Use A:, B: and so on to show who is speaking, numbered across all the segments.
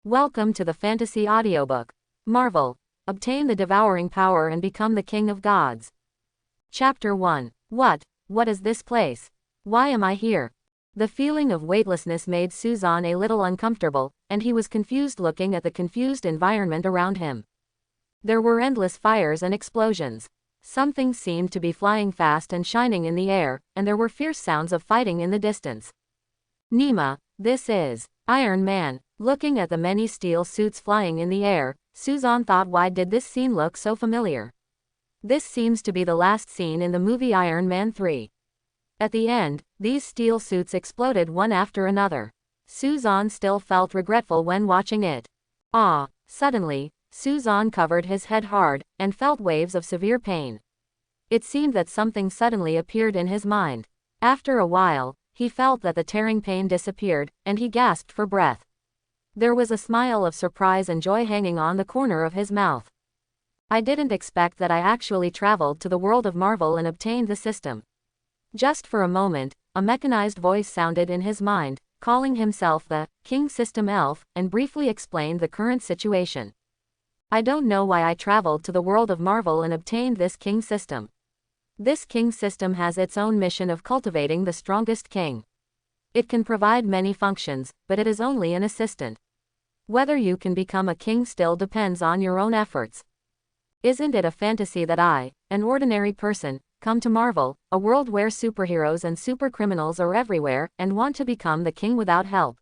A: Welcome to the Fantasy Audiobook. Marvel. Obtain the devouring power and become the king of gods. Chapter 1. What is this place? Why am I here? The feeling of weightlessness made Suzanne a little uncomfortable, and he was confused looking at the confused environment around him. There were endless fires and explosions. Something seemed to be flying fast and shining in the air, and there were fierce sounds of fighting in the distance. Nima, this is Iron Man. Looking at the many steel suits flying in the air, Suzanne thought, why did this scene look so familiar? This seems to be the last scene in the movie Iron Man 3. At the end, these steel suits exploded one after another. Suzanne still felt regretful when watching it. Suddenly, Suzanne covered his head hard, and felt waves of severe pain. It seemed that something suddenly appeared in his mind. After a while, he felt that the tearing pain disappeared, and he gasped for breath. There was a smile of surprise and joy hanging on the corner of his mouth. I didn't expect that I actually traveled to the world of Marvel and obtained the system. Just for a moment, a mechanized voice sounded in his mind, calling himself the King System Elf, and briefly explained the current situation. I don't know why I traveled to the world of Marvel and obtained this King System. This King System has its own mission of cultivating the strongest king. It can provide many functions, but it is only an assistant. Whether you can become a king still depends on your own efforts. Isn't it a fantasy that I, an ordinary person, come to Marvel, a world where superheroes and supercriminals are everywhere, and want to become the king without help?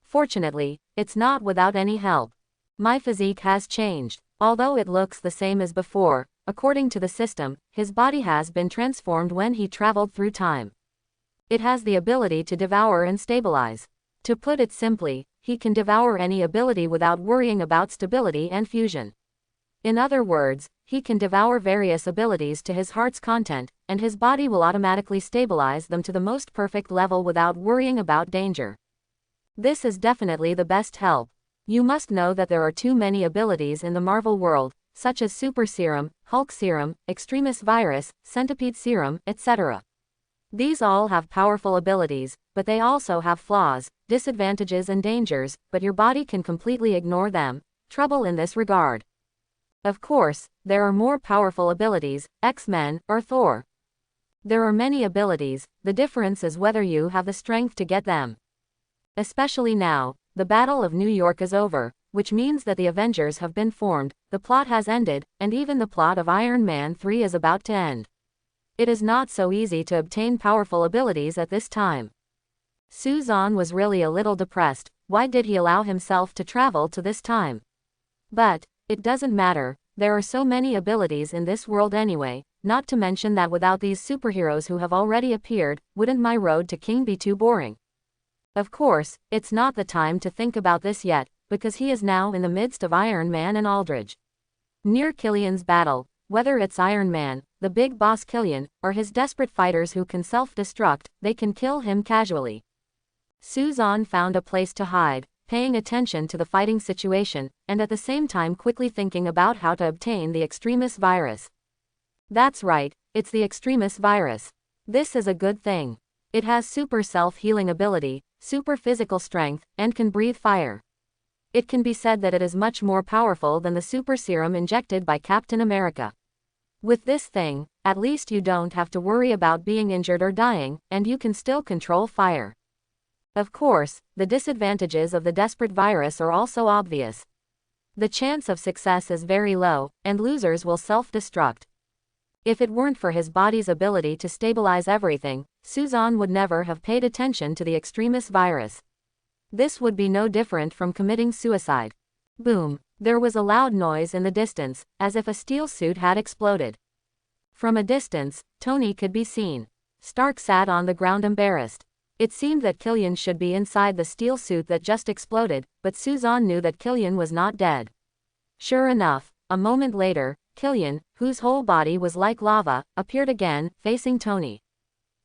A: Fortunately, it's not without any help. My physique has changed. Although it looks the same as before, according to the system, his body has been transformed when he traveled through time. It has the ability to devour and stabilize. To put it simply, he can devour any ability without worrying about stability and fusion. In other words, he can devour various abilities to his heart's content, and his body will automatically stabilize them to the most perfect level without worrying about danger. This is definitely the best help. You must know that there are too many abilities in the Marvel world, such as Super Serum, Hulk Serum, Extremis Virus, Centipede Serum, etc. These all have powerful abilities, but they also have flaws, disadvantages and dangers, but your body can completely ignore them. Trouble in this regard. Of course, there are more powerful abilities, X-Men, or Thor. There are many abilities, the difference is whether you have the strength to get them. Especially now, the Battle of New York is over, which means that the Avengers have been formed, the plot has ended, and even the plot of Iron Man 3 is about to end. It is not so easy to obtain powerful abilities at this time. Suzanne was really a little depressed. Why did he allow himself to travel to this time? But it doesn't matter, there are so many abilities in this world anyway, not to mention that without these superheroes who have already appeared, wouldn't my road to king be too boring? Of course, it's not the time to think about this yet, because he is now in the midst of Iron Man and Aldridge. Near Killian's battle, whether it's Iron Man, the big boss Killian, or his desperate fighters who can self-destruct, they can kill him casually. Suzanne found a place to hide, paying attention to the fighting situation, and at the same time quickly thinking about how to obtain the Extremis Virus. That's right, it's the Extremis Virus. This is a good thing. It has super self-healing ability, super physical strength, and can breathe fire. It can be said that it is much more powerful than the super serum injected by Captain America. With this thing, at least you don't have to worry about being injured or dying, and you can still control fire. Of course, the disadvantages of the desperate virus are also obvious. The chance of success is very low, and losers will self-destruct. If it weren't for his body's ability to stabilize everything, Suzanne would never have paid attention to the Extremis Virus. This would be no different from committing suicide. Boom! There was a loud noise in the distance, as if a steel suit had exploded. From a distance, Tony could be seen. Stark sat on the ground embarrassed. It seemed that Killian should be inside the steel suit that just exploded, but Suzanne knew that Killian was not dead. Sure enough, a moment later, Killian, whose whole body was like lava, appeared again, facing Tony.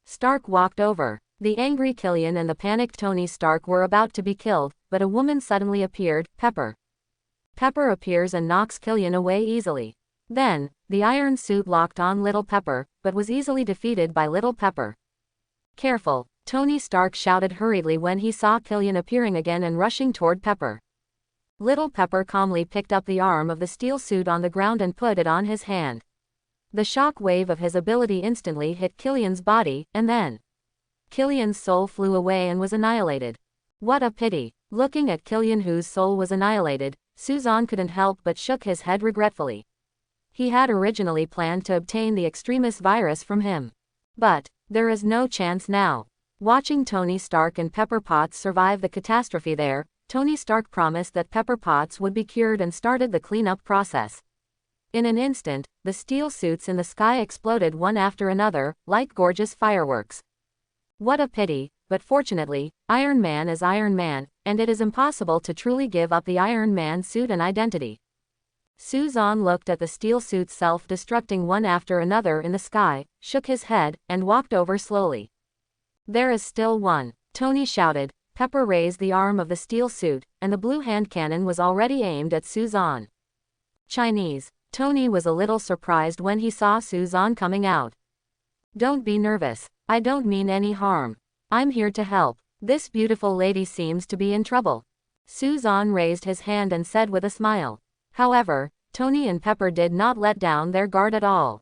A: Stark walked over. The angry Killian and the panicked Tony Stark were about to be killed, but a woman suddenly appeared, Pepper. Pepper appears and knocks Killian away easily. Then, the iron suit locked on Little Pepper, but was easily defeated by Little Pepper. Careful, Tony Stark shouted hurriedly when he saw Killian appearing again and rushing toward Pepper. Little Pepper calmly picked up the arm of the steel suit on the ground and put it on his hand. The shock wave of his ability instantly hit Killian's body, and then Killian's soul flew away and was annihilated. What a pity. Looking at Killian, whose soul was annihilated, Suzanne couldn't help but shook his head regretfully. He had originally planned to obtain the Extremis virus from him. But there is no chance now. Watching Tony Stark and Pepper Potts survive the catastrophe there, Tony Stark promised that Pepper Potts would be cured and started the cleanup process. In an instant, the steel suits in the sky exploded one after another, like gorgeous fireworks. What a pity, but fortunately, Iron Man is Iron Man, and it is impossible to truly give up the Iron Man suit and identity. Suzanne looked at the steel suits self-destructing one after another in the sky, shook his head, and walked over slowly. There is still one, Tony shouted. Pepper raised the arm of the steel suit, and the blue hand cannon was already aimed at Suzanne. Chinese. Tony was a little surprised when he saw Suzanne coming out. Don't be nervous. I don't mean any harm. I'm here to help. This beautiful lady seems to be in trouble. Suzanne raised his hand and said with a smile. However, Tony and Pepper did not let down their guard at all.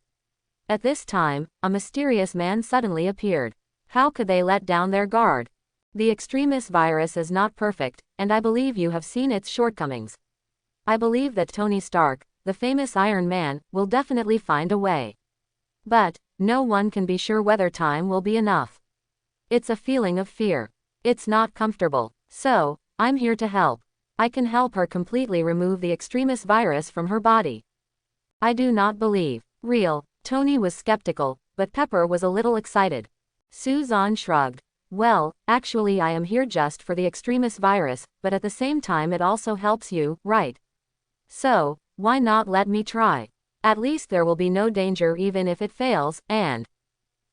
A: At this time, a mysterious man suddenly appeared. How could they let down their guard? The Extremis virus is not perfect, and I believe you have seen its shortcomings. I believe that Tony Stark, the famous Iron Man, will definitely find a way. But no one can be sure whether time will be enough. It's a feeling of fear. It's not comfortable. So, I'm here to help. I can help her completely remove the Extremis virus from her body. I do not believe. Real. Tony was skeptical, but Pepper was a little excited. Suzanne shrugged. Well, actually I am here just for the Extremis virus, but at the same time it also helps you, right? So, why not let me try? At least there will be no danger even if it fails, and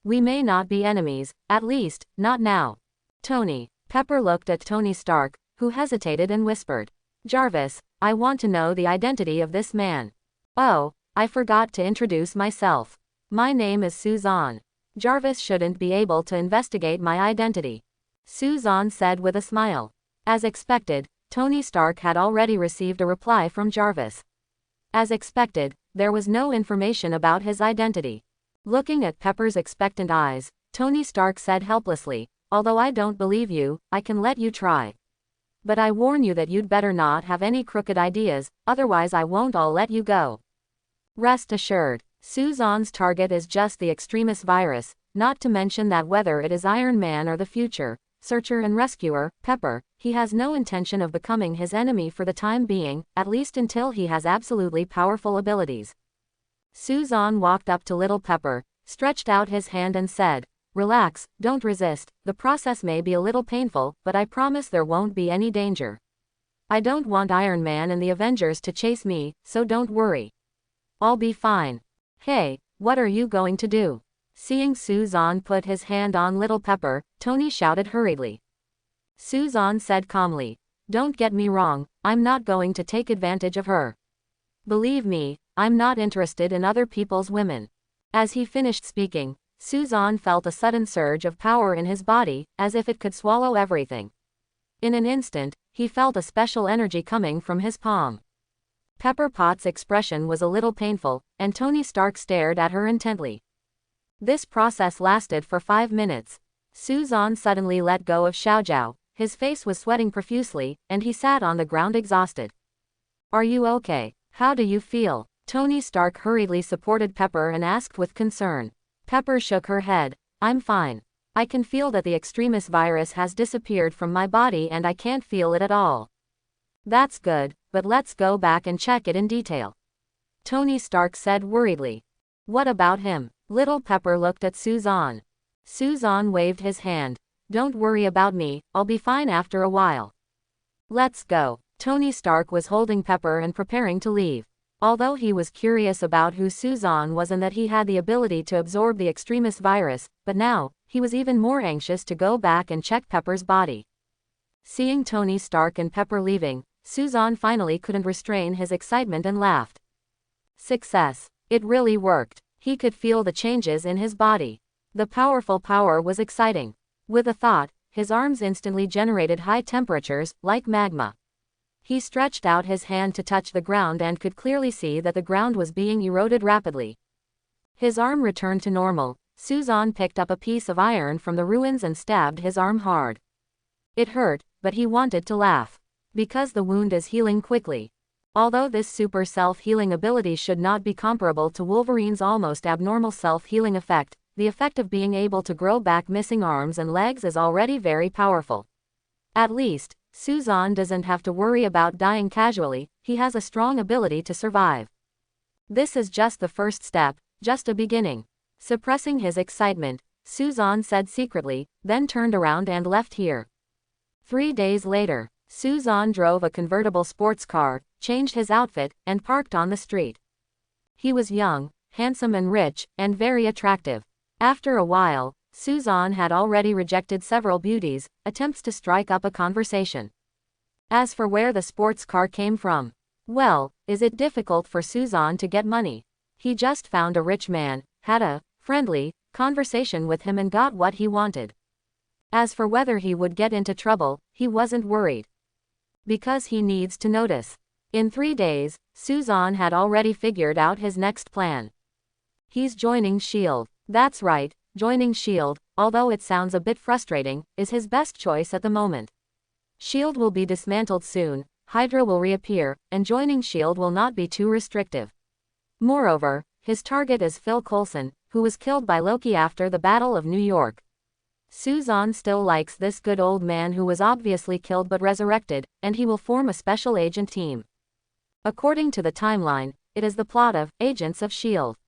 A: we may not be enemies, at least, not now. Tony. Pepper looked at Tony Stark, who hesitated and whispered. Jarvis, I want to know the identity of this man. Oh, I forgot to introduce myself. My name is Suzanne. Jarvis shouldn't be able to investigate my identity. Suzanne said with a smile. As expected, Tony Stark had already received a reply from Jarvis. As expected, there was no information about his identity. Looking at Pepper's expectant eyes, Tony Stark said helplessly, although I don't believe you, I can let you try. But I warn you that you'd better not have any crooked ideas, otherwise I won't all let you go. Rest assured, Suzanne's target is just the Extremis virus, not to mention that whether it is Iron Man or the future Searcher and Rescuer, Pepper, he has no intention of becoming his enemy for the time being, at least until he has absolutely powerful abilities. Suzanne walked up to little Pepper, stretched out his hand and said, Relax, don't resist, the process may be a little painful, but I promise there won't be any danger. I don't want Iron Man and the Avengers to chase me, so don't worry. I'll be fine. Hey, what are you going to do? Seeing Suzanne put his hand on little Pepper, Tony shouted hurriedly. Suzanne said calmly, Don't get me wrong, I'm not going to take advantage of her. Believe me, I'm not interested in other people's women. As he finished speaking, Suzanne felt a sudden surge of power in his body, as if it could swallow everything. In an instant, he felt a special energy coming from his palm. Pepper Potts' expression was a little painful, and Tony Stark stared at her intently. This process lasted for 5 minutes. Suzanne suddenly let go of Xiaojiao, his face was sweating profusely, and he sat on the ground exhausted. Are you okay? How do you feel? Tony Stark hurriedly supported Pepper and asked with concern. Pepper shook her head. I'm fine. I can feel that the Extremis virus has disappeared from my body and I can't feel it at all. That's good, but let's go back and check it in detail. Tony Stark said worriedly. What about him? Little Pepper looked at Suzanne. Suzanne waved his hand. Don't worry about me, I'll be fine after a while. Let's go. Tony Stark was holding Pepper and preparing to leave. Although he was curious about who Suzanne was and that he had the ability to absorb the Extremis virus, but now, he was even more anxious to go back and check Pepper's body. Seeing Tony Stark and Pepper leaving, Suzanne finally couldn't restrain his excitement and laughed. Success. It really worked. He could feel the changes in his body. The powerful power was exciting. With a thought, his arms instantly generated high temperatures, like magma. He stretched out his hand to touch the ground and could clearly see that the ground was being eroded rapidly. His arm returned to normal. Suzanne picked up a piece of iron from the ruins and stabbed his arm hard. It hurt, but he wanted to laugh. Because the wound is healing quickly. Although this super self-healing ability should not be comparable to Wolverine's almost abnormal self-healing effect, the effect of being able to grow back missing arms and legs is already very powerful. At least, Suzanne doesn't have to worry about dying casually, he has a strong ability to survive. This is just the first step, just a beginning. Suppressing his excitement, Suzanne said secretly, then turned around and left here. 3 days later, Suzanne drove a convertible sports car, changed his outfit, and parked on the street. He was young, handsome and rich, and very attractive. After a while, Suzanne had already rejected several beauties' attempts to strike up a conversation. As for where the sports car came from, well, is it difficult for Suzanne to get money? He just found a rich man, had a friendly conversation with him and got what he wanted. As for whether he would get into trouble, he wasn't worried. Because he needs to notice. In 3 days, Suzanne had already figured out his next plan. He's joining S.H.I.E.L.D. That's right, joining S.H.I.E.L.D., although it sounds a bit frustrating, is his best choice at the moment. S.H.I.E.L.D. will be dismantled soon, Hydra will reappear, and joining S.H.I.E.L.D. will not be too restrictive. Moreover, his target is Phil Coulson, who was killed by Loki after the Battle of New York. Suzanne still likes this good old man who was obviously killed but resurrected, and he will form a special agent team. According to the timeline, it is the plot of Agents of S.H.I.E.L.D.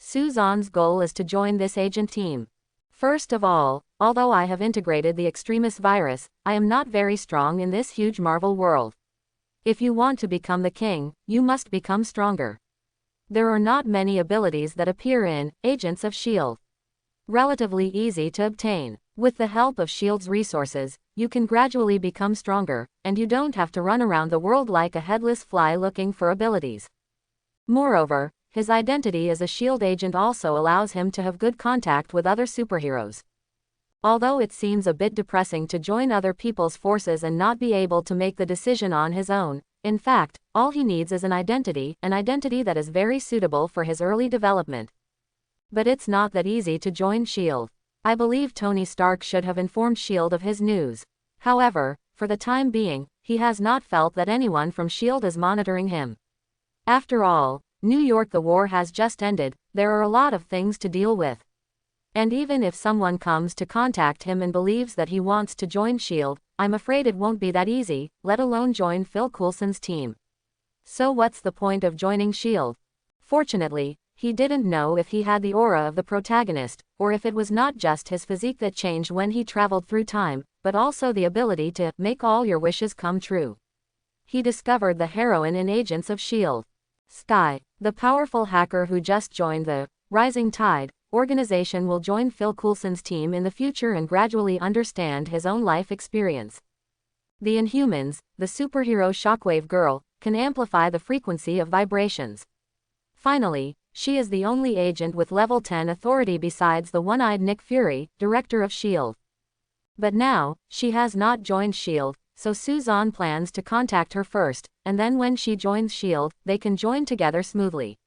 A: Suzanne's goal is to join this agent team. First of all, although I have integrated the Extremis virus, I am not very strong in this huge Marvel world. If you want to become the king, you must become stronger. There are not many abilities that appear in Agents of S.H.I.E.L.D. Relatively easy to obtain. With the help of S.H.I.E.L.D.'s resources, you can gradually become stronger, and you don't have to run around the world like a headless fly looking for abilities. Moreover, his identity as a S.H.I.E.L.D. agent also allows him to have good contact with other superheroes. Although it seems a bit depressing to join other people's forces and not be able to make the decision on his own, in fact, all he needs is an identity that is very suitable for his early development. But it's not that easy to join S.H.I.E.L.D. I believe Tony Stark should have informed S.H.I.E.L.D. of his news. However, for the time being, he has not felt that anyone from S.H.I.E.L.D. is monitoring him. After all, New York, the war has just ended, there are a lot of things to deal with. And even if someone comes to contact him and believes that he wants to join S.H.I.E.L.D., I'm afraid it won't be that easy, let alone join Phil Coulson's team. So what's the point of joining S.H.I.E.L.D.? Fortunately, he didn't know if he had the aura of the protagonist, or if it was not just his physique that changed when he traveled through time, but also the ability to make all your wishes come true. He discovered the heroine in Agents of S.H.I.E.L.D. Skye, the powerful hacker who just joined the Rising Tide organization, will join Phil Coulson's team in the future and gradually understand his own life experience. The Inhumans, the superhero Shockwave Girl, can amplify the frequency of vibrations. Finally, she is the only agent with level 10 authority besides the one-eyed Nick Fury, director of S.H.I.E.L.D. But now, she has not joined S.H.I.E.L.D., so Suzanne plans to contact her first, and then when she joins S.H.I.E.L.D., they can join together smoothly.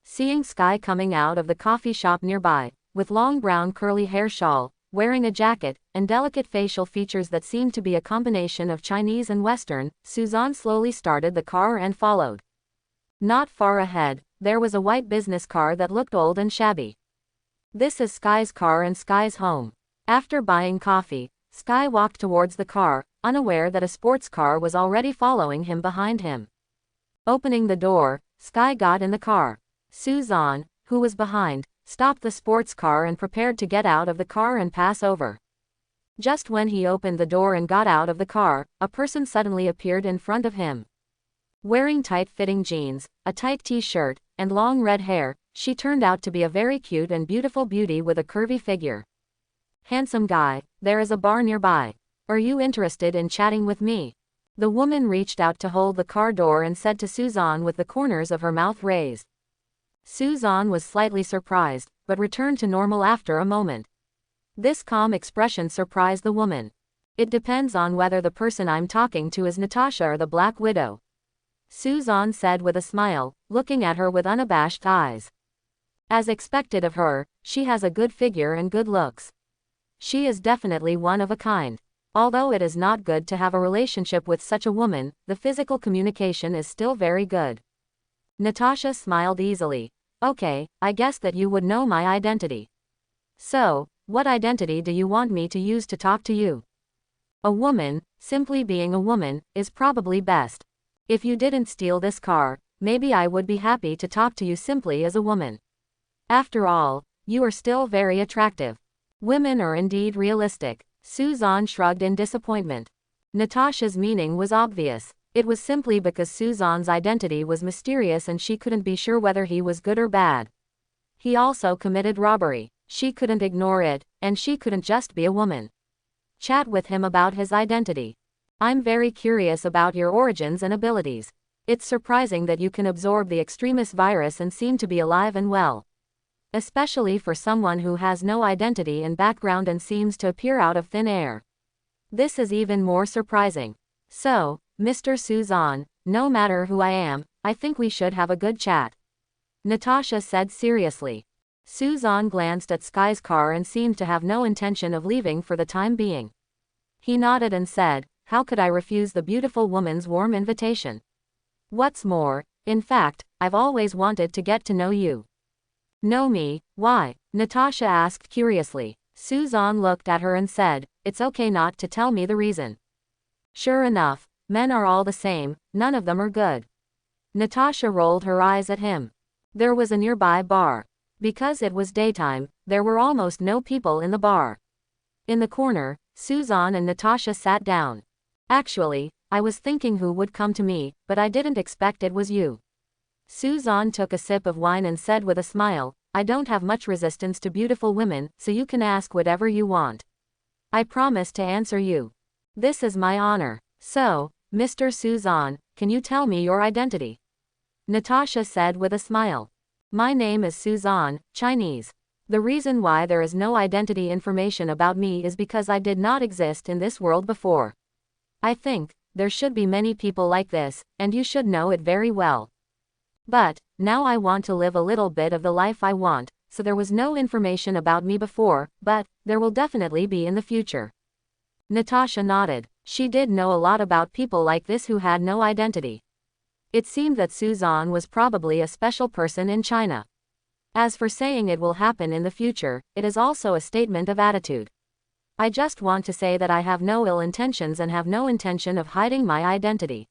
A: Seeing Skye coming out of the coffee shop nearby, with long brown curly hair shawl, wearing a jacket, and delicate facial features that seemed to be a combination of Chinese and Western, Suzanne slowly started the car and followed. Not far ahead, there was a white business car that looked old and shabby. This is Skye's car and Skye's home. After buying coffee, Skye walked towards the car, unaware that a sports car was already following him behind him. Opening the door, Skye got in the car. Suzanne, who was behind, stopped the sports car and prepared to get out of the car and pass over. Just when he opened the door and got out of the car, a person suddenly appeared in front of him. Wearing tight-fitting jeans, a tight t-shirt, and long red hair, she turned out to be a very cute and beautiful beauty with a curvy figure. "Handsome guy, there is a bar nearby. Are you interested in chatting with me?" The woman reached out to hold the car door and said to Suzanne with the corners of her mouth raised. Suzanne was slightly surprised, but returned to normal after a moment. This calm expression surprised the woman. It depends on whether the person I'm talking to is Natasha or the Black Widow. Suzanne said with a smile, looking at her with unabashed eyes. As expected of her, she has a good figure and good looks. She is definitely one of a kind. Although it is not good to have a relationship with such a woman, the physical communication is still very good. Natasha smiled easily. Okay, I guess that you would know my identity. So, what identity do you want me to use to talk to you? A woman, simply being a woman, is probably best. If you didn't steal this car, maybe I would be happy to talk to you simply as a woman. After all, you are still very attractive. Women are indeed realistic. Suzanne shrugged in disappointment. Natasha's meaning was obvious. It was simply because Suzanne's identity was mysterious and she couldn't be sure whether he was good or bad. He also committed robbery. She couldn't ignore it, and she couldn't just be a woman. Chat with him about his identity. I'm very curious about your origins and abilities. It's surprising that you can absorb the extremist virus and seem to be alive and well. Especially for someone who has no identity and background and seems to appear out of thin air. This is even more surprising. So, Mr. Suzanne, no matter who I am, I think we should have a good chat. Natasha said seriously. Suzanne glanced at Skye's car and seemed to have no intention of leaving for the time being. He nodded and said, how could I refuse the beautiful woman's warm invitation? What's more, in fact, I've always wanted to get to know you. Know me, why? Natasha asked curiously. Suzanne looked at her and said, it's okay not to tell me the reason. Sure enough, men are all the same, none of them are good. Natasha rolled her eyes at him. There was a nearby bar. Because it was daytime, there were almost no people in the bar. In the corner, Suzanne and Natasha sat down. Actually, I was thinking who would come to me, but I didn't expect it was you. Suzanne took a sip of wine and said with a smile, I don't have much resistance to beautiful women, so you can ask whatever you want. I promise to answer you. This is my honor. So, Mr. Suzanne, can you tell me your identity? Natasha said with a smile. My name is Suzanne, Chinese. The reason why there is no identity information about me is because I did not exist in this world before. I think there should be many people like this, and you should know it very well. But now I want to live a little bit of the life I want, so there was no information about me before, but there will definitely be in the future. Natasha nodded. She did know a lot about people like this who had no identity. It seemed that Suzanne was probably a special person in China. As for saying it will happen in the future, it is also a statement of attitude. I just want to say that I have no ill intentions and have no intention of hiding my identity.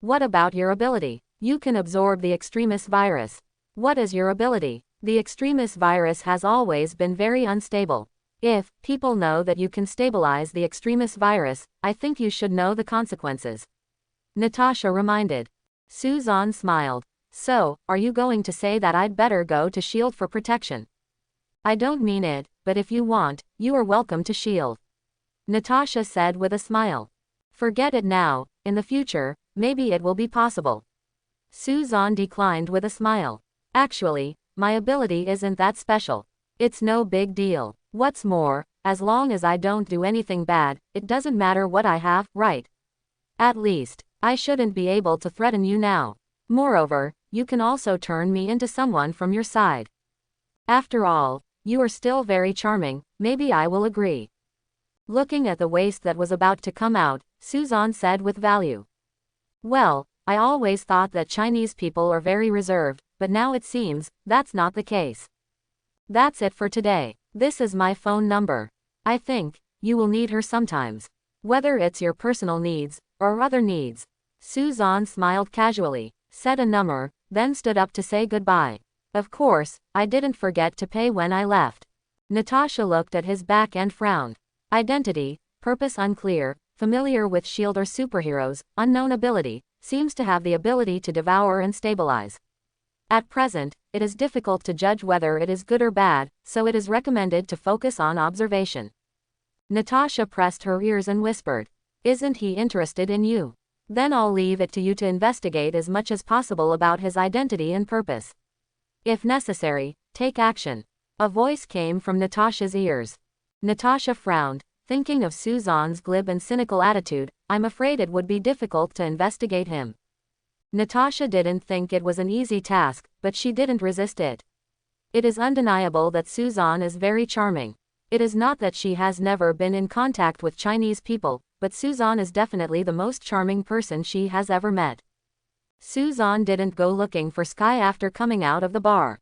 A: What about your ability? You can absorb the extremist virus. What is your ability? The extremist virus has always been very unstable. If people know that you can stabilize the extremist virus, I think you should know the consequences. Natasha reminded. Suzanne smiled. So, are you going to say that I'd better go to S.H.I.E.L.D for protection? I don't mean it, but if you want, you are welcome to S.H.I.E.L.D. Natasha said with a smile. Forget it now, in the future, maybe it will be possible. Suzanne declined with a smile. Actually, my ability isn't that special. It's no big deal. What's more, as long as I don't do anything bad, it doesn't matter what I have, right? At least, I shouldn't be able to threaten you now. Moreover, you can also turn me into someone from your side. After all, you are still very charming, maybe I will agree. Looking at the waist that was about to come out, Suzanne said with value. Well, I always thought that Chinese people are very reserved, but now it seems, that's not the case. That's it for today. This is my phone number. I think, you will need her sometimes. Whether it's your personal needs, or other needs. Suzanne smiled casually, said a number, then stood up to say goodbye. Of course, I didn't forget to pay when I left. Natasha looked at his back and frowned. Identity, purpose unclear, familiar with S.H.I.E.L.D. or superheroes, unknown ability, seems to have the ability to devour and stabilize. At present, it is difficult to judge whether it is good or bad, so it is recommended to focus on observation. Natasha pressed her ears and whispered, isn't he interested in you? Then I'll leave it to you to investigate as much as possible about his identity and purpose. If necessary, take action. A voice came from Natasha's ears. Natasha frowned. Thinking of Suzanne's glib and cynical attitude, I'm afraid it would be difficult to investigate him. Natasha didn't think it was an easy task, but she didn't resist it. It is undeniable that Suzanne is very charming. It is not that she has never been in contact with Chinese people, but Suzanne is definitely the most charming person she has ever met. Suzanne didn't go looking for Skye after coming out of the bar.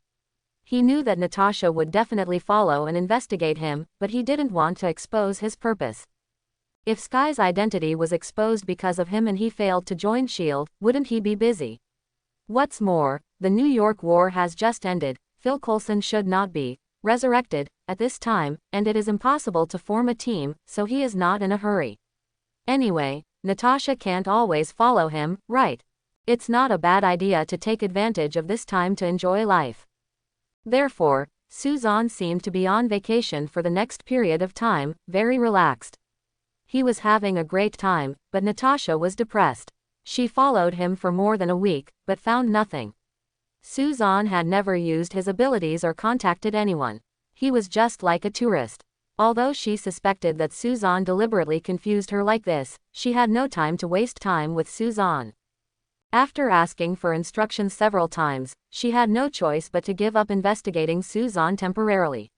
A: He knew that Natasha would definitely follow and investigate him, but he didn't want to expose his purpose. If Skye's identity was exposed because of him and he failed to join S.H.I.E.L.D., wouldn't he be busy? What's more, the New York War has just ended. Phil Coulson should not be resurrected at this time, and it is impossible to form a team, so he is not in a hurry. Anyway, Natasha can't always follow him, right? It's not a bad idea to take advantage of this time to enjoy life. Therefore, Suzanne seemed to be on vacation for the next period of time, very relaxed. He was having a great time, but Natasha was depressed. She followed him for more than a week, but found nothing. Suzanne had never used his abilities or contacted anyone. He was just like a tourist. Although she suspected that Suzanne deliberately confused her like this, she had no time to waste time with Suzanne. After asking for instructions several times, she had no choice but to give up investigating Suzanne temporarily.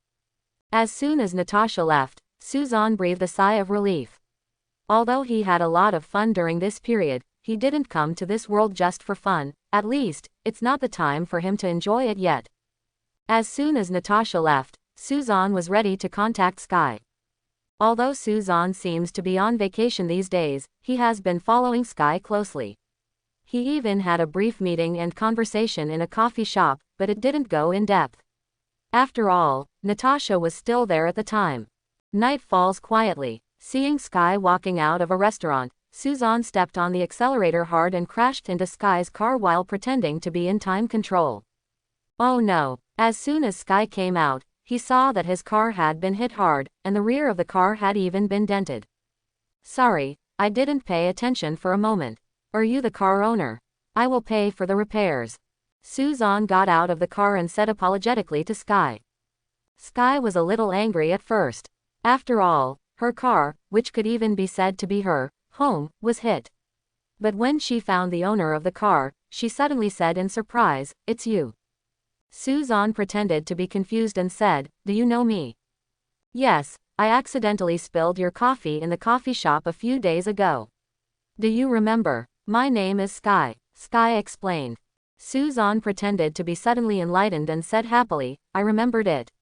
A: As soon as Natasha left, Suzanne breathed a sigh of relief. Although he had a lot of fun during this period, he didn't come to this world just for fun. At least, it's not the time for him to enjoy it yet. As soon as Natasha left, Suzanne was ready to contact Skye. Although Suzanne seems to be on vacation these days, he has been following Skye closely. He even had a brief meeting and conversation in a coffee shop, but it didn't go in depth. After all, Natasha was still there at the time. Night falls quietly. Seeing Skye walking out of a restaurant, Suzanne stepped on the accelerator hard and crashed into Skye's car while pretending to be in time control. Oh no. As soon as Skye came out, he saw that his car had been hit hard, and the rear of the car had even been dented. Sorry, I didn't pay attention for a moment. Are you the car owner? I will pay for the repairs. Suzanne got out of the car and said apologetically to Skye. Skye was a little angry at first. After all, her car, which could even be said to be her home, was hit. But when she found the owner of the car, she suddenly said in surprise, "It's you." Suzanne pretended to be confused and said, "Do you know me?" "Yes, I accidentally spilled your coffee in the coffee shop a few days ago. Do you remember? My name is Skye," Skye explained. Suzanne pretended to be suddenly enlightened and said happily, "I remembered it.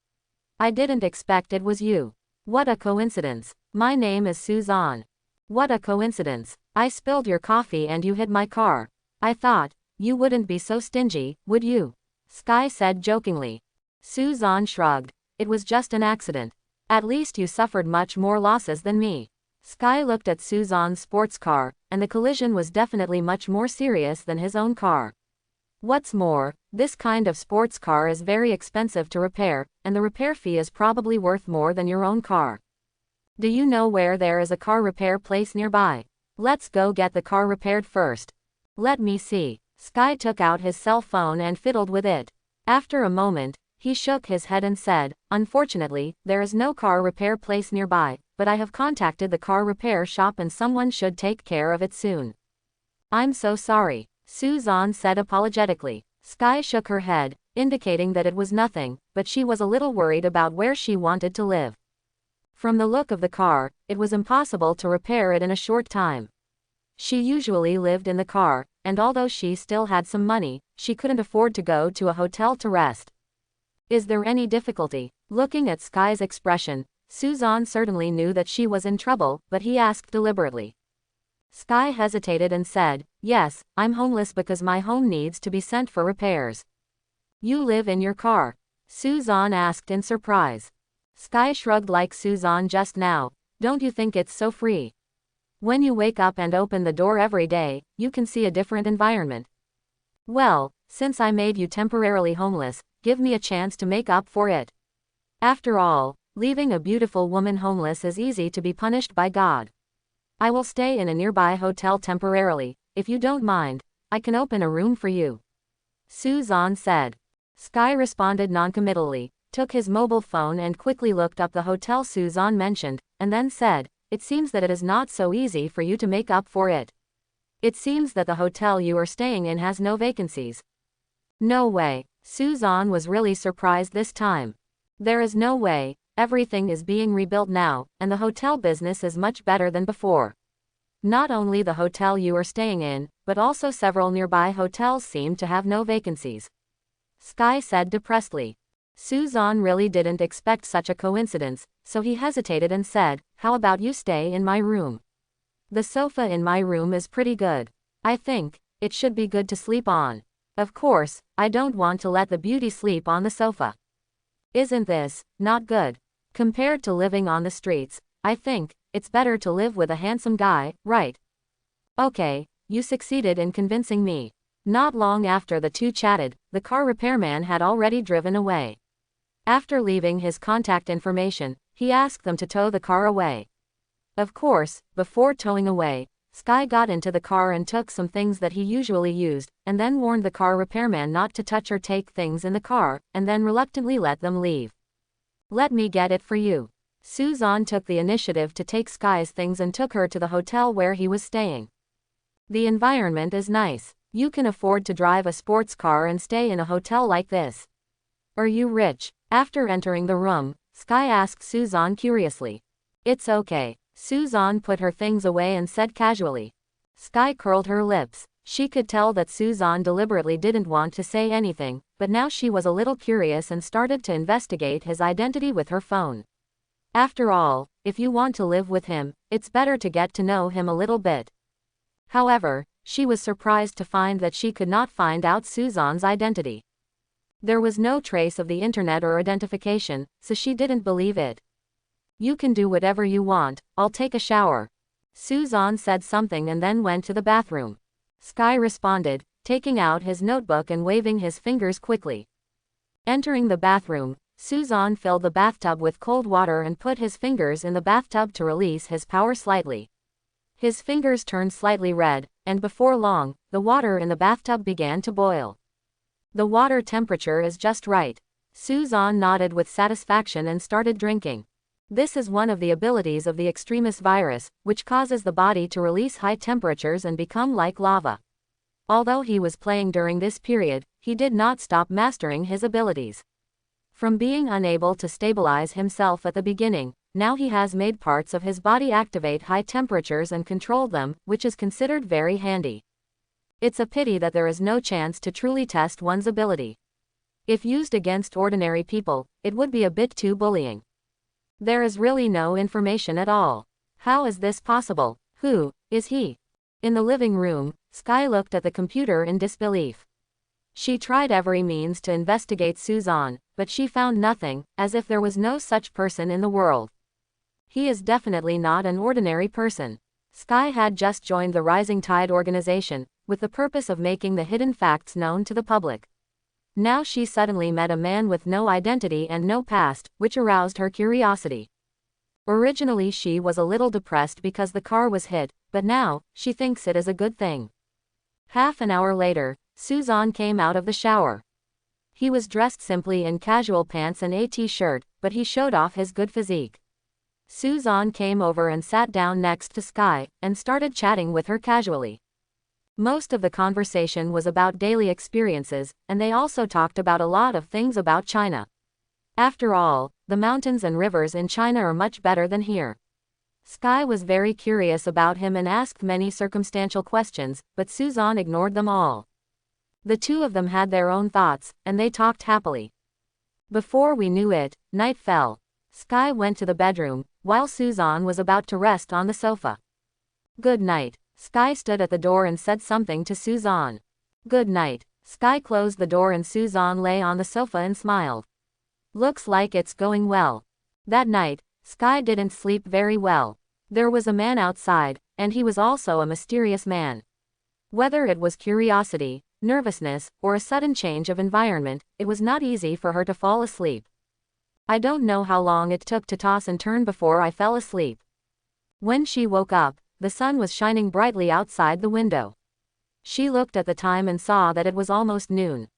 A: I didn't expect it was you. What a coincidence. My name is Suzanne. What a coincidence. I spilled your coffee and you hit my car. I thought, you wouldn't be so stingy, would you?" Skye said jokingly. Suzanne shrugged. "It was just an accident. At least you suffered much more losses than me." Skye looked at Suzanne's sports car, and the collision was definitely much more serious than his own car. What's more, this kind of sports car is very expensive to repair, and the repair fee is probably worth more than your own car. Do you know where there is a car repair place nearby? Let's go get the car repaired first. Let me see. Skye took out his cell phone and fiddled with it. After a moment, he shook his head and said, "Unfortunately, there is no car repair place nearby, but I have contacted the car repair shop and someone should take care of it soon." "I'm so sorry," Suzanne said apologetically. Skye shook her head, indicating that it was nothing, but she was a little worried about where she wanted to live. From the look of the car, it was impossible to repair it in a short time. She usually lived in the car, and although she still had some money, she couldn't afford to go to a hotel to rest. "Is there any difficulty?" Looking at Skye's expression, Suzanne certainly knew that she was in trouble, but he asked deliberately. Skye hesitated and said, "Yes, I'm homeless because my home needs to be sent for repairs." "You live in your car?" Suzanne asked in surprise. Skye shrugged like Suzanne just now. "Don't you think it's so free? When you wake up and open the door every day, you can see a different environment. Well, since I made you temporarily homeless, give me a chance to make up for it. After all, leaving a beautiful woman homeless is easy to be punished by God. I will stay in a nearby hotel temporarily. If you don't mind, I can open a room for you," Suzanne said. Skye responded noncommittally, took his mobile phone and quickly looked up the hotel Suzanne mentioned, and then said, "It seems that it is not so easy for you to make up for it. It seems that the hotel you are staying in has no vacancies." "No way." Suzanne was really surprised this time. "There is no way. Everything is being rebuilt now, and the hotel business is much better than before. Not only the hotel you are staying in, but also several nearby hotels seem to have no vacancies," Skye said depressedly. Suzanne really didn't expect such a coincidence, so he hesitated and said, "How about you stay in my room? The sofa in my room is pretty good. I think it should be good to sleep on. Of course, I don't want to let the beauty sleep on the sofa. Isn't this not good? Compared to living on the streets, I think it's better to live with a handsome guy, right?" "Okay, you succeeded in convincing me." Not long after the two chatted, the car repairman had already driven away. After leaving his contact information, he asked them to tow the car away. Of course, before towing away, Skye got into the car and took some things that he usually used, and then warned the car repairman not to touch or take things in the car, and then reluctantly let them leave. "Let me get it for you." Suzanne took the initiative to take Skye's things and took her to the hotel where he was staying. "The environment is nice. You can afford to drive a sports car and stay in a hotel like this. Are you rich?" After entering the room, Skye asked Suzanne curiously. "It's okay." Suzanne put her things away and said casually. Skye curled her lips. She could tell that Suzanne deliberately didn't want to say anything, but now she was a little curious and started to investigate his identity with her phone. After all, if you want to live with him, it's better to get to know him a little bit. However, she was surprised to find that she could not find out Suzanne's identity. There was no trace of the internet or identification, so she didn't believe it. "You can do whatever you want, I'll take a shower." Suzanne said something and then went to the bathroom. Skye responded, taking out his notebook and waving his fingers quickly. Entering the bathroom, Suzanne filled the bathtub with cold water and put his fingers in the bathtub to release his power slightly. His fingers turned slightly red, and before long, the water in the bathtub began to boil. "The water temperature is just right." Suzanne nodded with satisfaction and started drinking. This is one of the abilities of the extremis virus, which causes the body to release high temperatures and become like lava. Although he was playing during this period, he did not stop mastering his abilities. From being unable to stabilize himself at the beginning, now he has made parts of his body activate high temperatures and control them, which is considered very handy. It's a pity that there is no chance to truly test one's ability. If used against ordinary people, it would be a bit too bullying. There is really no information at all. How is this possible? Who is he? In the living room, Skye looked at the computer in disbelief. She tried every means to investigate Suzanne, but she found nothing, as if there was no such person in the world. He is definitely not an ordinary person. Skye had just joined the Rising Tide organization, with the purpose of making the hidden facts known to the public. Now she suddenly met a man with no identity and no past, which aroused her curiosity. Originally she was a little depressed because the car was hit, but now, she thinks it is a good thing. Half an hour later, Suzanne came out of the shower. He was dressed simply in casual pants and a t-shirt, but he showed off his good physique. Suzanne came over and sat down next to Skye, and started chatting with her casually. Most of the conversation was about daily experiences, and they also talked about a lot of things about China. After all, the mountains and rivers in China are much better than here. Skye was very curious about him and asked many circumstantial questions, but Suzanne ignored them all. The two of them had their own thoughts, and they talked happily. Before we knew it, night fell. Skye went to the bedroom, while Suzanne was about to rest on the sofa. "Good night." Skye stood at the door and said something to Suzanne. "Good night." Skye closed the door and Suzanne lay on the sofa and smiled. "Looks like it's going well." That night, Skye didn't sleep very well. There was a man outside, and he was also a mysterious man. Whether it was curiosity, nervousness, or a sudden change of environment, it was not easy for her to fall asleep. "I don't know how long it took to toss and turn before I fell asleep." When she woke up, the sun was shining brightly outside the window. She looked at the time and saw that it was almost noon.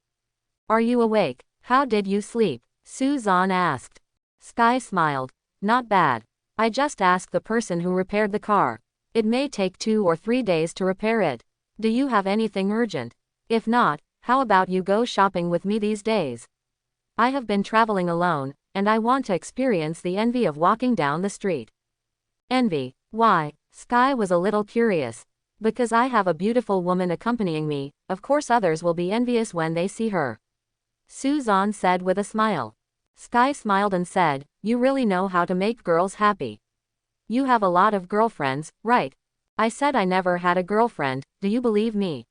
A: "Are you awake? How did you sleep?" Suzanne asked. Skye smiled. Not bad. I just asked the person who repaired the car. It may take 2 or 3 days to repair it. Do you have anything urgent? If not, how about you go shopping with me these days? I have been traveling alone, and I want to experience the envy of walking down the street. Envy? Why? Skye was a little curious. Because I have a beautiful woman accompanying me, of course others will be envious when they see her. Suzanne said with a smile. Skye smiled and said, you really know how to make girls happy. You have a lot of girlfriends, right? I said I never had a girlfriend, do you believe me?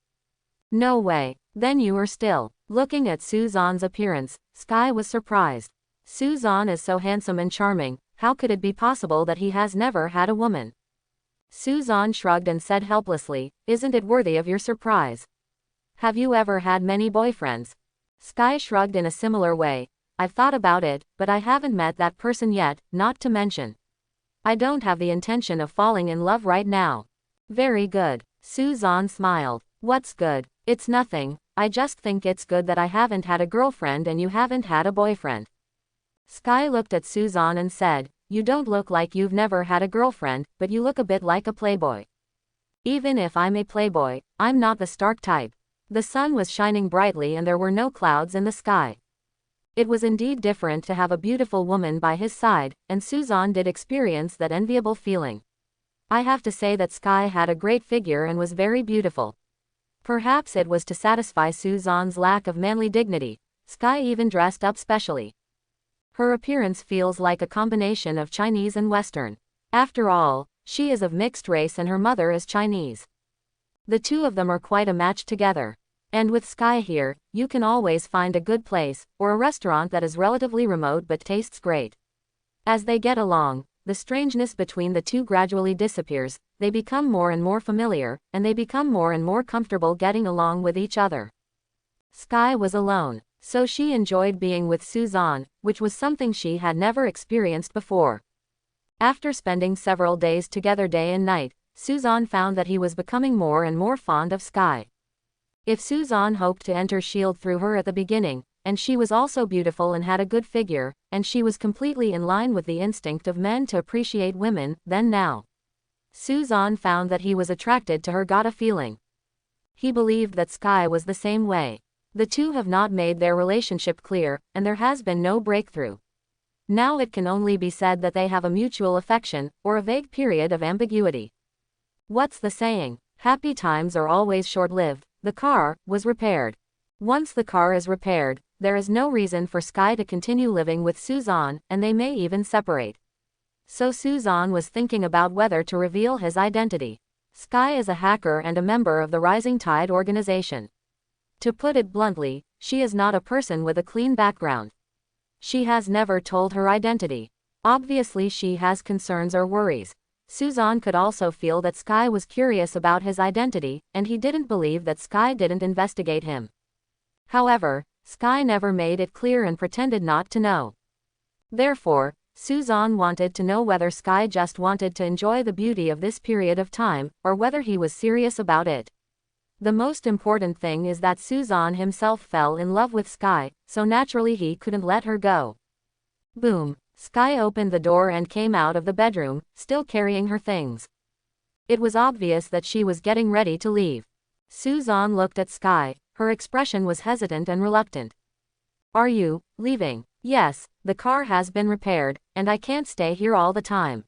A: No way. Then you are still. Looking at Suzanne's appearance, Skye was surprised. Suzanne is so handsome and charming, how could it be possible that he has never had a woman? Suzanne shrugged and said helplessly, isn't it worthy of your surprise? Have you ever had many boyfriends? Skye shrugged in a similar way. I've thought about it, but I haven't met that person yet, not to mention. I don't have the intention of falling in love right now. Very good. Suzanne smiled. What's good? It's nothing, I just think it's good that I haven't had a girlfriend and you haven't had a boyfriend. Skye looked at Suzanne and said, you don't look like you've never had a girlfriend, but you look a bit like a playboy. Even if I'm a playboy, I'm not the Stark type. The sun was shining brightly and there were no clouds in the sky. It was indeed different to have a beautiful woman by his side, and Suzanne did experience that enviable feeling. I have to say that Skye had a great figure and was very beautiful. Perhaps it was to satisfy Suzanne's lack of manly dignity. Skye even dressed up specially. Her appearance feels like a combination of Chinese and Western. After all, she is of mixed race and her mother is Chinese. The two of them are quite a match together. And with Skye here, you can always find a good place, or a restaurant that is relatively remote but tastes great. As they get along, the strangeness between the two gradually disappears, they become more and more familiar, and they become more and more comfortable getting along with each other. Skye was alone, so she enjoyed being with Suzanne, which was something she had never experienced before. After spending several days together day and night, Suzanne found that he was becoming more and more fond of Skye. If Suzanne hoped to enter S.H.I.E.L.D through her at the beginning, and she was also beautiful and had a good figure, and she was completely in line with the instinct of men to appreciate women, then now Suzanne found that he was attracted to her, got a feeling. He believed that Skye was the same way. The two have not made their relationship clear, and there has been no breakthrough. Now it can only be said that they have a mutual affection, or a vague period of ambiguity. What's the saying? Happy times are always short-lived. The car was repaired. Once the car is repaired, there is no reason for Skye to continue living with Suzanne, and they may even separate. So Suzanne was thinking about whether to reveal his identity. Skye is a hacker and a member of the Rising Tide organization. To put it bluntly, she is not a person with a clean background. She has never told her identity. Obviously she has concerns or worries. Suzanne could also feel that Skye was curious about his identity, and he didn't believe that Skye didn't investigate him. However, Skye never made it clear and pretended not to know. Therefore, Suzanne wanted to know whether Skye just wanted to enjoy the beauty of this period of time, or whether he was serious about it. The most important thing is that Suzanne himself fell in love with Skye, so naturally he couldn't let her go. Boom. Skye opened the door and came out of the bedroom, still carrying her things. It was obvious that she was getting ready to leave. Suzanne looked at Skye, her expression was hesitant and reluctant. Are you leaving? Yes, the car has been repaired, and I can't stay here all the time.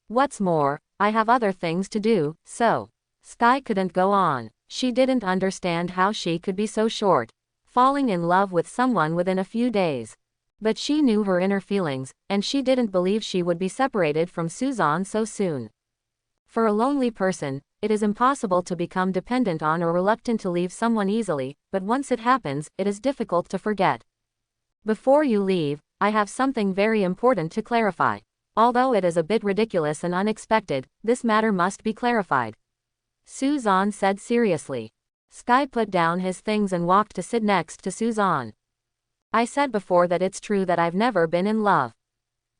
A: What's more, I have other things to do, so. Skye couldn't go on. She didn't understand how she could be so short, falling in love with someone within a few days. But she knew her inner feelings, and she didn't believe she would be separated from Suzanne so soon. For a lonely person, it is impossible to become dependent on or reluctant to leave someone easily, but once it happens, it is difficult to forget. Before you leave, I have something very important to clarify. Although it is a bit ridiculous and unexpected, this matter must be clarified. Suzanne said seriously. Skye put down his things and walked to sit next to Suzanne. I said before that it's true that I've never been in love.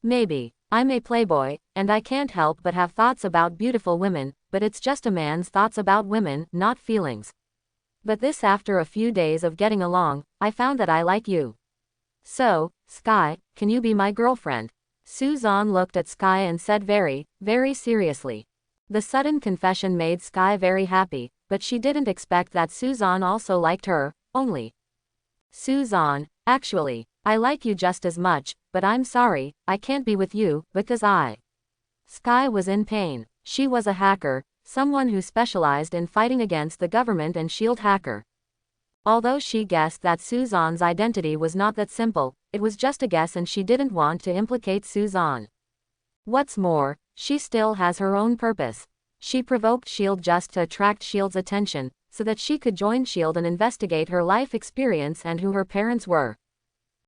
A: Maybe, I'm a playboy, and I can't help but have thoughts about beautiful women, but it's just a man's thoughts about women, not feelings. But this after a few days of getting along, I found that I like you. So, Skye, can you be my girlfriend? Suzanne looked at Skye and said very, very seriously. The sudden confession made Skye very happy, but she didn't expect that Suzanne also liked her, only. Suzanne, actually, I like you just as much, but I'm sorry, I can't be with you, because Skye was in pain. She was a hacker, someone who specialized in fighting against the government and S.H.I.E.L.D. hacker. Although she guessed that Suzanne's identity was not that simple, it was just a guess and she didn't want to implicate Suzanne. What's more, she still has her own purpose. She provoked S.H.I.E.L.D. just to attract S.H.I.E.L.D.'s attention, so that she could join S.H.I.E.L.D. and investigate her life experience and who her parents were.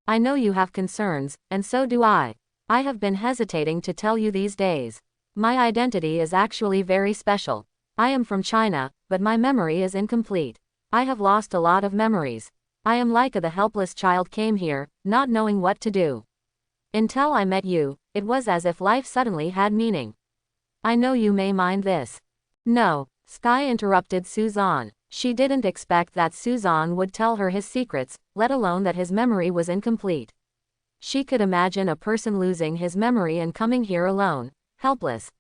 A: I know you have concerns, and so do I. I have been hesitating to tell you these days. My identity is actually very special. I am from China, but my memory is incomplete. I have lost a lot of memories. I am like the helpless child came here, not knowing what to do. Until I met you, it was as if life suddenly had meaning. I know you may mind this. No, Skye interrupted Suzanne. She didn't expect that Suzanne would tell her his secrets, let alone that his memory was incomplete. She could imagine a person losing his memory and coming here alone, helpless.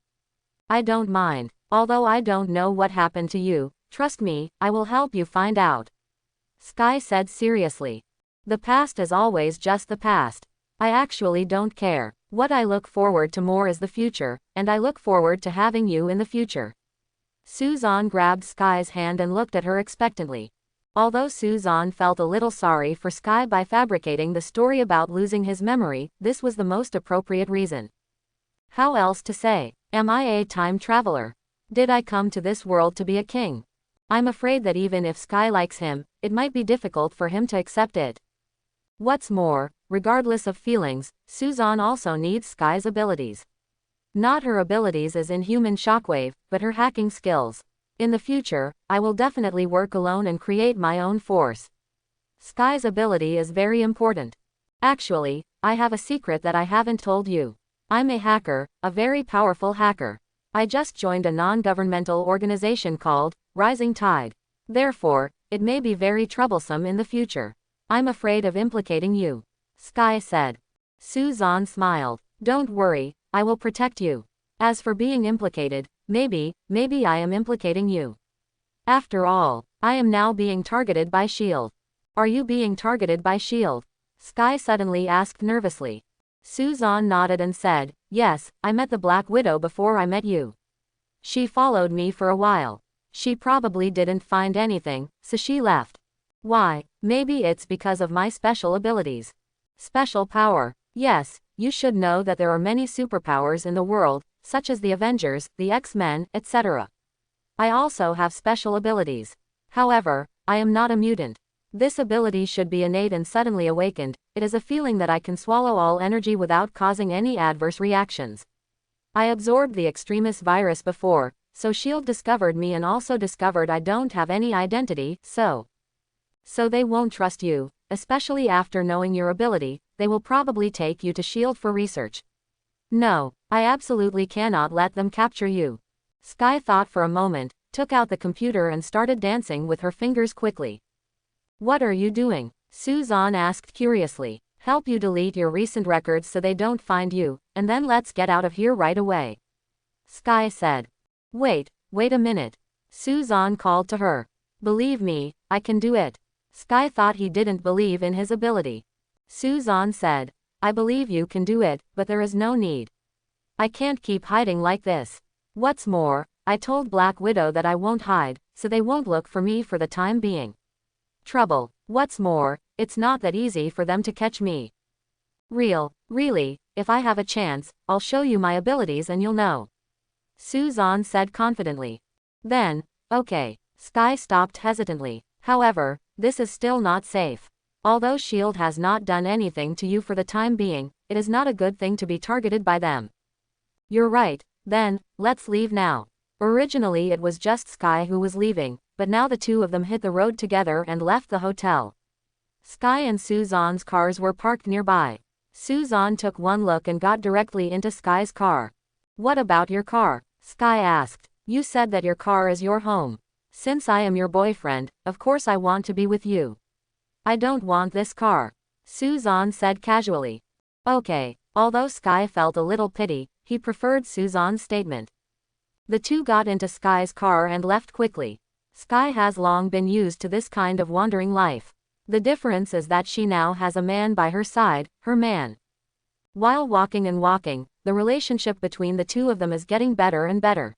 A: I don't mind, although I don't know what happened to you. Trust me, I will help you find out. Skye said seriously. The past is always just the past. I actually don't care. What I look forward to more is the future, and I look forward to having you in the future. Suzanne grabbed Skye's hand and looked at her expectantly. Although Suzanne felt a little sorry for Skye by fabricating the story about losing his memory, this was the most appropriate reason. How else to say? Am I a time traveler? Did I come to this world to be a king? I'm afraid that even if Skye likes him, it might be difficult for him to accept it. What's more, regardless of feelings, Suzanne also needs Skye's abilities. Not her abilities as in human shockwave, but her hacking skills. In the future, I will definitely work alone and create my own force. Skye's ability is very important. Actually, I have a secret that I haven't told you. I'm a hacker, a very powerful hacker. I just joined a non-governmental organization called Rising Tide. Therefore, it may be very troublesome in the future. I'm afraid of implicating you. Skye said. Suzanne smiled. Don't worry, I will protect you. As for being implicated, maybe I am implicating you. After all, I am now being targeted by S.H.I.E.L.D. Are you being targeted by S.H.I.E.L.D? Skye suddenly asked nervously. Suzanne nodded and said, yes, I met the Black Widow before I met you. She followed me for a while. She probably didn't find anything, so she left. Why, maybe it's because of my special abilities. Special power. Yes, you should know that there are many superpowers in the world, such as the Avengers, the X-Men, etc. I also have special abilities. However, I am not a mutant. This ability should be innate and suddenly awakened. It is a feeling that I can swallow all energy without causing any adverse reactions. I absorbed the extremis virus before, so S.H.I.E.L.D. discovered me and also discovered I don't have any identity, so they won't trust you, especially after knowing your ability. They will probably take you to S.H.I.E.L.D. for research. No, I absolutely cannot let them capture you. Skye thought for a moment, took out the computer and started dancing with her fingers quickly. What are you doing? Suzanne asked curiously. Help you delete your recent records so they don't find you, and then let's get out of here right away. Skye said. Wait a minute. Suzanne called to her. Believe me, I can do it. Skye thought he didn't believe in his ability. Suzanne said. I believe you can do it, but there is no need. I can't keep hiding like this. What's more, I told Black Widow that I won't hide, so they won't look for me for the time being. Trouble. What's more, it's not that easy for them to catch me. Really, if I have a chance, I'll show you my abilities and you'll know. Suzanne said confidently. Then, okay. Skye stopped hesitantly. However, this is still not safe. Although S.H.I.E.L.D. has not done anything to you for the time being, it is not a good thing to be targeted by them. You're right, then, let's leave now. Originally it was just Skye who was leaving, but now the two of them hit the road together and left the hotel. Skye and Suzanne's cars were parked nearby. Suzanne took one look and got directly into Skye's car. What about your car? Skye asked. You said that your car is your home. Since I am your boyfriend, of course I want to be with you. I don't want this car. Suzanne said casually. Okay. Although Skye felt a little pity, he preferred Suzanne's statement. The two got into Skye's car and left quickly. Skye has long been used to this kind of wandering life. The difference is that she now has a man by her side, her man. While walking, the relationship between the two of them is getting better and better.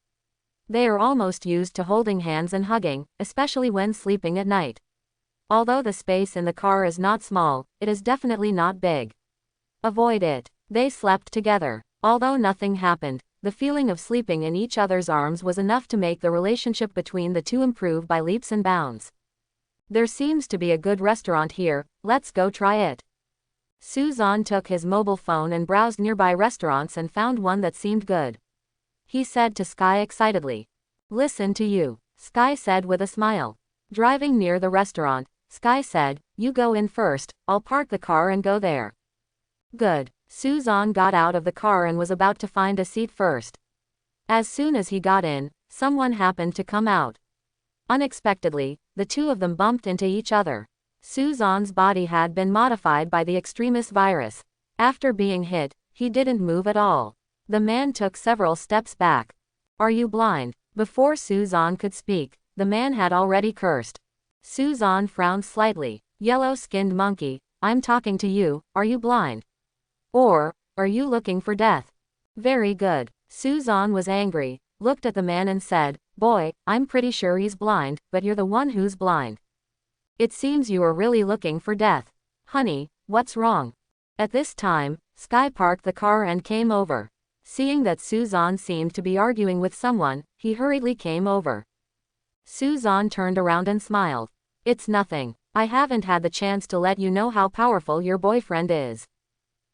A: They are almost used to holding hands and hugging, especially when sleeping at night. Although the space in the car is not small, it is definitely not big. Avoid it. They slept together. Although nothing happened, the feeling of sleeping in each other's arms was enough to make the relationship between the two improve by leaps and bounds. There seems to be a good restaurant here, let's go try it. Suzanne took his mobile phone and browsed nearby restaurants and found one that seemed good. He said to Skye excitedly. Listen to you, Skye said with a smile. Driving near the restaurant, Skye said, you go in first, I'll park the car and go there. Good. Suzanne got out of the car and was about to find a seat first. As soon as he got in, someone happened to come out. Unexpectedly, the two of them bumped into each other. Suzanne's body had been modified by the extremis virus. After being hit, he didn't move at all. The man took several steps back. Are you blind? Before Suzanne could speak, the man had already cursed. Suzanne frowned slightly. Yellow-skinned monkey, I'm talking to you, are you blind? Or, are you looking for death? Very good. Suzanne was angry, looked at the man and said, boy, I'm pretty sure he's blind, but you're the one who's blind. It seems you are really looking for death. Honey, what's wrong? At this time, Skye parked the car and came over. Seeing that Suzanne seemed to be arguing with someone, he hurriedly came over. Suzanne turned around and smiled. It's nothing. I haven't had the chance to let you know how powerful your boyfriend is.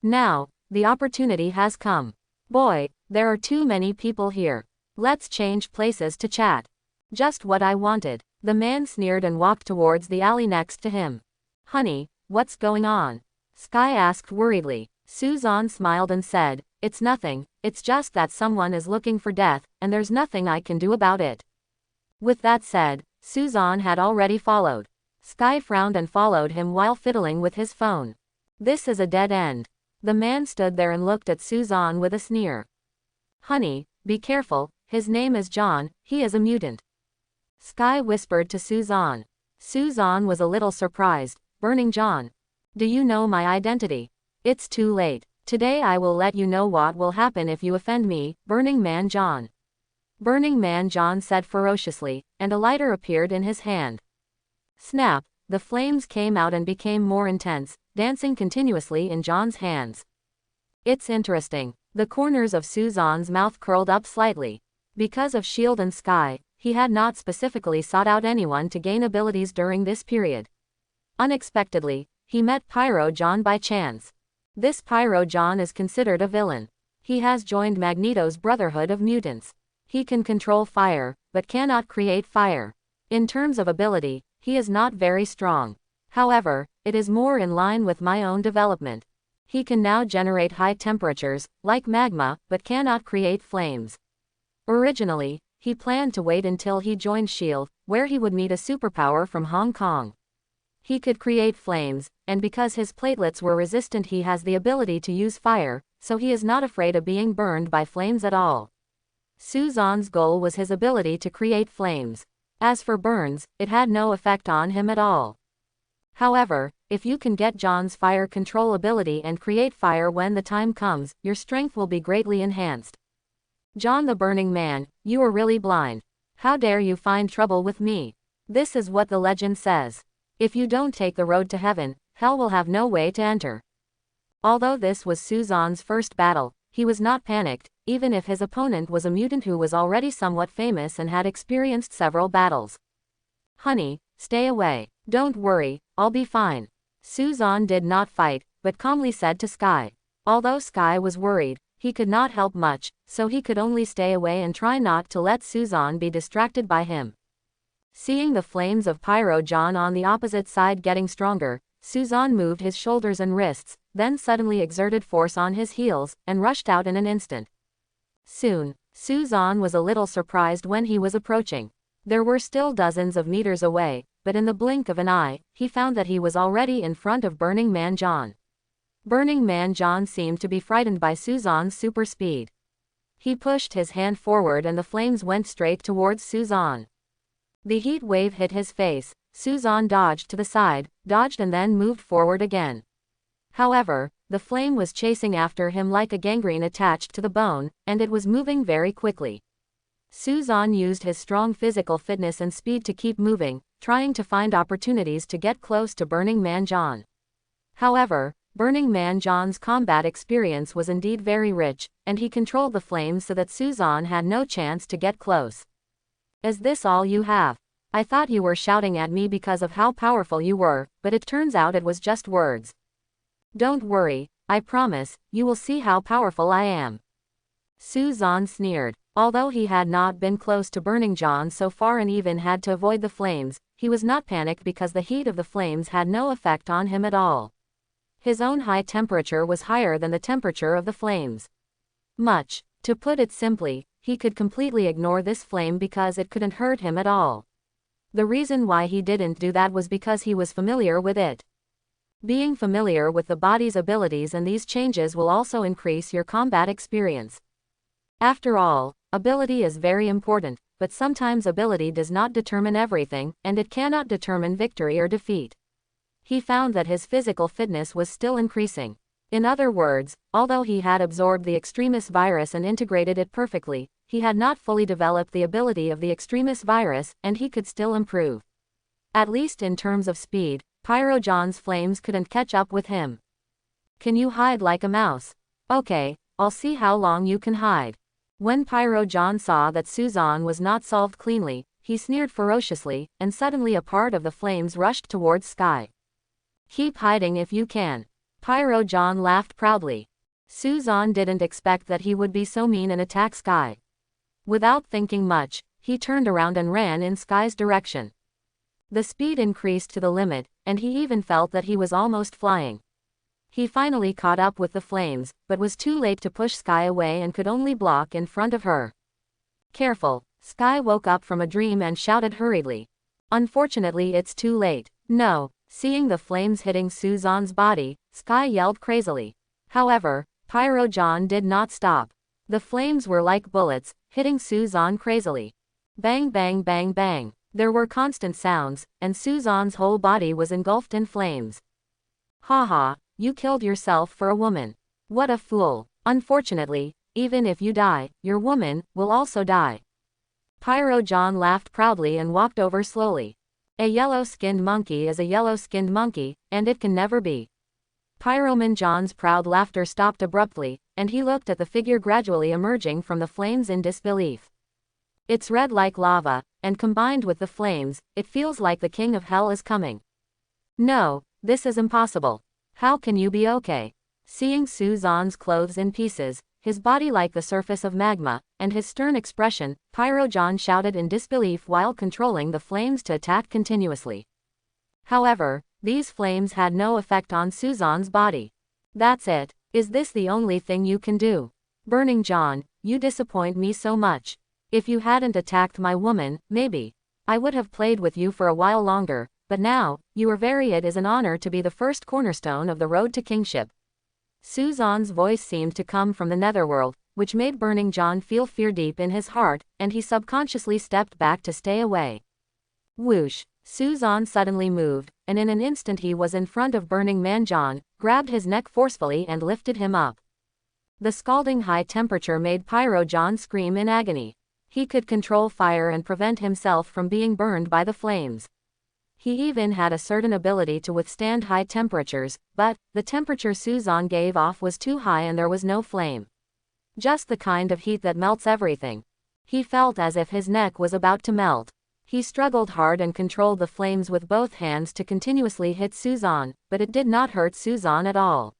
A: Now, the opportunity has come. Boy, there are too many people here. Let's change places to chat. Just what I wanted. The man sneered and walked towards the alley next to him. Honey, what's going on? Skye asked worriedly. Suzanne smiled and said, it's nothing, it's just that someone is looking for death, and there's nothing I can do about it. With that said, Suzanne had already followed. Skye frowned and followed him while fiddling with his phone. This is a dead end. The man stood there and looked at Suzanne with a sneer. Honey, be careful, his name is John, he is a mutant. Skye whispered to Suzanne. Suzanne was a little surprised. Burning John. Do you know my identity? It's too late. Today I will let you know what will happen if you offend me, Burning Man John. Burning Man John said ferociously, and a lighter appeared in his hand. Snap, the flames came out and became more intense, dancing continuously in John's hands. It's interesting. The corners of Suzanne's mouth curled up slightly. Because of S.H.I.E.L.D. and Skye, he had not specifically sought out anyone to gain abilities during this period. Unexpectedly, he met Pyro John by chance. This Pyro John is considered a villain. He has joined Magneto's Brotherhood of Mutants. He can control fire, but cannot create fire. In terms of ability, he is not very strong. However, it is more in line with my own development. He can now generate high temperatures, like magma, but cannot create flames. Originally, he planned to wait until he joined S.H.I.E.L.D., where he would meet a superpower from Hong Kong. He could create flames, and because his platelets were resistant, he has the ability to use fire, so he is not afraid of being burned by flames at all. Suzanne's goal was his ability to create flames. As for burns, it had no effect on him at all. However, if you can get John's fire control ability and create fire when the time comes, your strength will be greatly enhanced. John the Burning Man, you are really blind. How dare you find trouble with me? This is what the legend says. If you don't take the road to heaven, hell will have no way to enter. Although this was Suzanne's first battle, he was not panicked, even if his opponent was a mutant who was already somewhat famous and had experienced several battles. Honey, stay away. Don't worry, I'll be fine. Suzanne did not fight, but calmly said to Skye. Although Skye was worried, he could not help much, so he could only stay away and try not to let Suzanne be distracted by him. Seeing the flames of Pyro John on the opposite side getting stronger, Suzanne moved his shoulders and wrists, then suddenly exerted force on his heels, and rushed out in an instant. Soon, Suzanne was a little surprised when he was approaching. There were still dozens of meters away, but in the blink of an eye, he found that he was already in front of Burning Man John. Burning Man John seemed to be frightened by Suzanne's super speed. He pushed his hand forward and the flames went straight towards Suzanne. The heat wave hit his face. Suzanne dodged to the side, dodged and then moved forward again. However, the flame was chasing after him like a gangrene attached to the bone, and it was moving very quickly. Suzanne used his strong physical fitness and speed to keep moving, trying to find opportunities to get close to Burning Man John. However, Burning Man John's combat experience was indeed very rich, and he controlled the flames so that Suzanne had no chance to get close. "Is this all you have? I thought you were shouting at me because of how powerful you were, but it turns out it was just words." "Don't worry, I promise, you will see how powerful I am." Suzanne sneered. Although he had not been close to Burning John so far and even had to avoid the flames, he was not panicked because the heat of the flames had no effect on him at all. His own high temperature was higher than the temperature of the flames. Much. To put it simply, he could completely ignore this flame because it couldn't hurt him at all. The reason why he didn't do that was because he was familiar with it. Being familiar with the body's abilities and these changes will also increase your combat experience. After all, ability is very important, but sometimes ability does not determine everything, and it cannot determine victory or defeat. He found that his physical fitness was still increasing. In other words, although he had absorbed the extremis virus and integrated it perfectly, he had not fully developed the ability of the extremis virus, and he could still improve. At least in terms of speed, Pyro John's flames couldn't catch up with him. "Can you hide like a mouse? Okay, I'll see how long you can hide." When Pyro John saw that Suzanne was not solved cleanly, he sneered ferociously, and suddenly a part of the flames rushed towards Skye. "Keep hiding if you can." Pyro John laughed proudly. Suzanne didn't expect that he would be so mean and attack Skye. Without thinking much, he turned around and ran in Skye's direction. The speed increased to the limit, and he even felt that he was almost flying. He finally caught up with the flames, but was too late to push Skye away and could only block in front of her. "Careful." Skye woke up from a dream and shouted hurriedly. "Unfortunately it's too late." "No." Seeing the flames hitting Suzanne's body, Skye yelled crazily. However, Pyro John did not stop. The flames were like bullets, hitting Suzanne crazily. Bang bang bang bang. There were constant sounds, and Suzanne's whole body was engulfed in flames. "Haha, you killed yourself for a woman. What a fool. Unfortunately, even if you die, your woman will also die." Pyro John laughed proudly and walked over slowly. "A yellow-skinned monkey is a yellow-skinned monkey, and it can never be." Pyroman John's proud laughter stopped abruptly, and he looked at the figure gradually emerging from the flames in disbelief. "It's red like lava, and combined with the flames, it feels like the king of hell is coming." "No, this is impossible. How can you be okay?" Seeing Suzanne's clothes in pieces, his body like the surface of magma, and his stern expression, Pyro John shouted in disbelief while controlling the flames to attack continuously. However, these flames had no effect on Suzanne's body. "That's it. Is this the only thing you can do? Burning John, you disappoint me so much. If you hadn't attacked my woman, maybe I would have played with you for a while longer, but now, you are very. It is an honor to be the first cornerstone of the road to kingship." Suzanne's voice seemed to come from the netherworld, which made Burning John feel fear deep in his heart, and he subconsciously stepped back to stay away. Whoosh! Suzanne suddenly moved, and in an instant he was in front of Burning Man John, grabbed his neck forcefully and lifted him up. The scalding high temperature made Pyro John scream in agony. He could control fire and prevent himself from being burned by the flames. He even had a certain ability to withstand high temperatures, but the temperature Suzanne gave off was too high and there was no flame. Just the kind of heat that melts everything. He felt as if his neck was about to melt. He struggled hard and controlled the flames with both hands to continuously hit Suzanne, but it did not hurt Suzanne at all.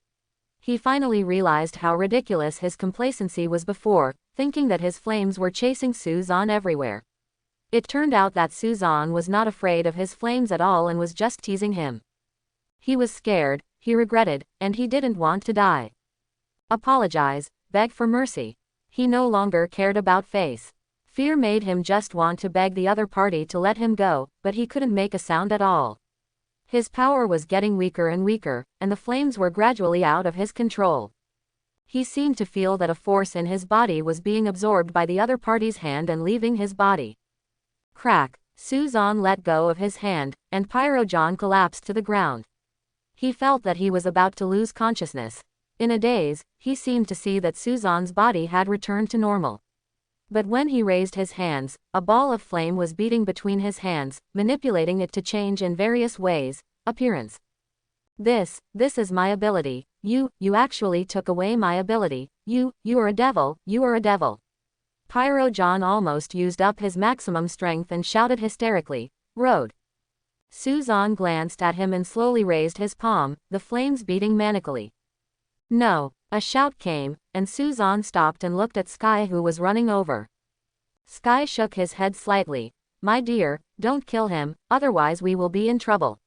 A: He finally realized how ridiculous his complacency was before, thinking that his flames were chasing Suzanne everywhere. It turned out that Suzanne was not afraid of his flames at all and was just teasing him. He was scared, he regretted, and he didn't want to die. Apologize, beg for mercy. He no longer cared about face. Fear made him just want to beg the other party to let him go, but he couldn't make a sound at all. His power was getting weaker and weaker, and the flames were gradually out of his control. He seemed to feel that a force in his body was being absorbed by the other party's hand and leaving his body. Crack! Suzanne let go of his hand, and Pyro John collapsed to the ground. He felt that he was about to lose consciousness. In a daze, he seemed to see that Suzanne's body had returned to normal. But when he raised his hands, a ball of flame was beating between his hands, manipulating it to change in various ways. Appearance. This is my ability. You actually took away my ability. You are a devil, you are a devil. Pyro John almost used up his maximum strength and shouted hysterically, "Road." Suzanne glanced at him and slowly raised his palm, the flames beating manically. No. A shout came, and Suzanne stopped and looked at Skye, who was running over. Skye shook his head slightly. "My dear, don't kill him, otherwise we will be in trouble."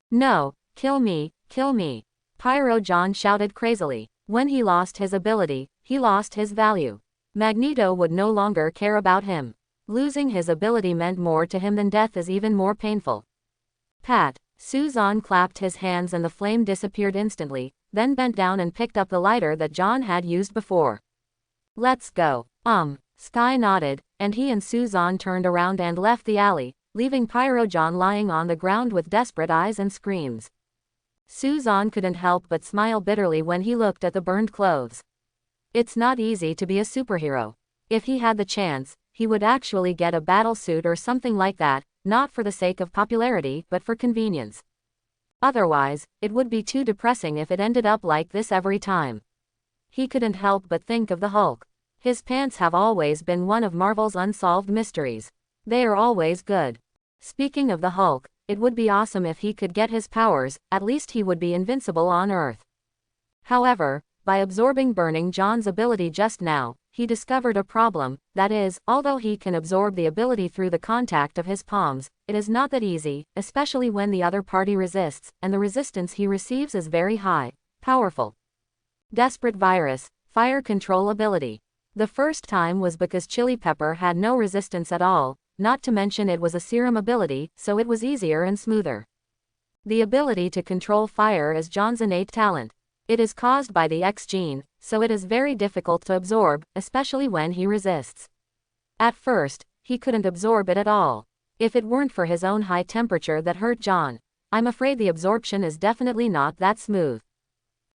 A: "No, kill me, kill me." Pyro John shouted crazily. When he lost his ability, he lost his value. Magneto would no longer care about him. Losing his ability meant more to him than death is even more painful. Pat. Suzanne clapped his hands and the flame disappeared instantly, then bent down and picked up the lighter that John had used before. "Let's go." Skye nodded, and he and Suzanne turned around and left the alley, leaving Pyro John lying on the ground with desperate eyes and screams. Suzanne couldn't help but smile bitterly when he looked at the burned clothes. It's not easy to be a superhero. If he had the chance, he would actually get a battle suit or something like that, not for the sake of popularity but for convenience. Otherwise, it would be too depressing if it ended up like this every time. He couldn't help but think of the Hulk. His pants have always been one of Marvel's unsolved mysteries. They are always good. Speaking of the Hulk, it would be awesome if he could get his powers, at least he would be invincible on Earth. However, by absorbing Burning John's ability just now, he discovered a problem, that is, although he can absorb the ability through the contact of his palms, it is not that easy, especially when the other party resists, and the resistance he receives is very high. Powerful. Desperate virus, fire control ability. The first time was because Chili Pepper had no resistance at all, not to mention it was a serum ability, so it was easier and smoother. The ability to control fire is John's innate talent. It is caused by the X gene, so it is very difficult to absorb, especially when he resists. At first, he couldn't absorb it at all. If it weren't for his own high temperature that hurt John, I'm afraid the absorption is definitely not that smooth.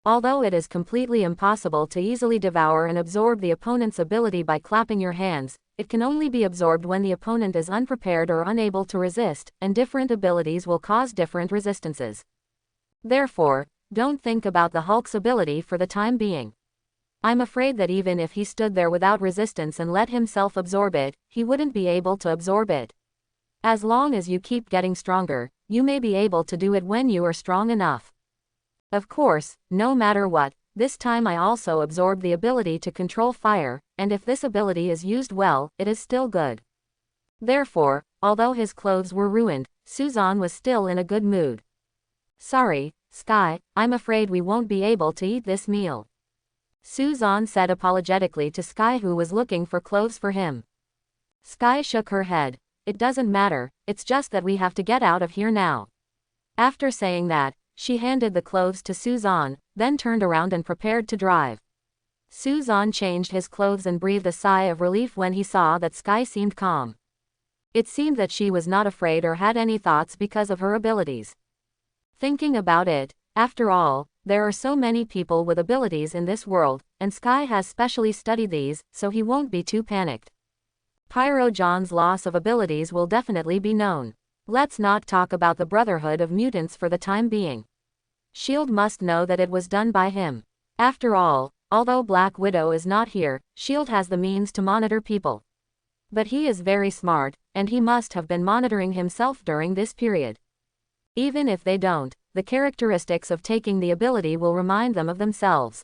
A: Although it is completely impossible to easily devour and absorb the opponent's ability by clapping your hands, it can only be absorbed when the opponent is unprepared or unable to resist, and different abilities will cause different resistances. Therefore, don't think about the Hulk's ability for the time being. I'm afraid that even if he stood there without resistance and let himself absorb it, he wouldn't be able to absorb it. As long as you keep getting stronger, you may be able to do it when you are strong enough. Of course, no matter what, this time I also absorbed the ability to control fire, and if this ability is used well, it is still good. Therefore, although his clothes were ruined, Suzanne was still in a good mood. "Sorry, Skye, I'm afraid we won't be able to eat this meal," Suzanne said apologetically to Skye, who was looking for clothes for him. Skye shook her head. "It doesn't matter, it's just that we have to get out of here now." After saying that, she handed the clothes to Suzanne, then turned around and prepared to drive. Suzanne changed his clothes and breathed a sigh of relief when he saw that Skye seemed calm. It seemed that she was not afraid or had any thoughts because of her abilities. Thinking about it, after all, there are so many people with abilities in this world, and Skye has specially studied these, so he won't be too panicked. Pyro John's loss of abilities will definitely be known. Let's not talk about the Brotherhood of Mutants for the time being. S.H.I.E.L.D. must know that it was done by him. After all, although Black Widow is not here, S.H.I.E.L.D. has the means to monitor people. But he is very smart, and he must have been monitoring himself during this period. Even if they don't, the characteristics of taking the ability will remind them of themselves.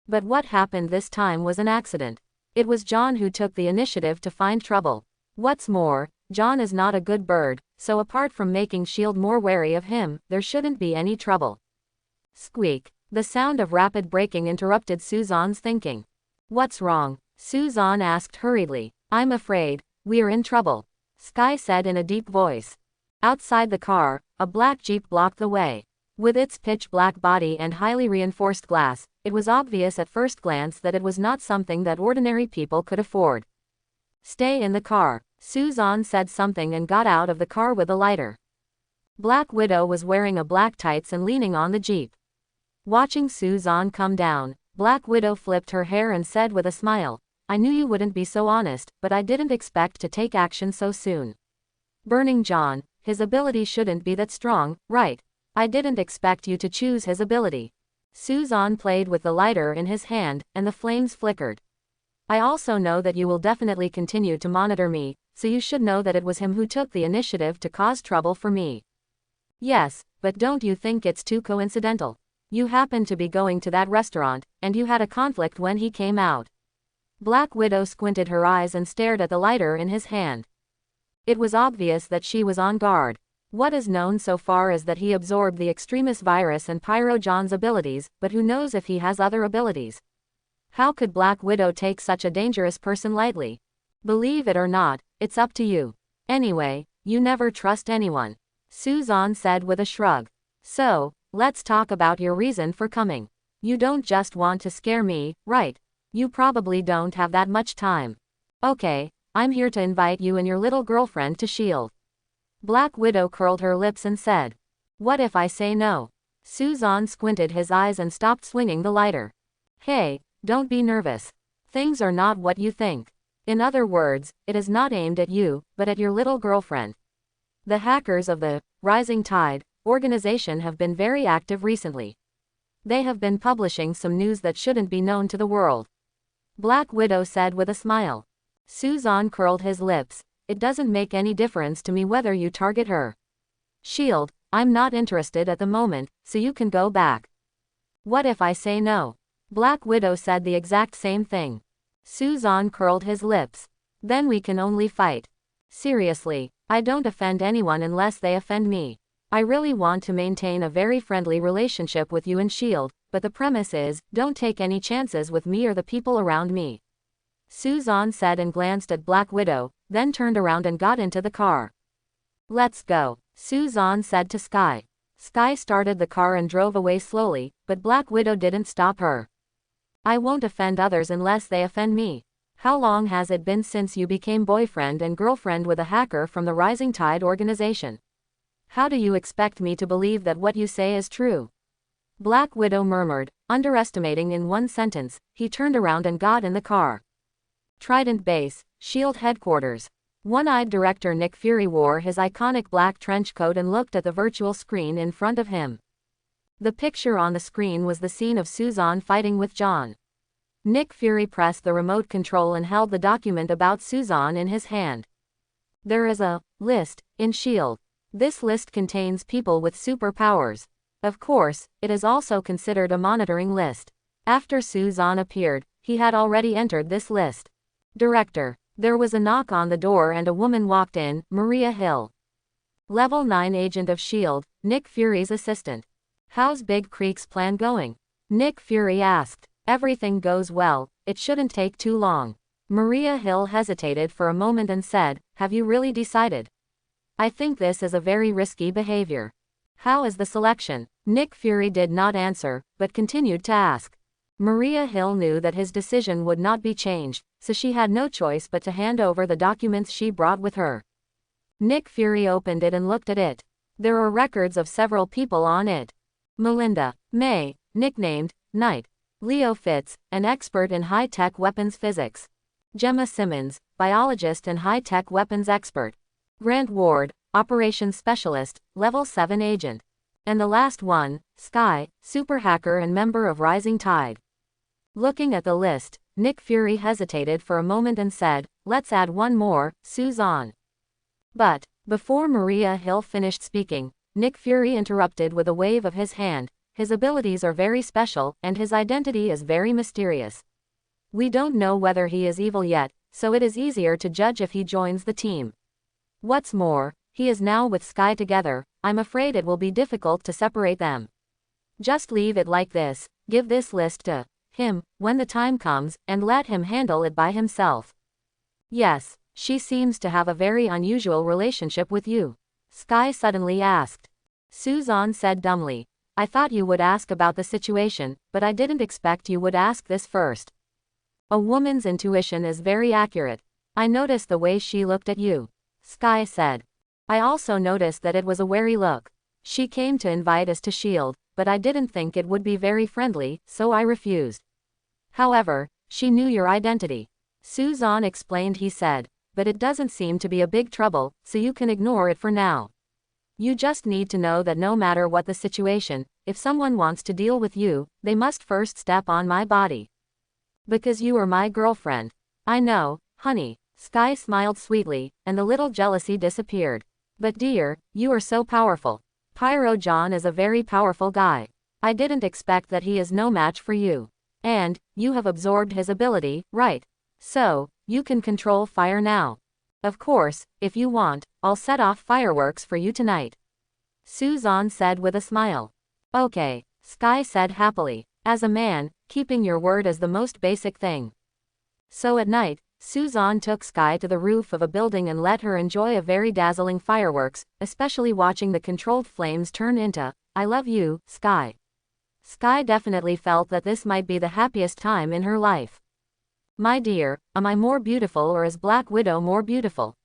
A: But what happened this time was an accident. It was John who took the initiative to find trouble. What's more, John is not a good bird, so apart from making S.H.I.E.L.D. more wary of him, there shouldn't be any trouble. Squeak. The sound of rapid braking interrupted Suzanne's thinking. "What's wrong?" Suzanne asked hurriedly. I'm afraid we're in trouble, Skye said in a deep voice. Outside the car, a black Jeep blocked the way. With its pitch-black body and highly reinforced glass, it was obvious at first glance that it was not something that ordinary people could afford. Stay in the car, Suzanne said something and got out of the car with a lighter. Black Widow was wearing a black tights and leaning on the Jeep. Watching Suzanne come down, Black Widow flipped her hair and said with a smile, I knew you wouldn't be so honest, but I didn't expect to take action so soon. Burning John, his ability shouldn't be that strong, right? I didn't expect you to choose his ability. Suzanne played with the lighter in his hand, and the flames flickered. I also know that you will definitely continue to monitor me, so you should know that it was him who took the initiative to cause trouble for me. Yes, but don't you think it's too coincidental? You happened to be going to that restaurant, and you had a conflict when he came out. Black Widow squinted her eyes and stared at the lighter in his hand. It was obvious that she was on guard. What is known so far is that he absorbed the Extremis virus and Pyro John's abilities, but who knows if he has other abilities? How could Black Widow take such a dangerous person lightly? Believe it or not, it's up to you. Anyway, you never trust anyone, Suzanne said with a shrug. So, let's talk about your reason for coming. You don't just want to scare me, right? You probably don't have that much time. Okay, I'm here to invite you and your little girlfriend to S.H.I.E.L.D. Black Widow curled her lips and said, What if I say no? Suzanne squinted his eyes and stopped swinging the lighter. Hey, don't be nervous. Things are not what you think. In other words, it is not aimed at you, but at your little girlfriend. The hackers of the Rising Tide organization have been very active recently. They have been publishing some news that shouldn't be known to the world, Black Widow said with a smile. Suzanne curled his lips. It doesn't make any difference to me whether you target her. S.H.I.E.L.D., I'm not interested at the moment, so you can go back. What if I say no? Black Widow said the exact same thing. Suzanne curled his lips. Then we can only fight. Seriously, I don't offend anyone unless they offend me. I really want to maintain a very friendly relationship with you and S.H.I.E.L.D., but the premise is, don't take any chances with me or the people around me, Suzanne said and glanced at Black Widow, then turned around and got into the car. Let's go, Suzanne said to Skye. Skye started the car and drove away slowly, but Black Widow didn't stop her. I won't offend others unless they offend me. How long has it been since you became boyfriend and girlfriend with a hacker from the Rising Tide organization? How do you expect me to believe that what you say is true? Black Widow murmured, underestimating in one sentence. He turned around and got in the car. Trident Base, S.H.I.E.L.D. headquarters. One-eyed director Nick Fury wore his iconic black trench coat and looked at the virtual screen in front of him. The picture on the screen was the scene of Suzanne fighting with John. Nick Fury pressed the remote control and held the document about Suzanne in his hand. There is a list in S.H.I.E.L.D. This list contains people with superpowers. Of course, it is also considered a monitoring list. After Suzanne appeared, he had already entered this list. Director. There was a knock on the door and a woman walked in, Maria Hill. Level 9 agent of S.H.I.E.L.D., Nick Fury's assistant. How's Big Creek's plan going? Nick Fury asked. Everything goes well, it shouldn't take too long. Maria Hill hesitated for a moment and said, Have you really decided? I think this is a very risky behavior. How is the selection? Nick Fury did not answer, but continued to ask. Maria Hill knew that his decision would not be changed, so she had no choice but to hand over the documents she brought with her. Nick Fury opened it and looked at it. There are records of several people on it. Melinda May, nicknamed Knight. Leo Fitz, an expert in high-tech weapons physics. Gemma Simmons, biologist and high-tech weapons expert. Grant Ward, operations specialist, level 7 agent. And the last one, Skye, super hacker and member of Rising Tide. Looking at the list, Nick Fury hesitated for a moment and said, Let's add one more, Suzanne. But, before Maria Hill finished speaking, Nick Fury interrupted with a wave of his hand. His abilities are very special, and his identity is very mysterious. We don't know whether he is evil yet, so it is easier to judge if he joins the team. What's more, he is now with Skye together. I'm afraid it will be difficult to separate them. Just leave it like this, give this list to him when the time comes, and let him handle it by himself. Yes, she seems to have a very unusual relationship with you. Skye suddenly asked. Suzanne said dumbly. I thought you would ask about the situation, but I didn't expect you would ask this first. A woman's intuition is very accurate. I noticed the way she looked at you. Skye said. I also noticed that it was a wary look. She came to invite us to S.H.I.E.L.D, but I didn't think it would be very friendly, so I refused. However, she knew your identity. Suzanne explained, he said, but it doesn't seem to be a big trouble, so you can ignore it for now. You just need to know that no matter what the situation, if someone wants to deal with you, they must first step on my body. Because you are my girlfriend. I know, honey. Skye smiled sweetly, and the little jealousy disappeared. But dear, you are so powerful. Pyro John is a very powerful guy. I didn't expect that he is no match for you. And, you have absorbed his ability, right? So, you can control fire now. Of course, if you want, I'll set off fireworks for you tonight. Suzanne said with a smile. Okay, Skye said happily. As a man, keeping your word is the most basic thing. So at night, Suzanne took Skye to the roof of a building and let her enjoy a very dazzling fireworks, especially watching the controlled flames turn into, I love you, Skye. Skye definitely felt that this might be the happiest time in her life. My dear, am I more beautiful or is Black Widow more beautiful?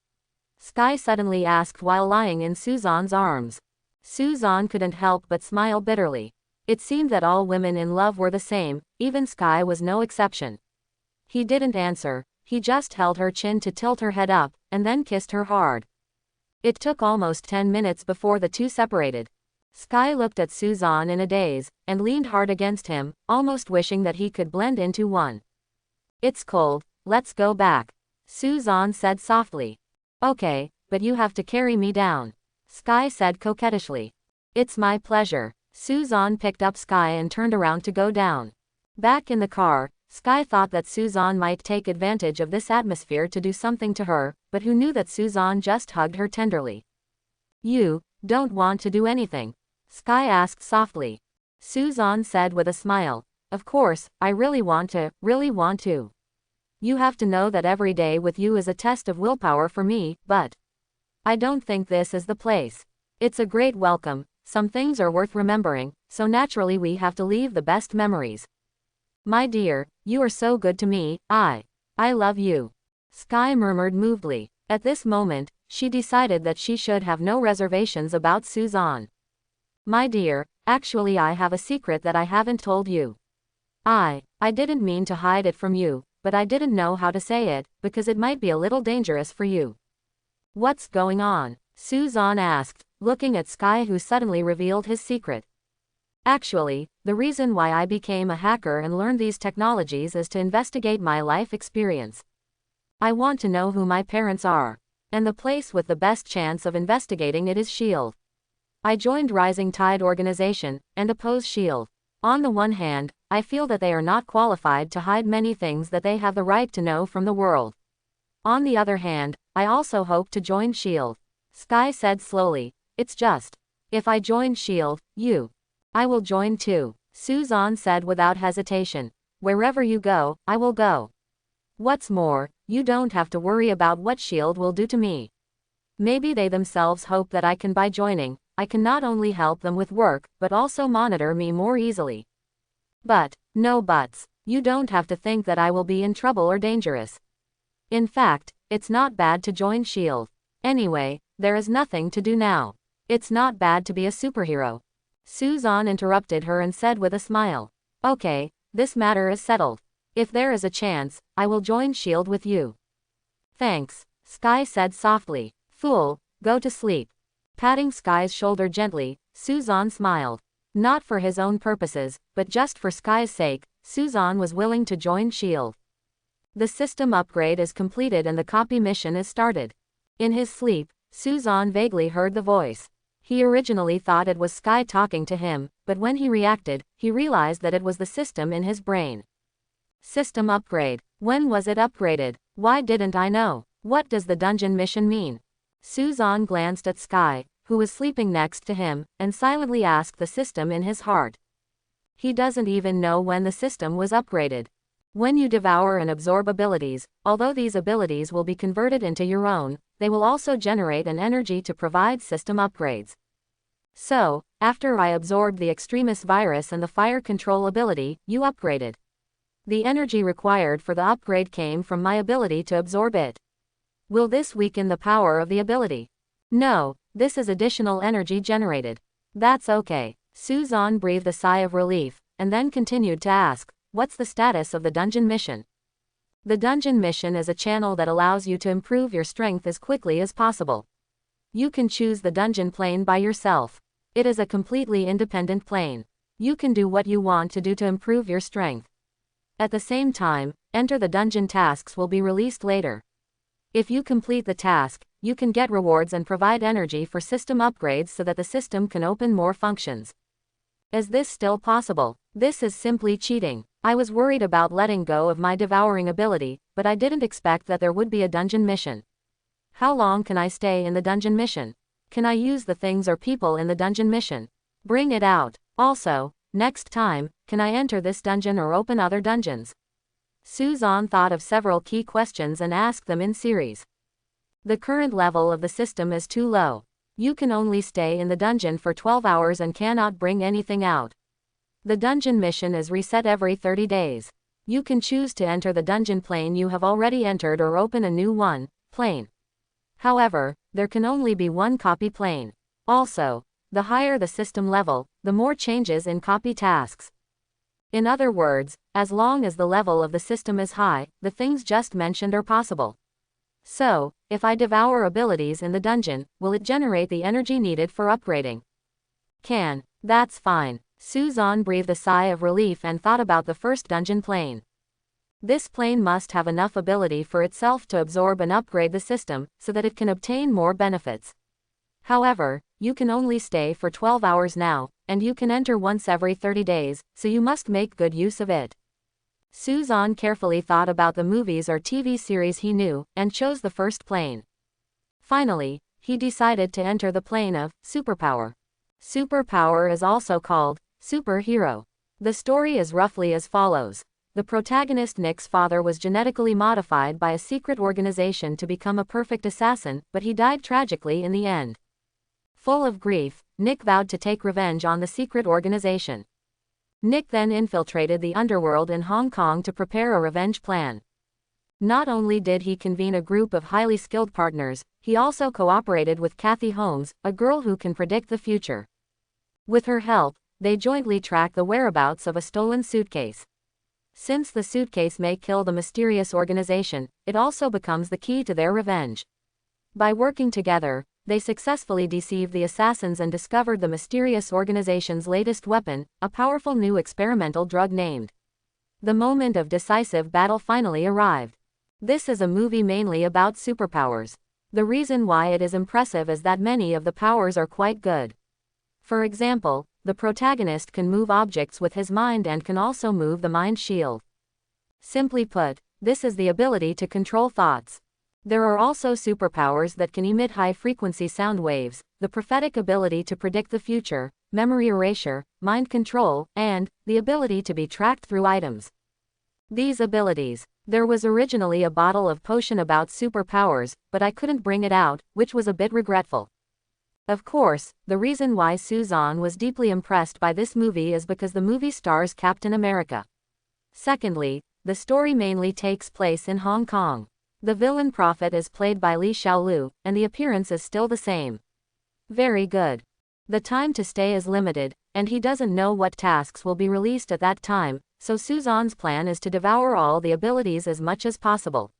A: Skye suddenly asked while lying in Suzanne's arms. Suzanne couldn't help but smile bitterly. It seemed that all women in love were the same, even Skye was no exception. He didn't answer, he just held her chin to tilt her head up, and then kissed her hard. It took almost 10 minutes before the two separated. Skye looked at Suzanne in a daze, and leaned hard against him, almost wishing that he could blend into one. It's cold, let's go back. Suzanne said softly. Okay, but you have to carry me down. Skye said coquettishly. It's my pleasure. Suzanne picked up Skye and turned around to go down. Back in the car, Skye thought that Suzanne might take advantage of this atmosphere to do something to her, but who knew that Suzanne just hugged her tenderly. You don't want to do anything? Skye asked softly. Suzanne said with a smile. Of course, I really want to. You have to know that every day with you is a test of willpower for me, but I don't think this is the place. It's a great welcome, some things are worth remembering, so naturally we have to leave the best memories. My dear, you are so good to me, I love you. Skye murmured movedly. At this moment, she decided that she should have no reservations about Suzanne. My dear, actually I have a secret that I haven't told you. I didn't mean to hide it from you, but I didn't know how to say it, because it might be a little dangerous for you. What's going on? Suzanne asked, looking at Skye, who suddenly revealed his secret. Actually, the reason why I became a hacker and learned these technologies is to investigate my life experience. I want to know who my parents are. And the place with the best chance of investigating it is S.H.I.E.L.D. I joined Rising Tide organization, and oppose S.H.I.E.L.D. On the one hand, I feel that they are not qualified to hide many things that they have the right to know from the world. On the other hand, I also hope to join S.H.I.E.L.D. Skye said slowly, it's just, if I join S.H.I.E.L.D, I will join too. Suzanne said without hesitation. Wherever you go, I will go. What's more, you don't have to worry about what S.H.I.E.L.D will do to me. Maybe they themselves hope that I can, by joining, I can not only help them with work, but also monitor me more easily. But, no buts, you don't have to think that I will be in trouble or dangerous. In fact, it's not bad to join S.H.I.E.L.D. Anyway, there is nothing to do now. It's not bad to be a superhero. Suzanne interrupted her and said with a smile. Okay, this matter is settled. If there is a chance, I will join S.H.I.E.L.D with you. Thanks, Skye said softly. Fool, go to sleep. Patting Skye's shoulder gently, Suzanne smiled. Not for his own purposes, but just for Skye's sake, Suzanne was willing to join S.H.I.E.L.D. The system upgrade is completed and the copy mission is started. In his sleep, Suzanne vaguely heard the voice. He originally thought it was Skye talking to him, but when he reacted, he realized that it was the system in his brain. System upgrade. When was it upgraded? Why didn't I know? What does the dungeon mission mean? Suzanne glanced at Skye, who was sleeping next to him, and silently asked the system in his heart. He doesn't even know when the system was upgraded. When you devour and absorb abilities, although these abilities will be converted into your own, they will also generate an energy to provide system upgrades. So, after I absorbed the Extremis virus and the fire control ability, you upgraded. The energy required for the upgrade came from my ability to absorb it. Will this weaken the power of the ability? No, this is additional energy generated. That's okay. Suzanne breathed a sigh of relief, and then continued to ask, what's the status of the dungeon mission? The dungeon mission is a channel that allows you to improve your strength as quickly as possible. You can choose the dungeon plane by yourself. It is a completely independent plane. You can do what you want to do to improve your strength. At the same time, enter the dungeon tasks will be released later. If you complete the task, you can get rewards and provide energy for system upgrades so that the system can open more functions. Is this still possible? This is simply cheating. I was worried about letting go of my devouring ability, but I didn't expect that there would be a dungeon mission. How long can I stay in the dungeon mission? Can I use the things or people in the dungeon mission? Bring it out. Also, next time, can I enter this dungeon or open other dungeons? Suzanne thought of several key questions and asked them in series. The current level of the system is too low. You can only stay in the dungeon for 12 hours and cannot bring anything out. The dungeon mission is reset every 30 days. You can choose to enter the dungeon plane you have already entered or open a new one, plane. However, there can only be one copy plane. Also, the higher the system level, the more changes in copy tasks. In other words, as long as the level of the system is high, the things just mentioned are possible. So, if I devour abilities in the dungeon, will it generate the energy needed for upgrading? Can. That's fine. Suzanne breathed a sigh of relief and thought about the first dungeon plane. This plane must have enough ability for itself to absorb and upgrade the system, so that it can obtain more benefits. However, you can only stay for 12 hours now, and you can enter once every 30 days, so you must make good use of it. Suzanne carefully thought about the movies or TV series he knew, and chose the first plane. Finally, he decided to enter the plane of superpower. Superpower is also called superhero. The story is roughly as follows. The protagonist Nick's father was genetically modified by a secret organization to become a perfect assassin, but he died tragically in the end. Full of grief, Nick vowed to take revenge on the secret organization. Nick then infiltrated the underworld in Hong Kong to prepare a revenge plan. Not only did he convene a group of highly skilled partners, he also cooperated with Kathy Holmes, a girl who can predict the future. With her help, they jointly track the whereabouts of a stolen suitcase. Since the suitcase may kill the mysterious organization, it also becomes the key to their revenge. By working together, they successfully deceived the assassins and discovered the mysterious organization's latest weapon, a powerful new experimental drug named. The moment of decisive battle finally arrived. This is a movie mainly about superpowers. The reason why it is impressive is that many of the powers are quite good. For example, the protagonist can move objects with his mind and can also move the mind shield. Simply put, this is the ability to control thoughts. There are also superpowers that can emit high-frequency sound waves, the prophetic ability to predict the future, memory erasure, mind control, and the ability to be tracked through items. These abilities. There was originally a bottle of potion about superpowers, but I couldn't bring it out, which was a bit regretful. Of course, the reason why Suzanne was deeply impressed by this movie is because the movie stars Captain America. Secondly, the story mainly takes place in Hong Kong. The villain Prophet is played by Li Xiaolu, and the appearance is still the same. Very good. The time to stay is limited, and he doesn't know what tasks will be released at that time, so Suzanne's plan is to devour all the abilities as much as possible.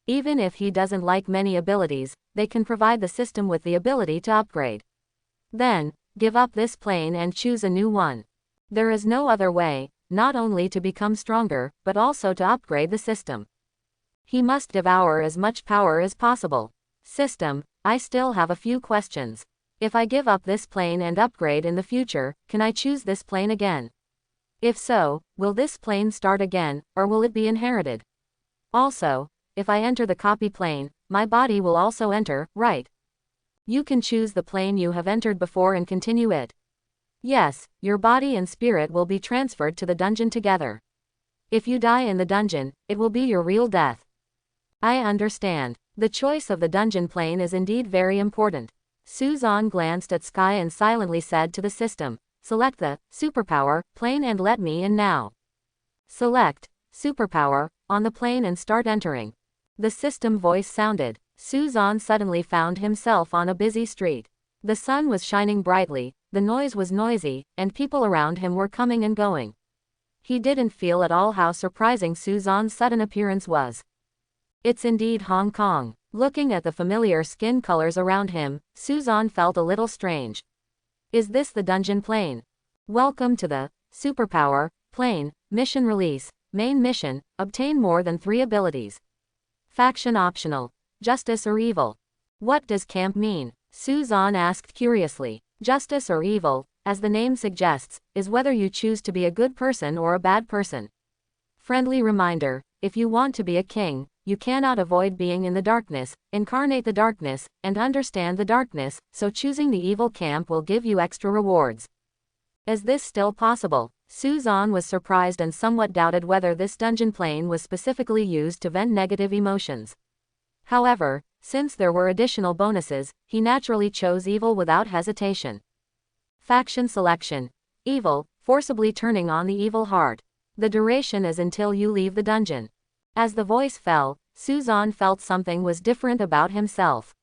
A: Even if he doesn't like many abilities, they can provide the system with the ability to upgrade. Then, give up this plane and choose a new one. There is no other way, not only to become stronger, but also to upgrade the system. He must devour as much power as possible. System, I still have a few questions. If I give up this plane and upgrade in the future, can I choose this plane again? If so, will this plane start again, or will it be inherited? Also, if I enter the copy plane, my body will also enter, right? You can choose the plane you have entered before and continue it. Yes, your body and spirit will be transferred to the dungeon together. If you die in the dungeon, it will be your real death. I understand. The choice of the dungeon plane is indeed very important. Suzanne glanced at Skye and silently said to the system, select the superpower plane and let me in now. Select superpower on the plane and start entering. The system voice sounded. Suzanne suddenly found himself on a busy street. The sun was shining brightly, the noise was noisy, and people around him were coming and going. He didn't feel at all how surprising Suzanne's sudden appearance was. It's indeed Hong Kong. Looking at the familiar skin colors around him, Suzanne felt a little strange. Is this the dungeon plane? Welcome to the superpower plane. Mission release. Main mission, obtain more than 3 abilities. Faction optional. Justice or evil? What does camp mean? Suzanne asked curiously. Justice or evil, as the name suggests, is whether you choose to be a good person or a bad person. Friendly reminder, if you want to be a king, you cannot avoid being in the darkness, incarnate the darkness, and understand the darkness, so choosing the evil camp will give you extra rewards. Is this still possible? Suzanne was surprised and somewhat doubted whether this dungeon plane was specifically used to vent negative emotions. However, since there were additional bonuses, he naturally chose evil without hesitation. Faction selection. Evil, forcibly turning on the evil heart. The duration is until you leave the dungeon. As the voice fell, Suzanne felt something was different about himself.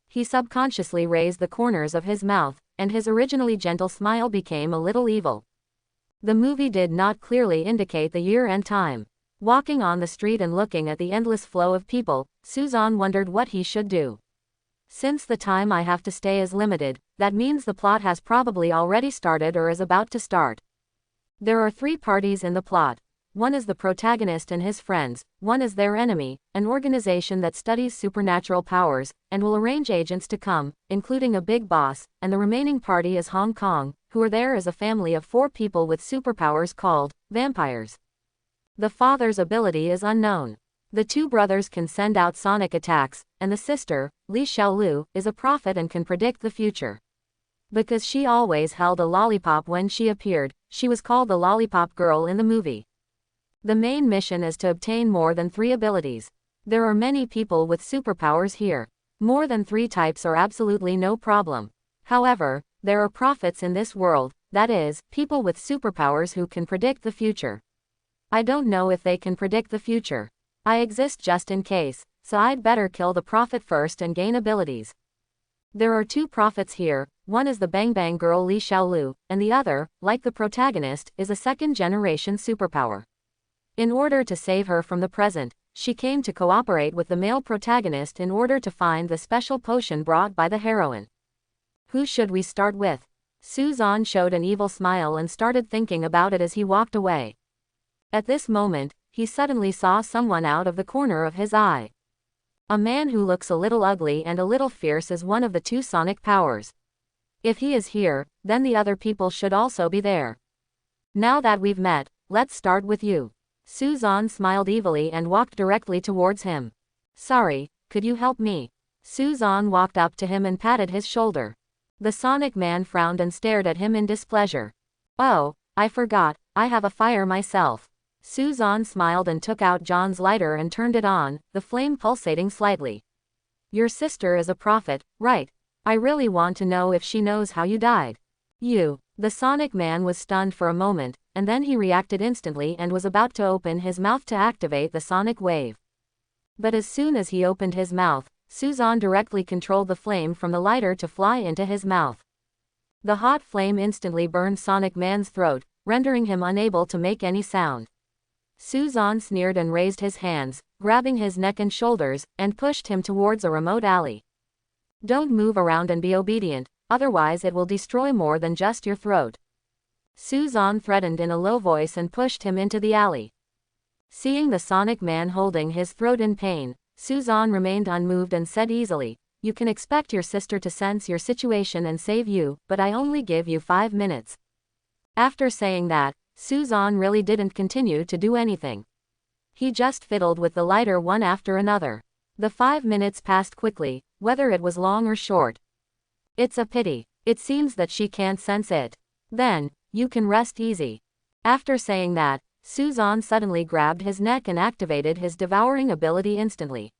A: He subconsciously raised the corners of his mouth, and his originally gentle smile became a little evil. The movie did not clearly indicate the year and time. Walking on the street and looking at the endless flow of people, Suzanne wondered what he should do. Since the time I have to stay is limited, that means the plot has probably already started or is about to start. There are 3 parties in the plot. One is the protagonist and his friends, one is their enemy, an organization that studies supernatural powers, and will arrange agents to come, including a big boss, and the remaining party is Hong Kong, who are there as a family of 4 people with superpowers called vampires. The father's ability is unknown. The 2 brothers can send out sonic attacks, and the sister, S.H.I.E.L.D, is a prophet and can predict the future. Because she always held a lollipop when she appeared, she was called the Lollipop Girl in the movie. The main mission is to obtain more than 3 abilities. There are many people with superpowers here. More than 3 types are absolutely no problem. However, there are prophets in this world, that is, people with superpowers who can predict the future. I don't know if they can predict the future. I exist just in case, so I'd better kill the prophet first and gain abilities. There are 2 prophets here, one is the Bang Bang Girl S.H.I.E.L.D, and the other, like the protagonist, is a 2nd-generation superpower. In order to save her from the present, she came to cooperate with the male protagonist in order to find the special potion brought by the heroine. Who should we start with? Suzanne showed an evil smile and started thinking about it as he walked away. At this moment, he suddenly saw someone out of the corner of his eye. A man who looks a little ugly and a little fierce is one of the 2 sonic powers. If he is here, then the other people should also be there. Now that we've met, let's start with you. Suzanne smiled evilly and walked directly towards him. Sorry, could you help me? Suzanne walked up to him and patted his shoulder. The sonic man frowned and stared at him in displeasure. Oh, I forgot, I have a fire myself. Suzanne smiled and took out John's lighter and turned it on, the flame pulsating slightly. Your sister is a prophet, right? I really want to know if she knows how you died. The sonic man was stunned for a moment, and then he reacted instantly and was about to open his mouth to activate the sonic wave. But as soon as he opened his mouth, Suzanne directly controlled the flame from the lighter to fly into his mouth. The hot flame instantly burned Sonic Man's throat, rendering him unable to make any sound. Suzanne sneered and raised his hands, grabbing his neck and shoulders, and pushed him towards a remote alley. Don't move around and be obedient, otherwise it will destroy more than just your throat. Suzanne threatened in a low voice and pushed him into the alley. Seeing the Sonic Man holding his throat in pain, Suzanne remained unmoved and said easily, You can expect your sister to sense your situation and save you, but I only give you 5 minutes. After saying that, Suzanne really didn't continue to do anything. He just fiddled with the lighter one after another. The 5 minutes passed quickly, whether it was long or short. It's a pity. It seems that she can't sense it. Then, you can rest easy. After saying that, Suzanne suddenly grabbed his neck and activated his devouring ability instantly.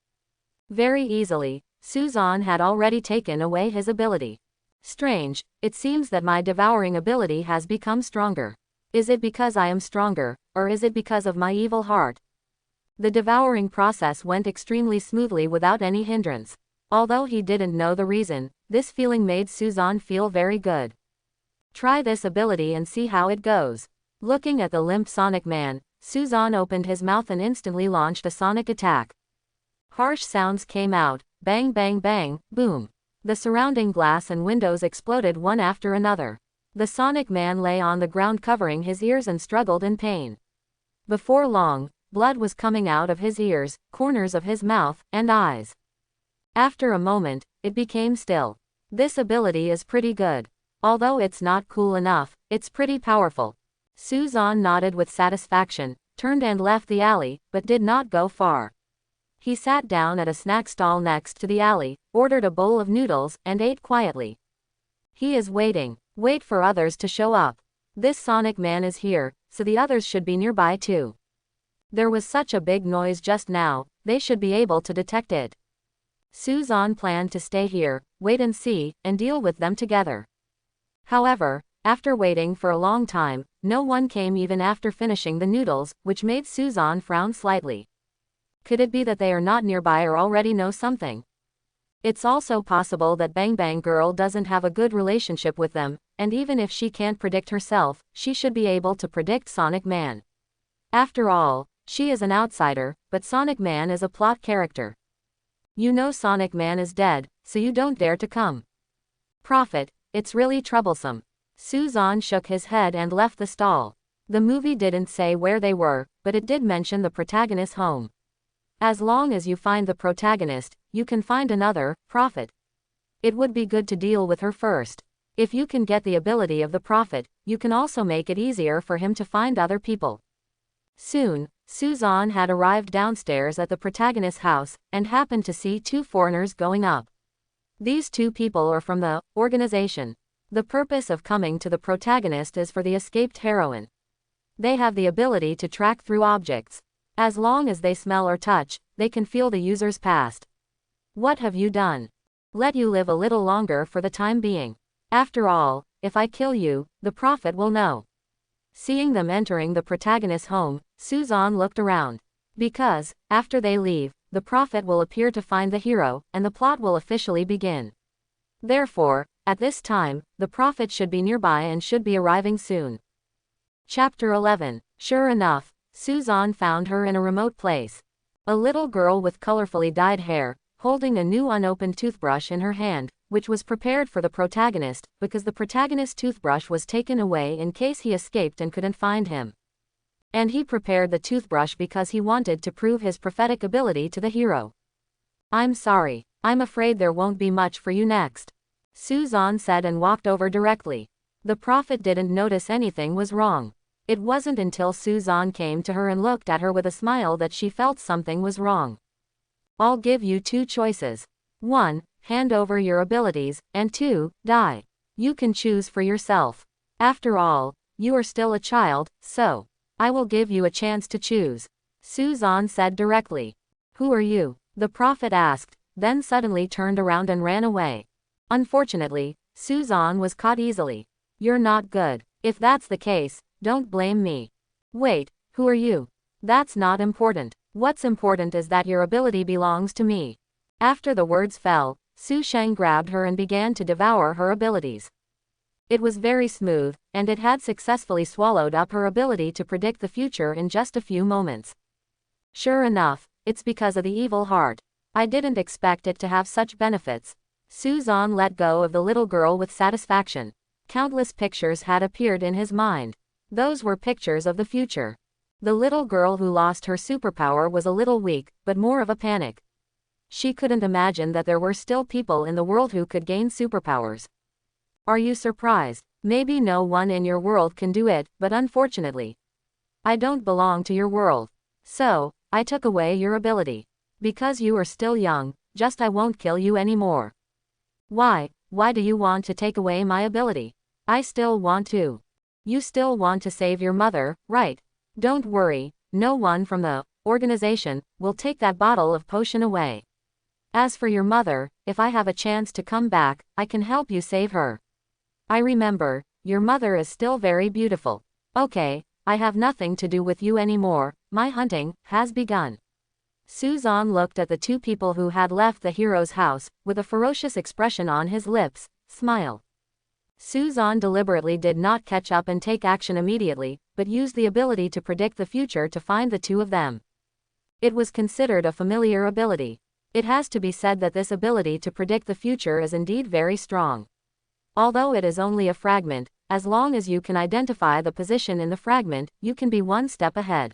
A: Very easily, Suzanne had already taken away his ability. Strange, it seems that my devouring ability has become stronger. Is it because I am stronger, or is it because of my evil heart? The devouring process went extremely smoothly without any hindrance. Although he didn't know the reason, this feeling made Suzanne feel very good. Try this ability and see how it goes. Looking at the limp Sonic Man, Suzanne opened his mouth and instantly launched a sonic attack. Harsh sounds came out, bang bang bang, boom. The surrounding glass and windows exploded one after another. The Sonic Man lay on the ground covering his ears and struggled in pain. Before long, blood was coming out of his ears, corners of his mouth, and eyes. After a moment, it became still. This ability is pretty good. Although it's not cool enough, it's pretty powerful. Suzanne nodded with satisfaction, turned and left the alley, but did not go far. He sat down at a snack stall next to the alley, ordered a bowl of noodles, and ate quietly. He is waiting. Wait for others to show up. This Sonic Man is here, so the others should be nearby too. There was such a big noise just now, they should be able to detect it. Suzanne planned to stay here, wait and see, and deal with them together. However, after waiting for a long time, no one came even after finishing the noodles, which made Suzanne frown slightly. Could it be that they are not nearby or already know something? It's also possible that Bang Bang Girl doesn't have a good relationship with them, and even if she can't predict herself, she should be able to predict Sonic Man. After all, she is an outsider, but Sonic Man is a plot character. You know Sonic Man is dead, so you don't dare to come. Prophet, it's really troublesome. Suzanne shook his head and left the stall. The movie didn't say where they were, but it did mention the protagonist's home. As long as you find the protagonist, you can find another, Prophet. It would be good to deal with her first. If you can get the ability of the Prophet, you can also make it easier for him to find other people. Soon, Suzanne had arrived downstairs at the protagonist's house, and happened to see two foreigners going up. These two people are from the organization. The purpose of coming to the protagonist is for the escaped heroine. They have the ability to track through objects. As long as they smell or touch, they can feel the user's past. What have you done? Let you live a little longer for the time being. After all, if I kill you, the Prophet will know. Seeing them entering the protagonist's home, Suzanne looked around. Because, after they leave, the Prophet will appear to find the hero, and the plot will officially begin. Therefore, at this time, the Prophet should be nearby and should be arriving soon. Chapter 11. Sure enough, Suzanne found her in a remote place. A little girl with colorfully dyed hair, holding a new unopened toothbrush in her hand, which was prepared for the protagonist, because the protagonist's toothbrush was taken away in case he escaped and couldn't find him. And he prepared the toothbrush because he wanted to prove his prophetic ability to the hero. I'm sorry, I'm afraid there won't be much for you next, Suzanne said and walked over directly. The Prophet didn't notice anything was wrong. It wasn't until Suzanne came to her and looked at her with a smile that she felt something was wrong. I'll give you two choices. 1. Hand over your abilities, and 2. Die. You can choose for yourself. After all, you are still a child, so I will give you a chance to choose, Suzanne said directly. Who are you? The Prophet asked, then suddenly turned around and ran away. Unfortunately, Suzanne was caught easily. You're not good. If that's the case, don't blame me. Wait, who are you? That's not important. What's important is that your ability belongs to me. After the words fell, Su Sheng grabbed her and began to devour her abilities. It was very smooth, and it had successfully swallowed up her ability to predict the future in just a few moments. Sure enough, it's because of the evil heart. I didn't expect it to have such benefits. Suzanne let go of the little girl with satisfaction. Countless pictures had appeared in his mind. Those were pictures of the future. The little girl who lost her superpower was a little weak, but more of a panic. She couldn't imagine that there were still people in the world who could gain superpowers. Are you surprised? Maybe no one in your world can do it, but unfortunately, I don't belong to your world. So, I took away your ability. Because you are still young, I won't kill you anymore. Why do you want to take away my ability? I still want to. You still want to save your mother, right? Don't worry, no one from the organization will take that bottle of potion away. As for your mother, if I have a chance to come back, I can help you save her. I remember, your mother is still very beautiful. Okay, I have nothing to do with you anymore, my hunting has begun. Suzanne looked at the two people who had left the hero's house, with a ferocious expression on his lips, smile. Suzanne deliberately did not catch up and take action immediately, but used the ability to predict the future to find the two of them. It was considered a familiar ability. It has to be said that this ability to predict the future is indeed very strong. Although it is only a fragment, as long as you can identify the position in the fragment, you can be one step ahead.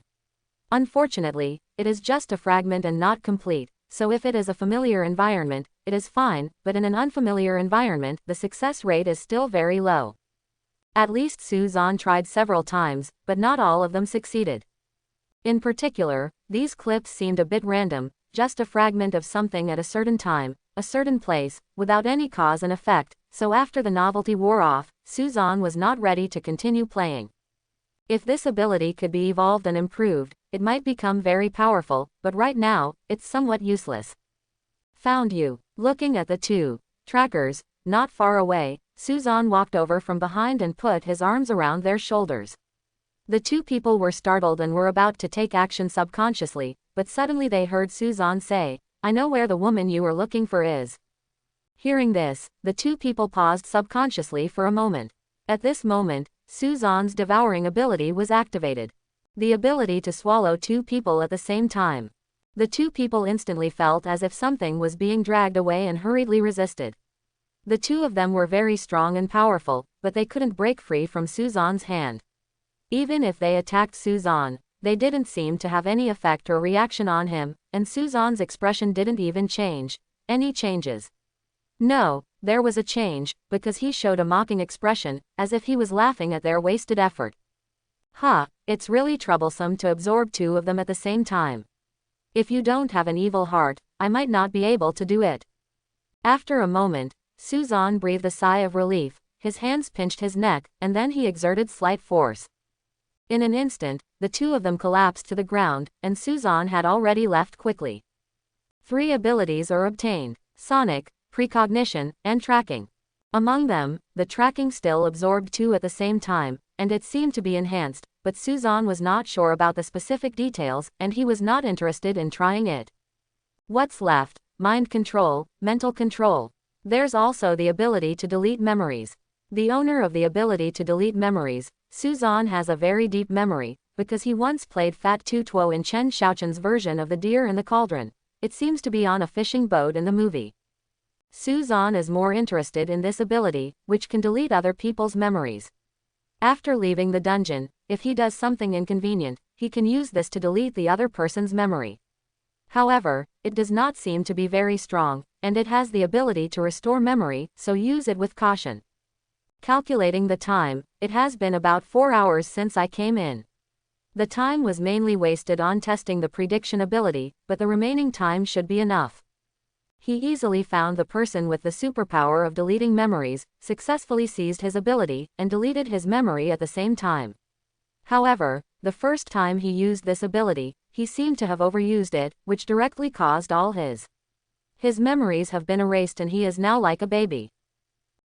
A: Unfortunately, it is just a fragment and not complete, so if it is a familiar environment, it is fine, but in an unfamiliar environment, the success rate is still very low. At least Suzanne tried several times, but not all of them succeeded. In particular, these clips seemed a bit random, just a fragment of something at a certain time, a certain place, without any cause and effect, so after the novelty wore off, Suzanne was not ready to continue playing. If this ability could be evolved and improved, it might become very powerful, but right now, it's somewhat useless. Found you. Looking at the two trackers, not far away, Suzanne walked over from behind and put his arms around their shoulders. The two people were startled and were about to take action subconsciously, but suddenly they heard Suzanne say, "I know where the woman you were looking for is." Hearing this, the two people paused subconsciously for a moment. At this moment, Suzanne's devouring ability was activated. The ability to swallow two people at the same time. The two people instantly felt as if something was being dragged away and hurriedly resisted. The two of them were very strong and powerful, but they couldn't break free from Suzanne's hand. Even if they attacked Suzanne, they didn't seem to have any effect or reaction on him, and Suzanne's expression didn't even change. Any changes? No, there was a change, because he showed a mocking expression, as if he was laughing at their wasted effort. It's really troublesome to absorb two of them at the same time. If you don't have an evil heart, I might not be able to do it. After a moment, Suzanne breathed a sigh of relief, his hands pinched his neck, and then he exerted slight force. In an instant, the two of them collapsed to the ground, and Suzanne had already left quickly. 3 abilities are obtained: sonic, precognition, and tracking. Among them, the tracking still absorbed two at the same time, and it seemed to be enhanced, but Suzanne was not sure about the specific details, and he was not interested in trying it. What's left? Mind control, mental control. There's also the ability to delete memories. The owner of the ability to delete memories, Suzanne, has a very deep memory, because he once played Fat Tutuo in Chen Xiaoqian's version of The Deer in the Cauldron. It seems to be on a fishing boat in the movie. Suzanne is more interested in this ability, which can delete other people's memories. After leaving the dungeon, if he does something inconvenient, he can use this to delete the other person's memory. However, it does not seem to be very strong, and it has the ability to restore memory, so use it with caution. Calculating the time, it has been about 4 hours since I came in. The time was mainly wasted on testing the prediction ability, but the remaining time should be enough. He easily found the person with the superpower of deleting memories, successfully seized his ability, and deleted his memory at the same time. However, the first time he used this ability, he seemed to have overused it, which directly caused all his memories have been erased and he is now like a baby.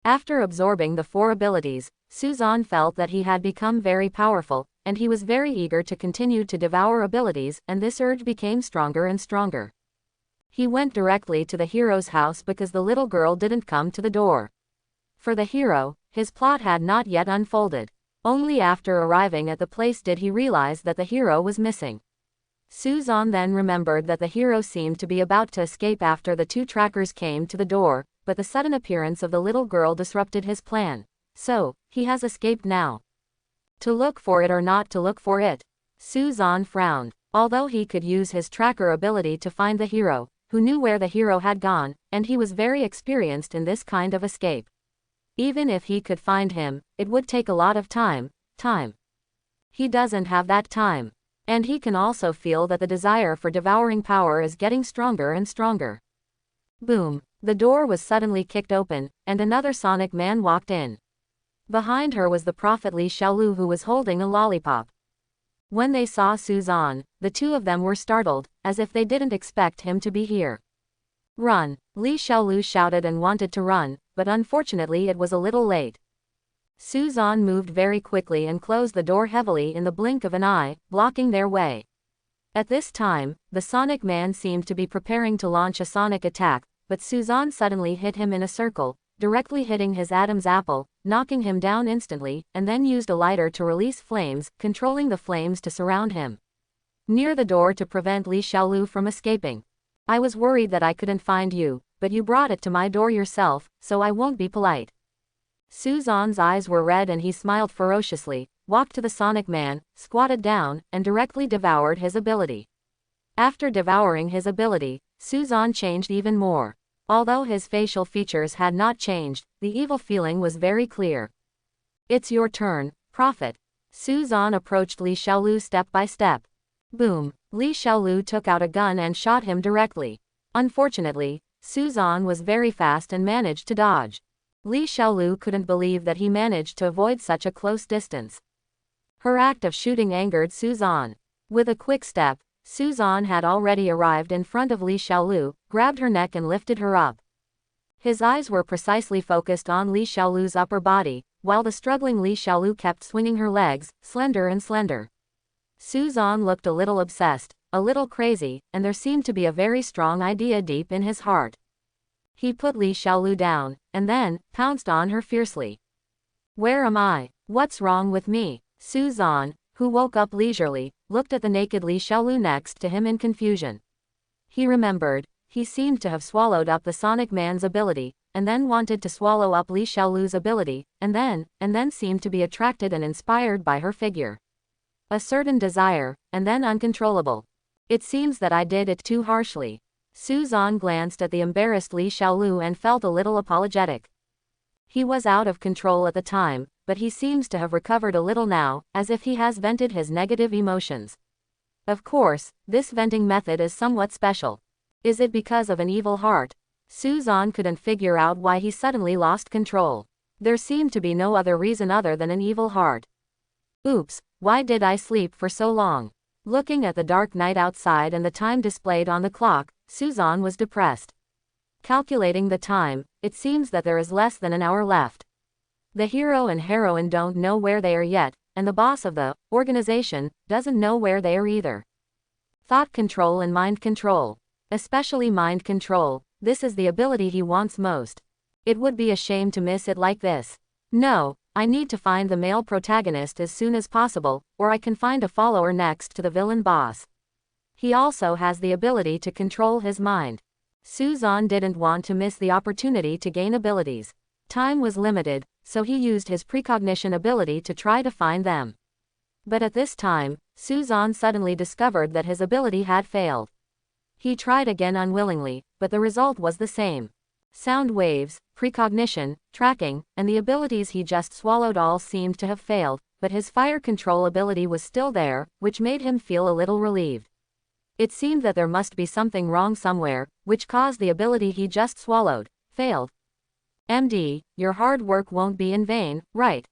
A: After absorbing the 4 abilities, Suzanne felt that he had become very powerful, and he was very eager to continue to devour abilities, and this urge became stronger and stronger. He went directly to the hero's house because the little girl didn't come to the door. For the hero, his plot had not yet unfolded. Only after arriving at the place did he realize that the hero was missing. Suzanne then remembered that the hero seemed to be about to escape after the 2 trackers came to the door, but the sudden appearance of the little girl disrupted his plan. So, he has escaped now. To look for it or not to look for it? Suzanne frowned. Although he could use his tracker ability to find the hero, who knew where the hero had gone, and he was very experienced in this kind of escape. Even if he could find him, it would take a lot of time. He doesn't have that time. And he can also feel that the desire for devouring power is getting stronger and stronger. Boom. The door was suddenly kicked open, and another Sonic man walked in. Behind her was the prophet Li Xiaolu, who was holding a lollipop. When they saw Suzanne, the two of them were startled, as if they didn't expect him to be here. Run! S.H.I.E.L.D shouted and wanted to run, but unfortunately it was a little late. Suzanne moved very quickly and closed the door heavily in the blink of an eye, blocking their way. At this time, the Sonic Man seemed to be preparing to launch a sonic attack, but Suzanne suddenly hit him in a circle, directly hitting his Adam's apple, knocking him down instantly, and then used a lighter to release flames, controlling the flames to surround him near the door to prevent S.H.I.E.L.D from escaping. I was worried that I couldn't find you, but you brought it to my door yourself, so I won't be polite. Suzanne's eyes were red and he smiled ferociously, walked to the Sonic Man, squatted down, and directly devoured his ability. After devouring his ability, Suzanne changed even more. Although his facial features had not changed, the evil feeling was very clear. It's your turn, Prophet. Suzanne approached S.H.I.E.L.D step by step. Boom! S.H.I.E.L.D took out a gun and shot him directly. Unfortunately, Suzanne was very fast and managed to dodge. S.H.I.E.L.D couldn't believe that he managed to avoid such a close distance. Her act of shooting angered Suzanne. With a quick step, Suzanne had already arrived in front of S.H.I.E.L.D, grabbed her neck and lifted her up. His eyes were precisely focused on S.H.I.E.L.D's upper body, while the struggling S.H.I.E.L.D kept swinging her legs, slender and slender. Suzanne looked a little obsessed, a little crazy, and there seemed to be a very strong idea deep in his heart. He put S.H.I.E.L.D down, and then pounced on her fiercely. Where am I? What's wrong with me? Suzanne, who woke up leisurely, looked at the naked S.H.I.E.L.D next to him in confusion. He remembered, he seemed to have swallowed up the Sonic Man's ability, and then wanted to swallow up S.H.I.E.L.D's ability, and then seemed to be attracted and inspired by her figure. A certain desire, and then uncontrollable. It seems that I did it too harshly. Suzanne glanced at the embarrassed S.H.I.E.L.D and felt a little apologetic. He was out of control at the time, but he seems to have recovered a little now, as if he has vented his negative emotions. Of course, this venting method is somewhat special. Is it because of an evil heart? Suzanne couldn't figure out why he suddenly lost control. There seemed to be no other reason other than an evil heart. Oops, why did I sleep for so long? Looking at the dark night outside and the time displayed on the clock, Suzanne was depressed. Calculating the time, it seems that there is less than an hour left. The hero and heroine don't know where they are yet, and the boss of the organization doesn't know where they are either. Thought control and mind control. Especially mind control, this is the ability he wants most. It would be a shame to miss it like this. No, I need to find the male protagonist as soon as possible, or I can find a follower next to the villain boss. He also has the ability to control his mind. Suzanne didn't want to miss the opportunity to gain abilities. Time was limited, so he used his precognition ability to try to find them. But at this time, Suzanne suddenly discovered that his ability had failed. He tried again unwillingly, but the result was the same. Sound waves, precognition, tracking, and the abilities he just swallowed all seemed to have failed, but his fire control ability was still there, which made him feel a little relieved. It seemed that there must be something wrong somewhere, which caused the ability he just swallowed, failed. MD, your hard work won't be in vain, right?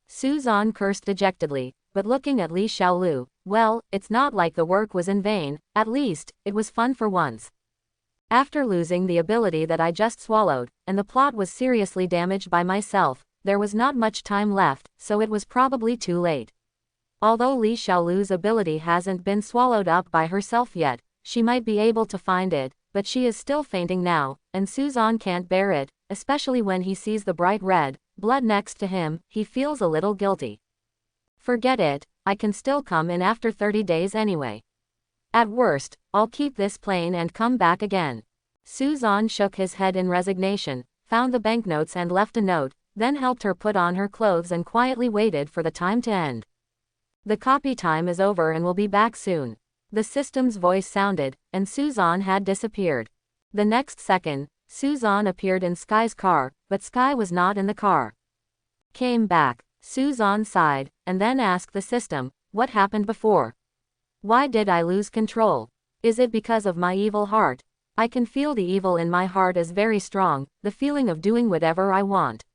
A: Suzanne cursed dejectedly, but looking at S.H.I.E.L.D, well, it's not like the work was in vain, at least, it was fun for once. After losing the ability that I just swallowed, and the plot was seriously damaged by myself, there was not much time left, so it was probably too late. Although S.H.I.E.L.D's ability hasn't been swallowed up by herself yet, she might be able to find it, but she is still fainting now, and Suzanne can't bear it, especially when he sees the bright red blood next to him, he feels a little guilty. Forget it, I can still come in after 30 days anyway. At worst, I'll keep this plane and come back again. Suzanne shook his head in resignation, found the banknotes and left a note, then helped her put on her clothes and quietly waited for the time to end. The copy time is over and we'll be back soon. The system's voice sounded, and Suzanne had disappeared. The next second, Suzanne appeared in Skye's car, but Skye was not in the car. Came back. Suzanne sighed, and then asked the system, what happened before? Why did I lose control? Is it because of my evil heart? I can feel the evil in my heart is very strong, the feeling of doing whatever I want.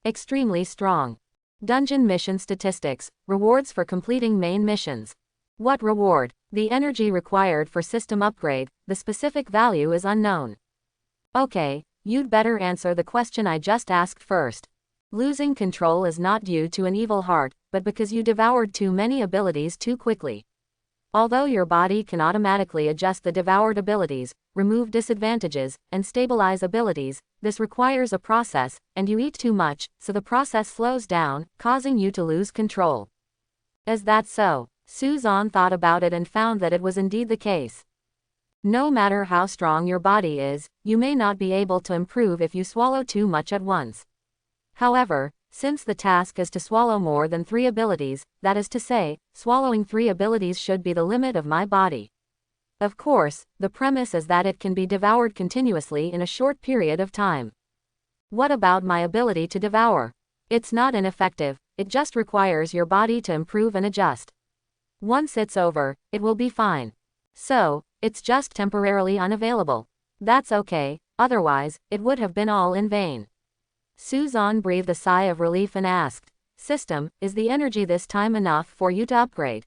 A: Extremely strong. Dungeon mission statistics, rewards for completing main missions. What reward? The energy required for system upgrade, the specific value is unknown. Okay, you'd better answer the question I just asked first. Losing control is not due to an evil heart, but because you devoured too many abilities too quickly. Although your body can automatically adjust the devoured abilities, remove disadvantages, and stabilize abilities, this requires a process, and you eat too much, so the process slows down, causing you to lose control. Is that so? Suzanne thought about it and found that it was indeed the case. No matter how strong your body is, you may not be able to improve if you swallow too much at once. However, since the task is to swallow more than 3 abilities, that is to say, swallowing 3 abilities should be the limit of my body. Of course, the premise is that it can be devoured continuously in a short period of time. What about my ability to devour? It's not ineffective, it just requires your body to improve and adjust. Once it's over, it will be fine. So, it's just temporarily unavailable. That's okay, otherwise, it would have been all in vain. Suzanne breathed a sigh of relief and asked, "System, is the energy this time enough for you to upgrade?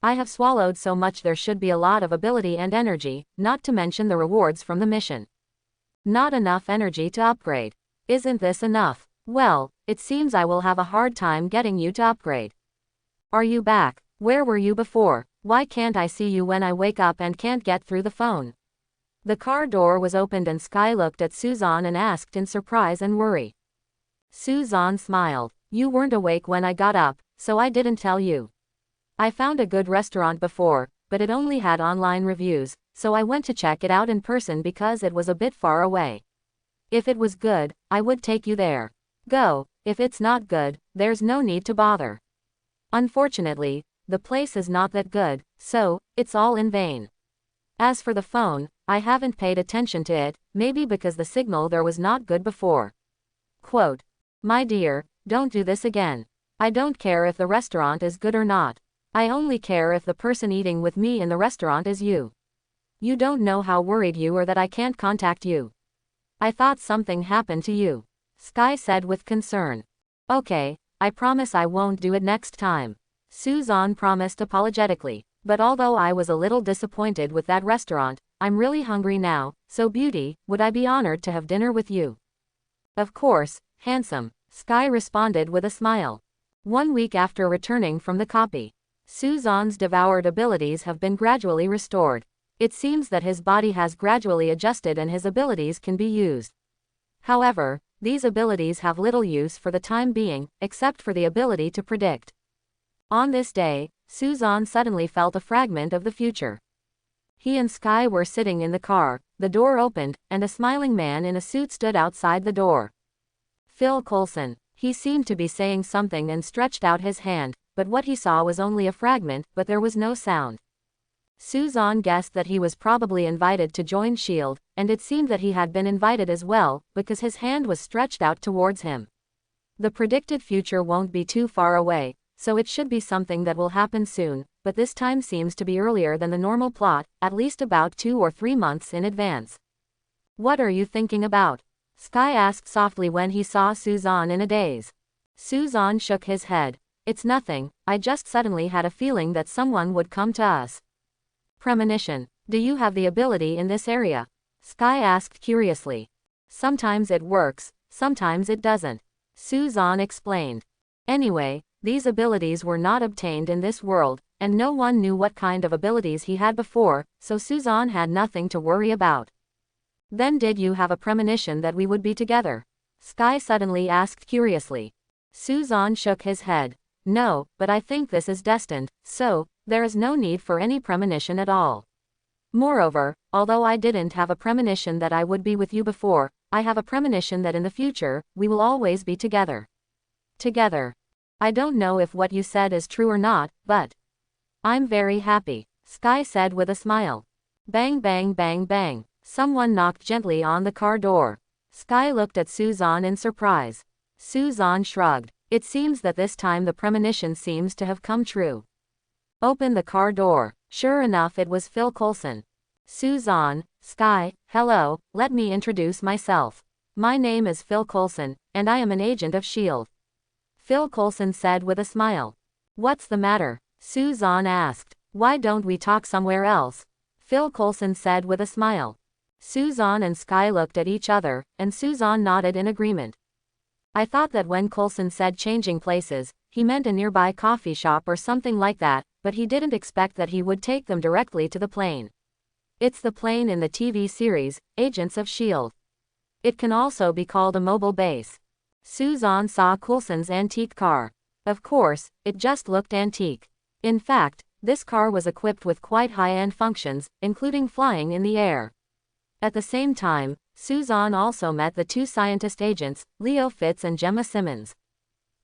A: I have swallowed so much there should be a lot of ability and energy, not to mention the rewards from the mission. Not enough energy to upgrade. Isn't this enough? Well, it seems I will have a hard time getting you to upgrade. Are you back? Where were you before? Why can't I see you when I wake up and can't get through the phone?" The car door was opened and Skye looked at Suzanne and asked in surprise and worry. Suzanne smiled. "You weren't awake when I got up, so I didn't tell you. I found a good restaurant before, but it only had online reviews, so I went to check it out in person because it was a bit far away. If it was good, I would take you there. Go, if it's not good, there's no need to bother. Unfortunately, the place is not that good, so, it's all in vain. As for the phone, I haven't paid attention to it, maybe because the signal there was not good before." Quote, "My dear, don't do this again. I don't care if the restaurant is good or not. I only care if the person eating with me in the restaurant is you. You don't know how worried you are that I can't contact you. I thought something happened to you," Skye said with concern. "Okay, I promise I won't do it next time," Suzanne promised apologetically. "But although I was a little disappointed with that restaurant, I'm really hungry now, so beauty, would I be honored to have dinner with you?" "Of course, handsome," Skye responded with a smile. 1 week after returning from the copy, Suzanne's devoured abilities have been gradually restored. It seems that his body has gradually adjusted and his abilities can be used. However, these abilities have little use for the time being, except for the ability to predict. On this day, Suzanne suddenly felt a fragment of the future. He and Skye were sitting in the car, the door opened, and a smiling man in a suit stood outside the door. Phil Coulson. He seemed to be saying something and stretched out his hand, but what he saw was only a fragment, but there was no sound. Suzanne guessed that he was probably invited to join S.H.I.E.L.D, and it seemed that he had been invited as well, because his hand was stretched out towards him. The predicted future won't be too far away, so it should be something that will happen soon, but this time seems to be earlier than the normal plot, at least about 2 or 3 months in advance. "What are you thinking about?" Skye asked softly when he saw Suzanne in a daze. Suzanne shook his head. "It's nothing, I just suddenly had a feeling that someone would come to us." "Premonition. Do you have the ability in this area?" Skye asked curiously. "Sometimes it works, sometimes it doesn't," Suzanne explained. Anyway, these abilities were not obtained in this world, and no one knew what kind of abilities he had before, so Suzanne had nothing to worry about. "Then did you have a premonition that we would be together?" Skye suddenly asked curiously. Suzanne shook his head. "No, but I think this is destined, so, there is no need for any premonition at all. Moreover, although I didn't have a premonition that I would be with you before, I have a premonition that in the future, we will always be together." "Together. I don't know if what you said is true or not, but I'm very happy," Skye said with a smile. Bang bang bang bang. Someone knocked gently on the car door. Skye looked at Suzanne in surprise. Suzanne shrugged. It seems that this time the premonition seems to have come true. Open the car door. Sure enough, it was Phil Coulson. "Suzanne, Skye, hello, let me introduce myself. My name is Phil Coulson, and I am an agent of S.H.I.E.L.D. Phil Coulson said with a smile. "What's the matter?" Suzanne asked. Why don't we talk somewhere else? Phil Coulson said with a smile. Suzanne and Skye looked at each other, and Suzanne nodded in agreement. I thought that when Coulson said changing places, he meant a nearby coffee shop or something like that, but he didn't expect that he would take them directly to the plane. It's the plane in the TV series, Agents of S.H.I.E.L.D. It can also be called a mobile base. Suzanne saw Coulson's antique car. Of course, it just looked antique. In fact, this car was equipped with quite high-end functions, including flying in the air. At the same time, Suzanne also met the two scientist agents, Leo Fitz and Gemma Simmons.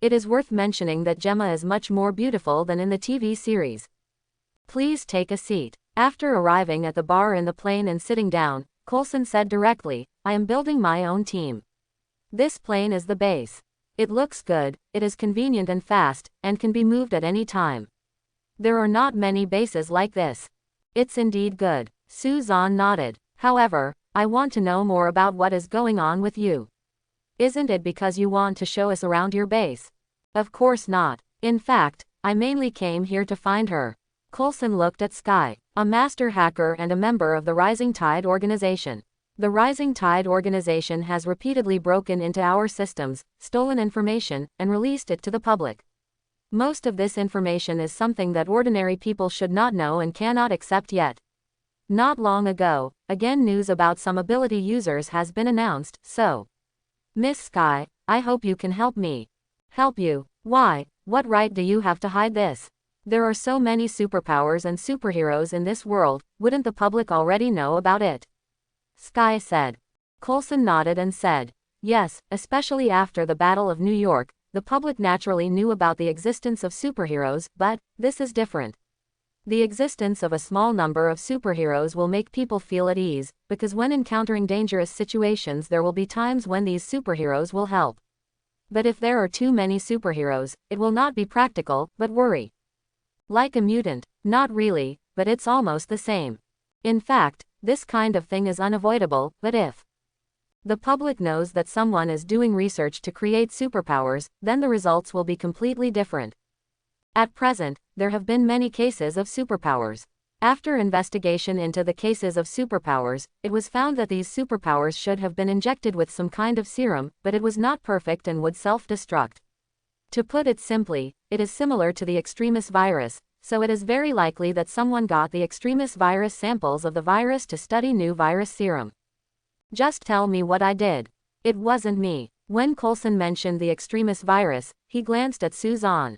A: It is worth mentioning that Gemma is much more beautiful than in the TV series. Please take a seat. After arriving at the bar in the plane and sitting down, Coulson said directly, I am building my own team. This plane is the base. It looks good, it is convenient and fast, and can be moved at any time. There are not many bases like this. It's indeed good. Suzanne nodded. However, I want to know more about what is going on with you. Isn't it because you want to show us around your base? Of course not. In fact, I mainly came here to find her. Coulson looked at Skye, a master hacker and a member of the Rising Tide organization. The Rising Tide organization has repeatedly broken into our systems, stolen information, and released it to the public. Most of this information is something that ordinary people should not know and cannot accept yet. Not long ago, again news about some ability users has been announced, so. Miss Skye, I hope you can help me. Help you? Why? What right do you have to hide this? There are so many superpowers and superheroes in this world, wouldn't the public already know about it? Skye said. Coulson nodded and said, yes, especially after the Battle of New York, the public naturally knew about the existence of superheroes, but this is different. The existence of a small number of superheroes will make people feel at ease, because when encountering dangerous situations there will be times when these superheroes will help. But if there are too many superheroes, it will not be practical, but worry. Like a mutant? Not really, but it's almost the same. In fact, this kind of thing is unavoidable, but if the public knows that someone is doing research to create superpowers, then the results will be completely different. At present, there have been many cases of superpowers. After investigation into the cases of superpowers, it was found that these superpowers should have been injected with some kind of serum, but it was not perfect and would self-destruct. To put it simply, it is similar to the extremis virus, so it is very likely that someone got the extremis virus samples of the virus to study new virus serum. Just tell me what I did. It wasn't me. When Coulson mentioned the extremis virus, he glanced at Suzanne.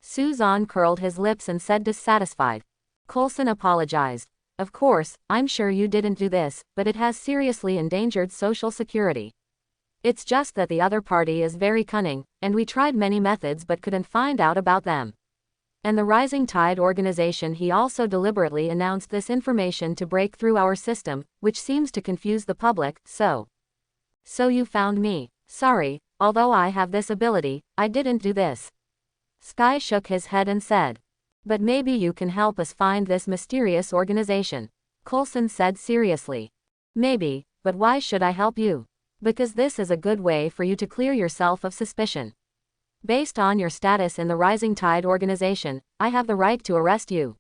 A: Suzanne curled his lips and said dissatisfied. Coulson apologized. Of course, I'm sure you didn't do this, but it has seriously endangered Social Security. It's just that the other party is very cunning, and we tried many methods but couldn't find out about them. And the Rising Tide organization, he also deliberately announced this information to break through our system, which seems to confuse the public, so you found me. Sorry, although I have this ability, I didn't do this. Skye shook his head and said. But maybe you can help us find this mysterious organization. Coulson said seriously. Maybe, but why should I help you? Because this is a good way for you to clear yourself of suspicion. Based on your status in the Rising Tide organization, I have the right to arrest you.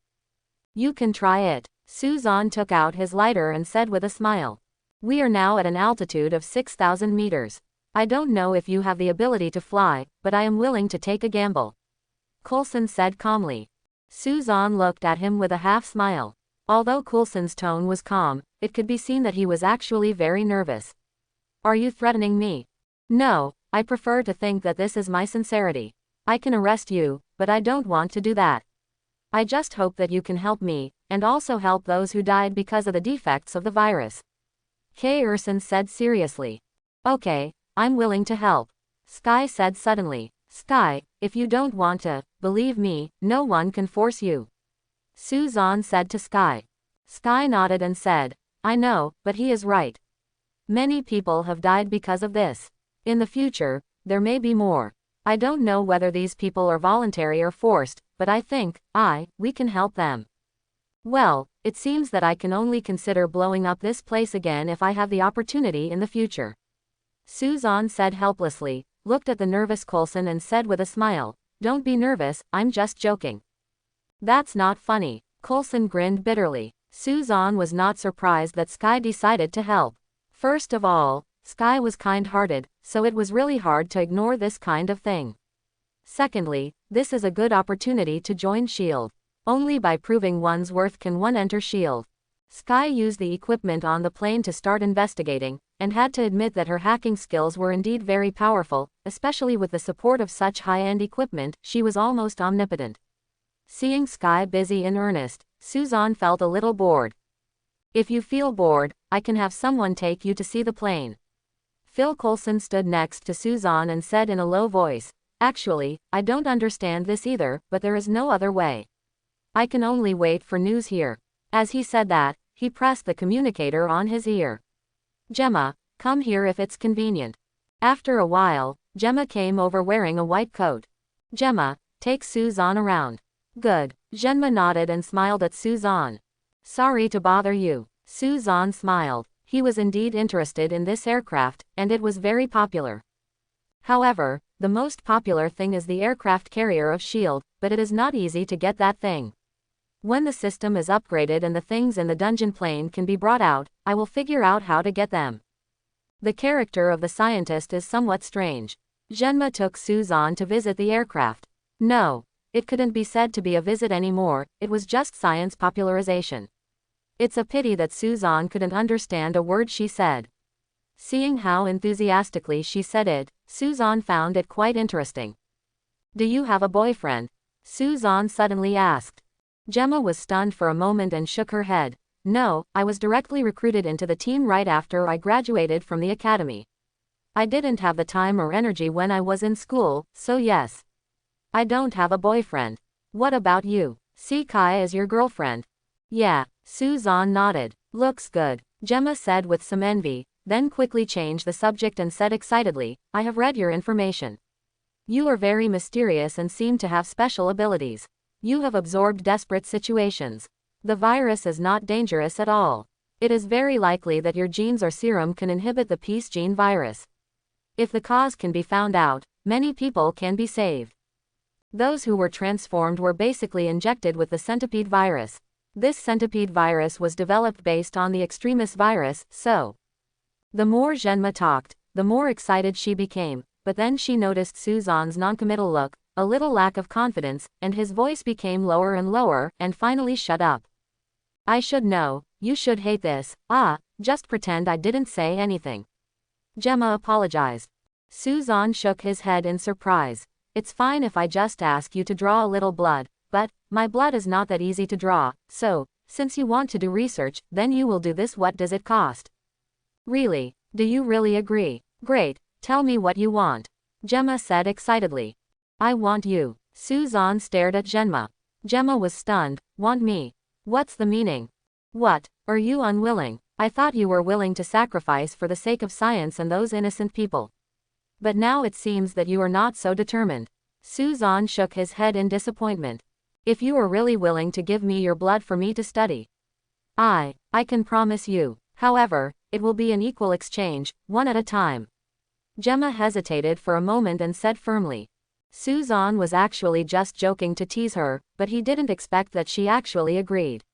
A: You can try it. Suzanne took out his lighter and said with a smile. We are now at an altitude of 6,000 meters. I don't know if you have the ability to fly, but I am willing to take a gamble. Coulson said calmly. Suzanne looked at him with a half smile. Although Coulson's tone was calm, it could be seen that he was actually very nervous. Are you threatening me? No, I prefer to think that this is my sincerity. I can arrest you, but I don't want to do that. I just hope that you can help me, and also help those who died because of the defects of the virus. Kay Urson said seriously. Okay, I'm willing to help. Skye said suddenly. Skye, if you don't want to, believe me, no one can force you. Suzanne said to Skye. Skye nodded and said, I know, but he is right. Many people have died because of this. In the future, there may be more. I don't know whether these people are voluntary or forced, but I think, we can help them. Well, it seems that I can only consider blowing up this place again if I have the opportunity in the future. Suzanne said helplessly, looked at the nervous Coulson and said with a smile, Don't be nervous, I'm just joking. That's not funny. Coulson grinned bitterly. Suzanne was not surprised that Skye decided to help. First of all, Skye was kind-hearted, so it was really hard to ignore this kind of thing. Secondly, this is a good opportunity to join S.H.I.E.L.D. Only by proving one's worth can one enter S.H.I.E.L.D. Skye used the equipment on the plane to start investigating, and had to admit that her hacking skills were indeed very powerful, especially with the support of such high-end equipment. She was almost omnipotent. Seeing Skye busy in earnest, Suzanne felt a little bored. If you feel bored, I can have someone take you to see the plane. Phil Coulson stood next to Suzanne and said in a low voice, "Actually, I don't understand this either, but there is no other way. I can only wait for news here." As he said that, he pressed the communicator on his ear. "Gemma, come here if it's convenient." After a while, Gemma came over wearing a white coat. "Gemma, take Suzanne around." "Good." Gemma nodded and smiled at Suzanne. "Sorry to bother you." Suzanne smiled. He was indeed interested in this aircraft, and it was very popular. However, the most popular thing is the aircraft carrier of S.H.I.E.L.D., but it is not easy to get that thing. When the system is upgraded and the things in the dungeon plane can be brought out, I will figure out how to get them. The character of the scientist is somewhat strange. Gemma took Suzanne to visit the aircraft. No, it couldn't be said to be a visit anymore, it was just science popularization. It's a pity that Suzanne couldn't understand a word she said. Seeing how enthusiastically she said it, Suzanne found it quite interesting. "Do you have a boyfriend?" Suzanne suddenly asked. Gemma was stunned for a moment and shook her head. "No, I was directly recruited into the team right after I graduated from the academy. I didn't have the time or energy when I was in school, so yes. I don't have a boyfriend. What about you? Skye is your girlfriend?" "Yeah." Suzanne nodded. "Looks good," Gemma said with some envy, then quickly changed the subject and said excitedly, "I have read your information. You are very mysterious and seem to have special abilities. You have absorbed desperate situations. The virus is not dangerous at all. It is very likely that your genes or serum can inhibit the peace gene virus. If the cause can be found out, many people can be saved. Those who were transformed were basically injected with the centipede virus. This centipede virus was developed based on the extremis virus, so." The more Gemma talked, the more excited she became, but then she noticed Suzanne's noncommittal look, a little lack of confidence, and his voice became lower and lower, and finally shut up. "I should know, you should hate this. Just pretend I didn't say anything." Gemma apologized. Suzanne shook his head in surprise. "It's fine if I just ask you to draw a little blood, but my blood is not that easy to draw, so, since you want to do research, then you will do this. What does it cost?" "Really? Do you really agree? Great, tell me what you want," Gemma said excitedly. "I want you." Suzanne stared at Gemma. Gemma was stunned. "Want me? What's the meaning? What, are you unwilling? I thought you were willing to sacrifice for the sake of science and those innocent people. But now it seems that you are not so determined." Suzanne shook his head in disappointment. "If you are really willing to give me your blood for me to study, I can promise you. However, it will be an equal exchange, one at a time." Gemma hesitated for a moment and said firmly. Suzanne was actually just joking to tease her, but he didn't expect that she actually agreed.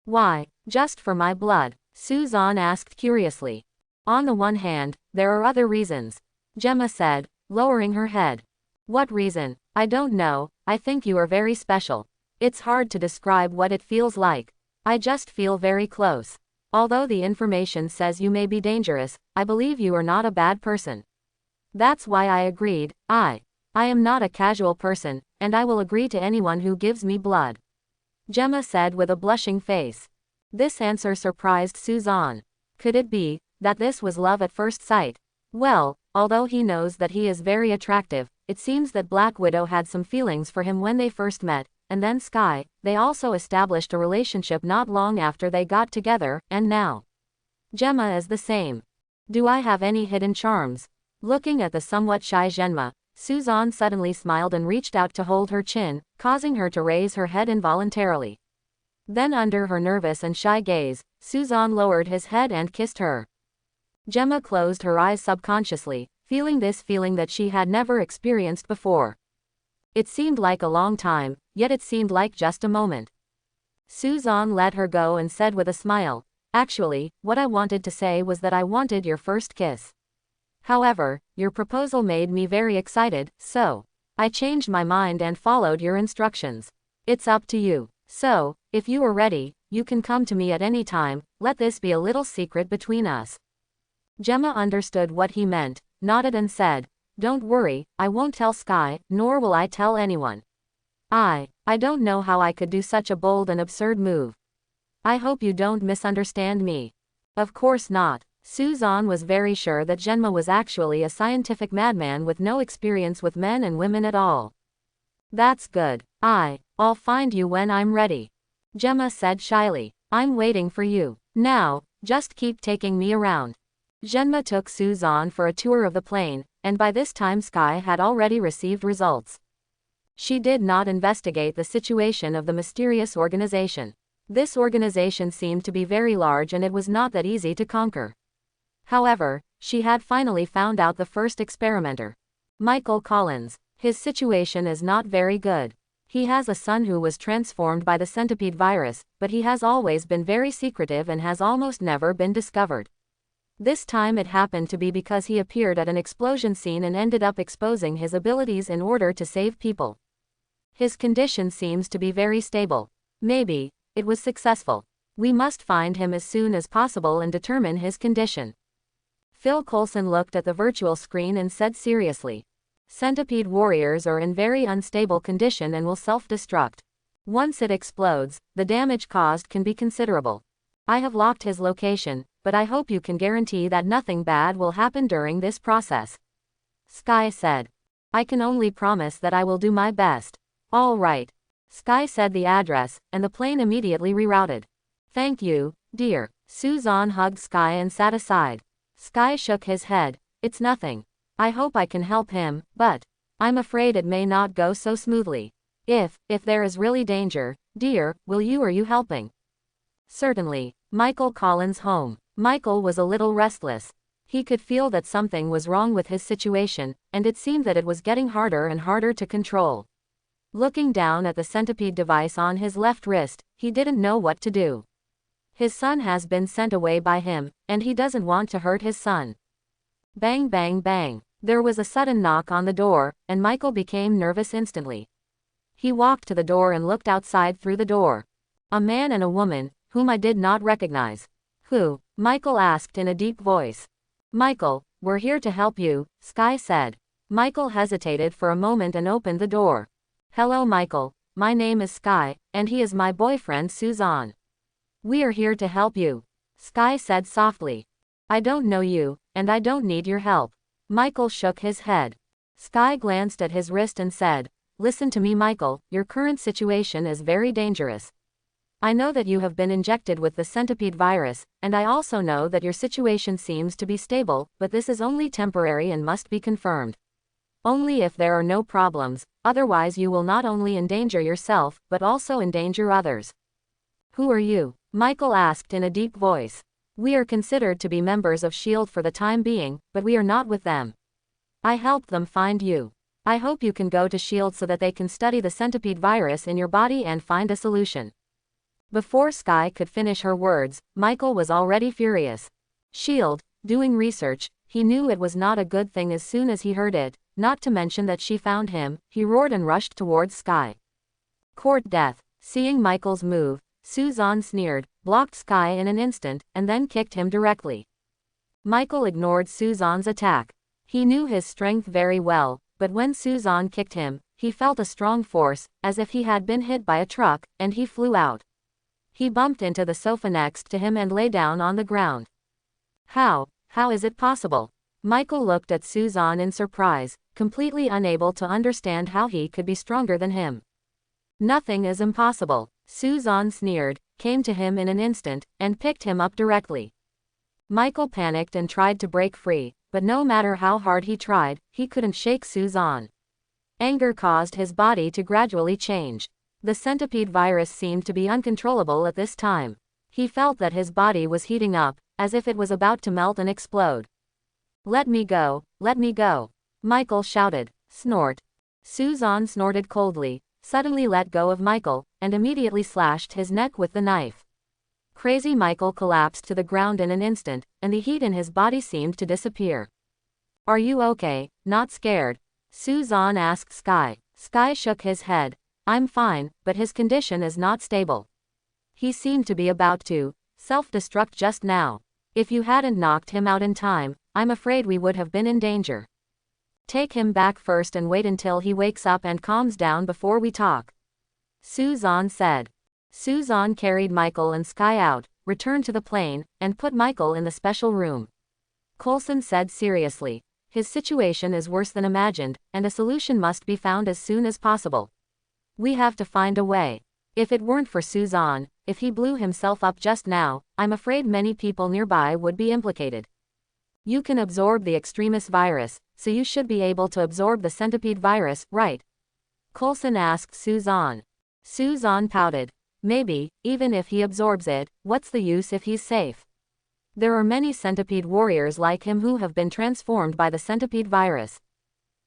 A: "Why, just for my blood?" Suzanne asked curiously. "On the one hand, there are other reasons," Gemma said, lowering her head. "What reason?" "I don't know, I think you are very special. It's hard to describe what it feels like. I just feel very close. Although the information says you may be dangerous, I believe you are not a bad person. That's why I agreed. I am not a casual person, and I will agree to anyone who gives me blood," Gemma said with a blushing face. This answer surprised Suzanne. Could it be that this was love at first sight? Well, although he knows that he is very attractive, it seems that Black Widow had some feelings for him when they first met, and then Skye, they also established a relationship not long after they got together, and now Gemma is the same. Do I have any hidden charms? Looking at the somewhat shy Gemma, Suzanne suddenly smiled and reached out to hold her chin, causing her to raise her head involuntarily. Then under her nervous and shy gaze, Suzanne lowered his head and kissed her. Gemma closed her eyes subconsciously, feeling this feeling that she had never experienced before. It seemed like a long time, yet it seemed like just a moment. Suzanne let her go and said with a smile, "Actually, what I wanted to say was that I wanted your first kiss. However, your proposal made me very excited, so I changed my mind and followed your instructions. It's up to you. So, if you are ready, you can come to me at any time. Let this be a little secret between us." Gemma understood what he meant, nodded and said, "Don't worry, I won't tell Skye, nor will I tell anyone. I don't know how I could do such a bold and absurd move. I hope you don't misunderstand me." Of course not. Suzanne was very sure that Gemma was actually a scientific madman with no experience with men and women at all. "That's good. I'll find you when I'm ready," Gemma said shyly. "I'm waiting for you. Now, just keep taking me around." Gemma took Suzanne for a tour of the plane, and by this time Skye had already received results. She did not investigate the situation of the mysterious organization. This organization seemed to be very large and it was not that easy to conquer. However, she had finally found out the first experimenter. Michael Collins. His situation is not very good. He has a son who was transformed by the centipede virus, but he has always been very secretive and has almost never been discovered. This time it happened to be because he appeared at an explosion scene and ended up exposing his abilities in order to save people. His condition seems to be very stable. Maybe it was successful. We must find him as soon as possible and determine his condition. Phil Coulson looked at the virtual screen and said seriously, "Centipede warriors are in very unstable condition and will self-destruct. Once it explodes, the damage caused can be considerable. I have locked his location, but I hope you can guarantee that nothing bad will happen during this process." Skye said, "I can only promise that I will do my best." "All right." Skye said the address, and the plane immediately rerouted. "Thank you, dear." Suzanne hugged Skye and sat aside. Skye shook his head. "It's nothing. I hope I can help him, but I'm afraid it may not go so smoothly. If there is really danger, dear, will you or you helping?" "Certainly." Michael Collins home. Michael was a little restless. He could feel that something was wrong with his situation, and it seemed that it was getting harder and harder to control. Looking down at the centipede device on his left wrist, he didn't know what to do. His son has been sent away by him, and he doesn't want to hurt his son. Bang bang bang. There was a sudden knock on the door, and Michael became nervous instantly. He walked to the door and looked outside through the door. "A man and a woman, whom I did not recognize." "Who?" Michael asked in a deep voice. "Michael, we're here to help you," Skye said. Michael hesitated for a moment and opened the door. "Hello Michael, my name is Skye, and he is my boyfriend Suzanne. We are here to help you," Skye said softly. "I don't know you, and I don't need your help." Michael shook his head. Skye glanced at his wrist and said, "Listen to me Michael, your current situation is very dangerous. I know that you have been injected with the centipede virus, and I also know that your situation seems to be stable, but this is only temporary and must be confirmed. Only if there are no problems, otherwise you will not only endanger yourself, but also endanger others." "Who are you?" Michael asked in a deep voice. "We are considered to be members of S.H.I.E.L.D. for the time being, but we are not with them. I helped them find you. I hope you can go to S.H.I.E.L.D. so that they can study the centipede virus in your body and find a solution." Before Skye could finish her words, Michael was already furious. S.H.I.E.L.D., doing research, he knew it was not a good thing as soon as he heard it, not to mention that she found him, he roared and rushed towards Skye. "Court death." Seeing Michael's move, Suzanne sneered, blocked Skye in an instant, and then kicked him directly. Michael ignored Suzanne's attack. He knew his strength very well, but when Suzanne kicked him, he felt a strong force, as if he had been hit by a truck, and he flew out. He bumped into the sofa next to him and lay down on the ground. How is it possible?" Michael looked at Suzanne in surprise, completely unable to understand how he could be stronger than him. "Nothing is impossible." Suzanne sneered, came to him in an instant, and picked him up directly. Michael panicked and tried to break free, but no matter how hard he tried, he couldn't shake Suzanne. Anger caused his body to gradually change. The centipede virus seemed to be uncontrollable at this time. He felt that his body was heating up, as if it was about to melt and explode. "Let me go, let me go," Michael shouted. Snort. Suzanne snorted coldly, suddenly let go of Michael, and immediately slashed his neck with the knife. Crazy Michael collapsed to the ground in an instant, and the heat in his body seemed to disappear. Are you okay, not scared? Suzanne asked Skye. Skye shook his head. I'm fine, but his condition is not stable. He seemed to be about to self-destruct just now. If you hadn't knocked him out in time, I'm afraid we would have been in danger. Take him back first and wait until he wakes up and calms down before we talk, Suzanne said. Suzanne carried Michael and Skye out, returned to the plane, and put Michael in the special room. Coulson said seriously, his situation is worse than imagined, and a solution must be found as soon as possible. We have to find a way. If it weren't for Suzanne, if he blew himself up just now, I'm afraid many people nearby would be implicated. You can absorb the extremis virus, so you should be able to absorb the centipede virus, right? Coulson asked Suzanne. Suzanne pouted. Maybe, even if he absorbs it, what's the use if he's safe? There are many centipede warriors like him who have been transformed by the centipede virus.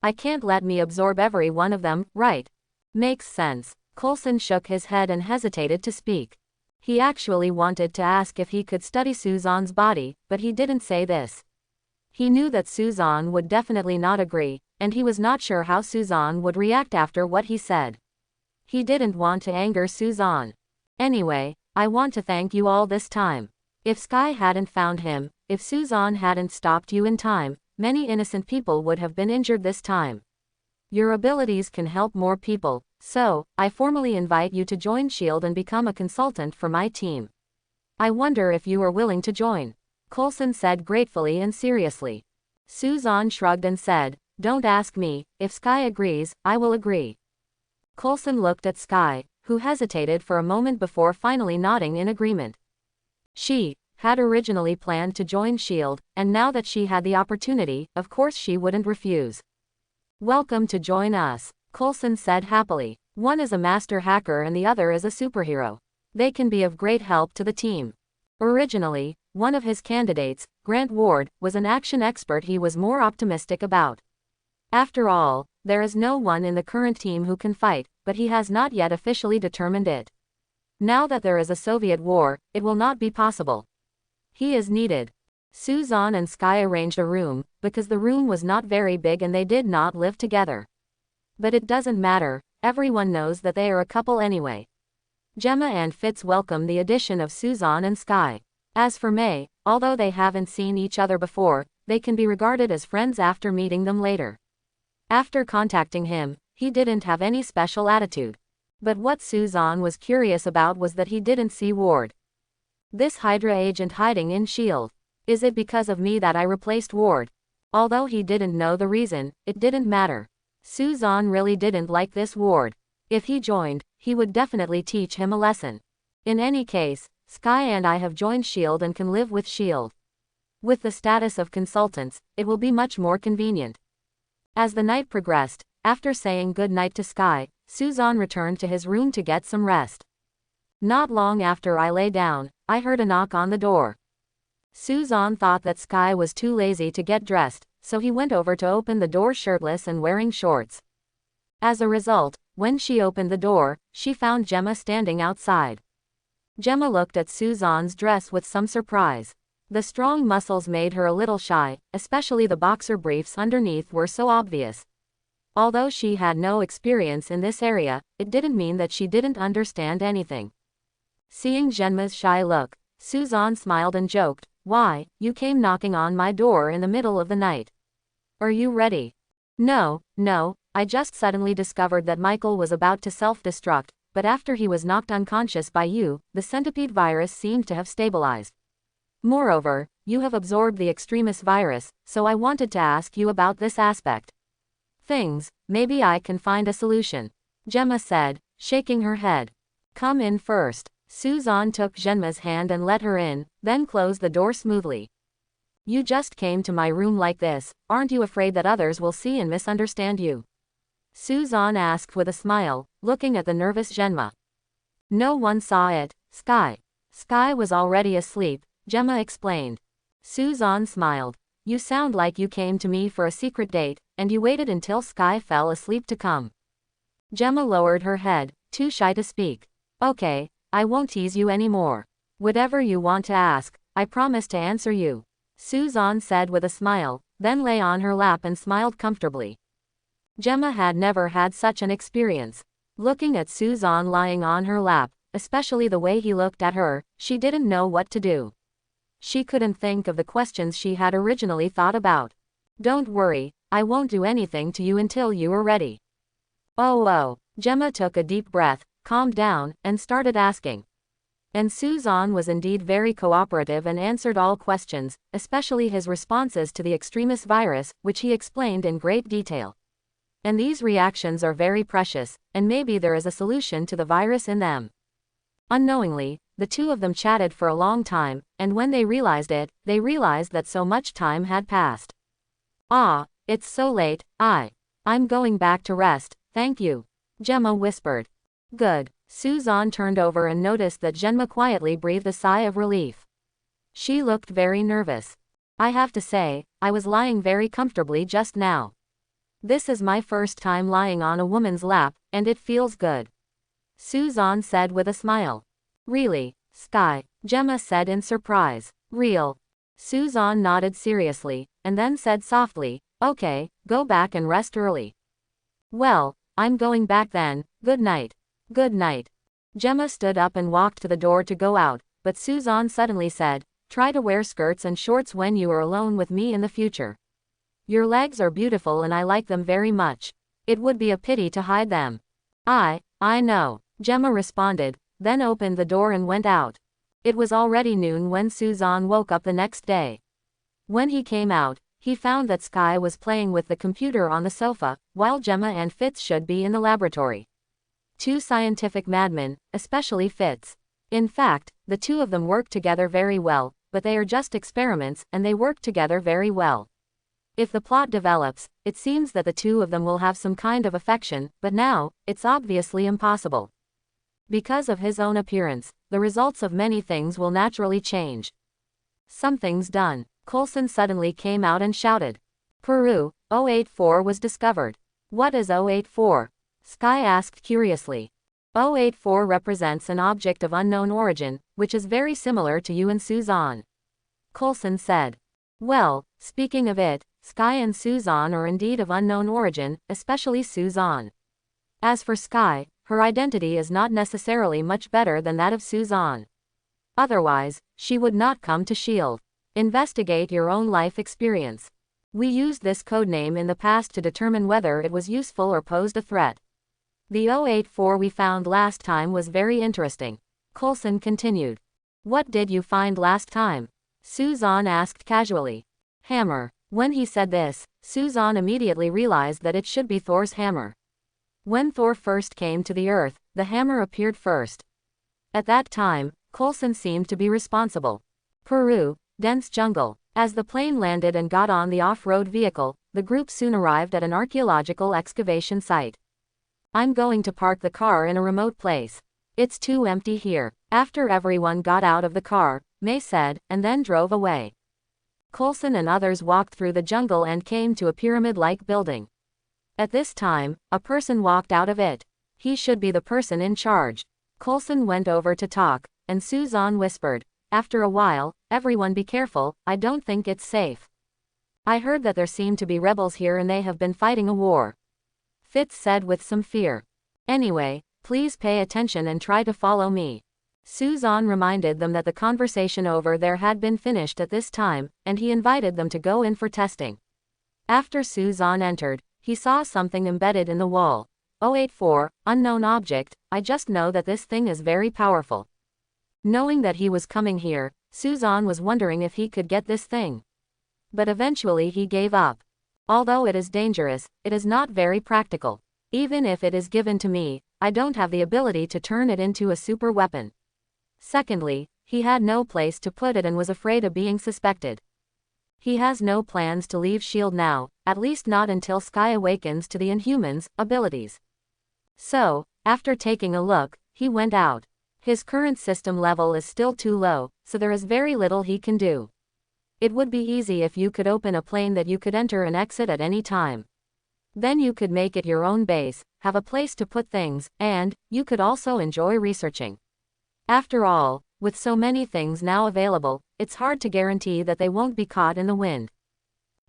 A: I can't let me absorb every one of them, right? Makes sense. Coulson shook his head and hesitated to speak. He actually wanted to ask if he could study Suzanne's body, but he didn't say this. He knew that Suzanne would definitely not agree, and he was not sure how Suzanne would react after what he said. He didn't want to anger Suzanne. Anyway, I want to thank you all this time. If Skye hadn't found him, if Suzanne hadn't stopped you in time, many innocent people would have been injured this time. Your abilities can help more people, so, I formally invite you to join S.H.I.E.L.D. and become a consultant for my team. I wonder if you are willing to join, Coulson said gratefully and seriously. Suzanne shrugged and said, don't ask me, if Skye agrees, I will agree. Coulson looked at Skye, who hesitated for a moment before finally nodding in agreement. She had originally planned to join S.H.I.E.L.D., and now that she had the opportunity, of course she wouldn't refuse. Welcome to join us, Coulson said happily. One is a master hacker and the other is a superhero. They can be of great help to the team. Originally, one of his candidates, Grant Ward, was an action expert he was more optimistic about. After all, there is no one in the current team who can fight, but he has not yet officially determined it. Now that there is a Soviet war, it will not be possible. He is needed. Suzanne and Skye arranged a room, because the room was not very big and they did not live together. But it doesn't matter, everyone knows that they are a couple anyway. Gemma and Fitz welcome the addition of Suzanne and Skye. As for May, although they haven't seen each other before, they can be regarded as friends after meeting them later. After contacting him, he didn't have any special attitude. But what Suzanne was curious about was that he didn't see Ward. This Hydra agent hiding in S.H.I.E.L.D. Is it because of me that I replaced Ward? Although he didn't know the reason, it didn't matter. Suzanne really didn't like this Ward. If he joined, he would definitely teach him a lesson. In any case, Skye and I have joined S.H.I.E.L.D. and can live with S.H.I.E.L.D. With the status of consultants, it will be much more convenient. As the night progressed, after saying good night to Skye, Suzanne returned to his room to get some rest. Not long after I lay down, I heard a knock on the door. Suzanne thought that Skye was too lazy to get dressed, so he went over to open the door shirtless and wearing shorts. As a result, when she opened the door, she found Gemma standing outside. Gemma looked at Suzanne's dress with some surprise. The strong muscles made her a little shy, especially the boxer briefs underneath were so obvious. Although she had no experience in this area, it didn't mean that she didn't understand anything. Seeing Gemma's shy look, Suzanne smiled and joked, "Why, you came knocking on my door in the middle of the night. Are you ready?" No, I just suddenly discovered that Michael was about to self-destruct, but after he was knocked unconscious by you, the centipede virus seemed to have stabilized. Moreover, you have absorbed the extremis virus, so I wanted to ask you about this aspect. Things, maybe I can find a solution, Gemma said, shaking her head. Come in first. Suzanne took Gemma's hand and let her in, then closed the door smoothly. You just came to my room like this, aren't you afraid that others will see and misunderstand you? Suzanne asked with a smile, looking at the nervous Gemma. No one saw it, Skye. Skye was already asleep, Gemma explained. Suzanne smiled. You sound like you came to me for a secret date, and you waited until Skye fell asleep to come. Gemma lowered her head, too shy to speak. Okay, I won't tease you anymore. Whatever you want to ask, I promise to answer you. Suzanne said with a smile, then lay on her lap and smiled comfortably. Gemma had never had such an experience. Looking at Suzanne lying on her lap, especially the way he looked at her, she didn't know what to do. She couldn't think of the questions she had originally thought about. Don't worry, I won't do anything to you until you are ready. Oh. Gemma took a deep breath, calmed down, and started asking. And Suzanne was indeed very cooperative and answered all questions, especially his responses to the extremis virus, which he explained in great detail. And these reactions are very precious, and maybe there is a solution to the virus in them. Unknowingly, the two of them chatted for a long time, and when they realized it, they realized that so much time had passed. Ah, it's so late, I'm going back to rest, thank you, Gemma whispered. Good. Suzanne turned over and noticed that Gemma quietly breathed a sigh of relief. She looked very nervous. I have to say, I was lying very comfortably just now. This is my first time lying on a woman's lap, and it feels good. Suzanne said with a smile. Really, Skye? Gemma said in surprise. Real. Suzanne nodded seriously, and then said softly, okay, go back and rest early. Well, I'm going back then, good night. Good night. Gemma stood up and walked to the door to go out, but Suzanne suddenly said, try to wear skirts and shorts when you are alone with me in the future. Your legs are beautiful and I like them very much. It would be a pity to hide them. I know, Gemma responded, then opened the door and went out. It was already noon when Suzanne woke up the next day. When he came out, he found that Skye was playing with the computer on the sofa, while Gemma and Fitz should be in the laboratory. Two scientific madmen, especially Fitz. In fact, the two of them work together very well, but they are just experiments, and they work together very well. If the plot develops, it seems that the two of them will have some kind of affection, but now, it's obviously impossible. Because of his own appearance, the results of many things will naturally change. Something's done. Coulson suddenly came out and shouted. Pyro, 084 was discovered. What is 084? Skye asked curiously. 084 represents an object of unknown origin, which is very similar to you and Suzanne. Coulson said. Well, speaking of it, Skye and Suzanne are indeed of unknown origin, especially Suzanne. As for Skye, her identity is not necessarily much better than that of Suzanne. Otherwise, she would not come to S.H.I.E.L.D. Investigate your own life experience. We used this codename in the past to determine whether it was useful or posed a threat. The 084 we found last time was very interesting. Coulson continued. What did you find last time? Suzanne asked casually. Hammer. When he said this, Suzanne immediately realized that it should be Thor's hammer. When Thor first came to the Earth, the hammer appeared first. At that time, Coulson seemed to be responsible. Pyro, dense jungle. As the plane landed and got on the off-road vehicle, the group soon arrived at an archaeological excavation site. I'm going to park the car in a remote place. It's too empty here. After everyone got out of the car, May said, and then drove away. Coulson and others walked through the jungle and came to a pyramid-like building. At this time, a person walked out of it. He should be the person in charge. Coulson went over to talk, and Suzanne whispered, after a while, everyone be careful, I don't think it's safe. I heard that there seem to be rebels here and they have been fighting a war. Fitz said with some fear. Anyway, please pay attention and try to follow me. Suzanne reminded them that the conversation over there had been finished at this time, and he invited them to go in for testing. After Suzanne entered, he saw something embedded in the wall. 084, unknown object, I just know that this thing is very powerful. Knowing that he was coming here, Suzanne was wondering if he could get this thing. But eventually he gave up. Although it is dangerous, it is not very practical. Even if it is given to me, I don't have the ability to turn it into a super weapon. Secondly, he had no place to put it and was afraid of being suspected. He has no plans to leave S.H.I.E.L.D. now, at least not until Skye awakens to the Inhumans' abilities. So, after taking a look, he went out. His current system level is still too low, so there is very little he can do. It would be easy if you could open a plane that you could enter and exit at any time. Then you could make it your own base, have a place to put things, and you could also enjoy researching. After all, with so many things now available, it's hard to guarantee that they won't be caught in the wind.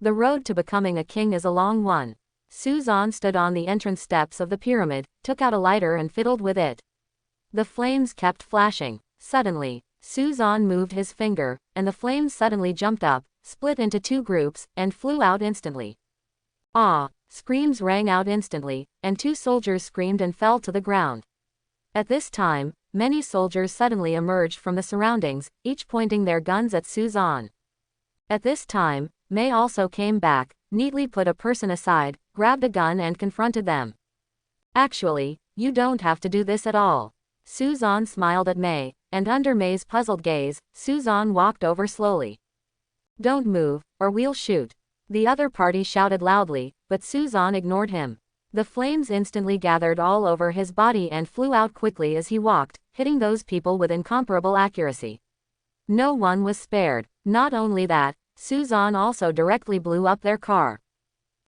A: The road to becoming a king is a long one. Suzanne stood on the entrance steps of the pyramid, took out a lighter and fiddled with it. The flames kept flashing. Suddenly, Suzanne moved his finger, and the flames suddenly jumped up, split into two groups, and flew out instantly. Ah! Screams rang out instantly, and two soldiers screamed and fell to the ground. At this time, many soldiers suddenly emerged from the surroundings, each pointing their guns at Suzanne. At this time, May also came back, neatly put a person aside, grabbed a gun and confronted them. Actually, you don't have to do this at all. Suzanne smiled at May, and under May's puzzled gaze, Suzanne walked over slowly. Don't move, or we'll shoot. The other party shouted loudly, but Suzanne ignored him. The flames instantly gathered all over his body and flew out quickly as he walked, hitting those people with incomparable accuracy. No one was spared. Not only that, Suzanne also directly blew up their car.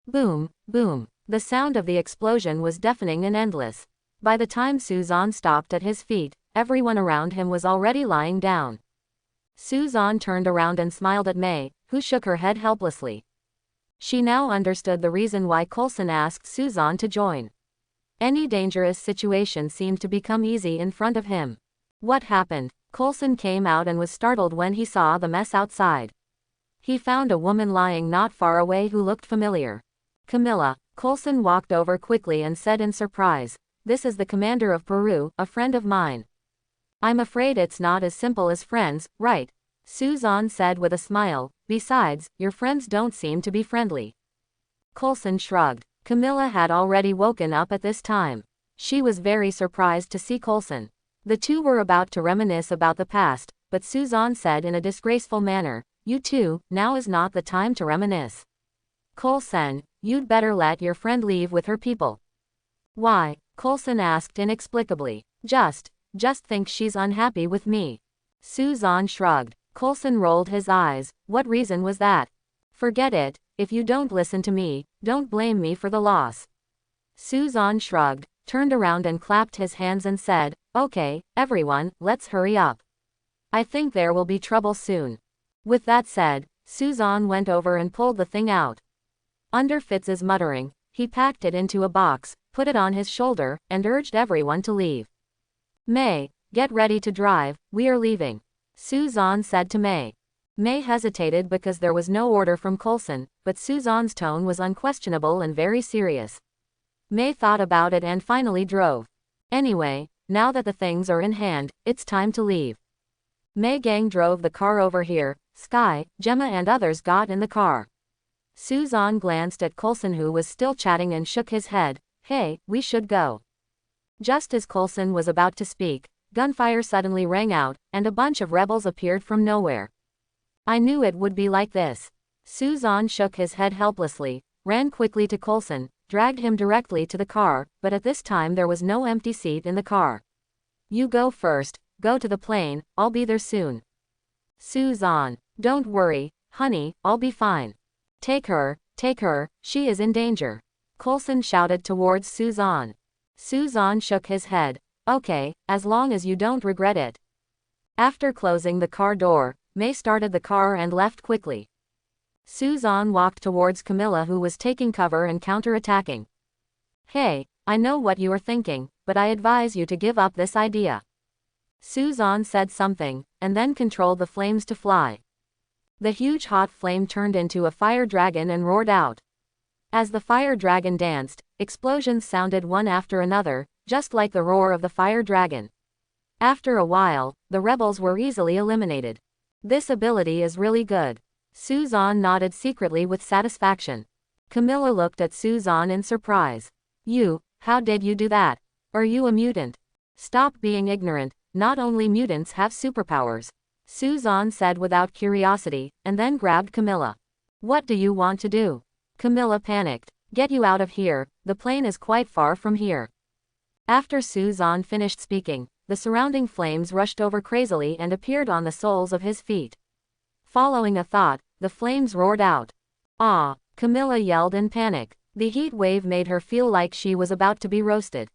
A: Boom, boom. The sound of the explosion was deafening and endless. By the time Suzanne stopped at his feet, everyone around him was already lying down. Suzanne turned around and smiled at May, who shook her head helplessly. She now understood the reason why Coulson asked Suzanne to join. Any dangerous situation seemed to become easy in front of him. What happened? Coulson came out and was startled when he saw the mess outside. He found a woman lying not far away who looked familiar. Camilla. Coulson walked over quickly and said in surprise, "This is the commander of Peru, a friend of mine." "I'm afraid it's not as simple as friends, right?" Suzanne said with a smile. "Besides, your friends don't seem to be friendly." Coulson shrugged. Camilla had already woken up at this time. She was very surprised to see Coulson. The two were about to reminisce about the past, but Suzanne said in a disgraceful manner, "You two, now is not the time to reminisce. Coulson, you'd better let your friend leave with her people." "Why?" Coulson asked inexplicably. Just think she's unhappy with me." Suzanne shrugged. Coulson rolled his eyes. "What reason was that?" "Forget it. If you don't listen to me, don't blame me for the loss." Suzanne shrugged, turned around and clapped his hands and said, "Okay, everyone, let's hurry up. I think there will be trouble soon." With that said, Suzanne went over and pulled the thing out. Under Fitz's muttering, he packed it into a box, put it on his shoulder, and urged everyone to leave. "May, get ready to drive, we are leaving," Suzanne said to May. May hesitated because there was no order from Coulson, but Suzanne's tone was unquestionable and very serious. May thought about it and finally drove. "Anyway, now that the things are in hand, it's time to leave." May gang drove the car over here. Skye, Gemma and others got in the car. Suzanne glanced at Coulson who was still chatting and shook his head. "Hey, we should go." Just as Coulson was about to speak, gunfire suddenly rang out, and a bunch of rebels appeared from nowhere. "I knew it would be like this." Suzanne shook his head helplessly, ran quickly to Coulson, dragged him directly to the car, but at this time there was no empty seat in the car. "You go first, go to the plane, I'll be there soon." "Suzanne, don't worry, honey, I'll be fine. Take her, she is in danger," Coulson shouted towards Suzanne. Suzanne shook his head. "Okay, as long as you don't regret it." After closing the car door, May started the car and left quickly. Suzanne walked towards Camilla who was taking cover and counter-attacking. "Hey, I know what you are thinking, but I advise you to give up this idea." Suzanne said something, and then controlled the flames to fly. The huge hot flame turned into a fire dragon and roared out. As the fire dragon danced, explosions sounded one after another, just like the roar of the fire dragon. After a while, the rebels were easily eliminated. "This ability is really good." Suzanne nodded secretly with satisfaction. Camilla looked at Suzanne in surprise. How did you do that? Are you a mutant?" "Stop being ignorant, not only mutants have superpowers," Suzanne said without curiosity, and then grabbed Camilla. "What do you want to do?" Camilla panicked. "Get you out of here, the plane is quite far from here." After Suzanne finished speaking, the surrounding flames rushed over crazily and appeared on the soles of his feet. Following a thought, the flames roared out. "Ah!" Camilla yelled in panic. The heat wave made her feel like she was about to be roasted.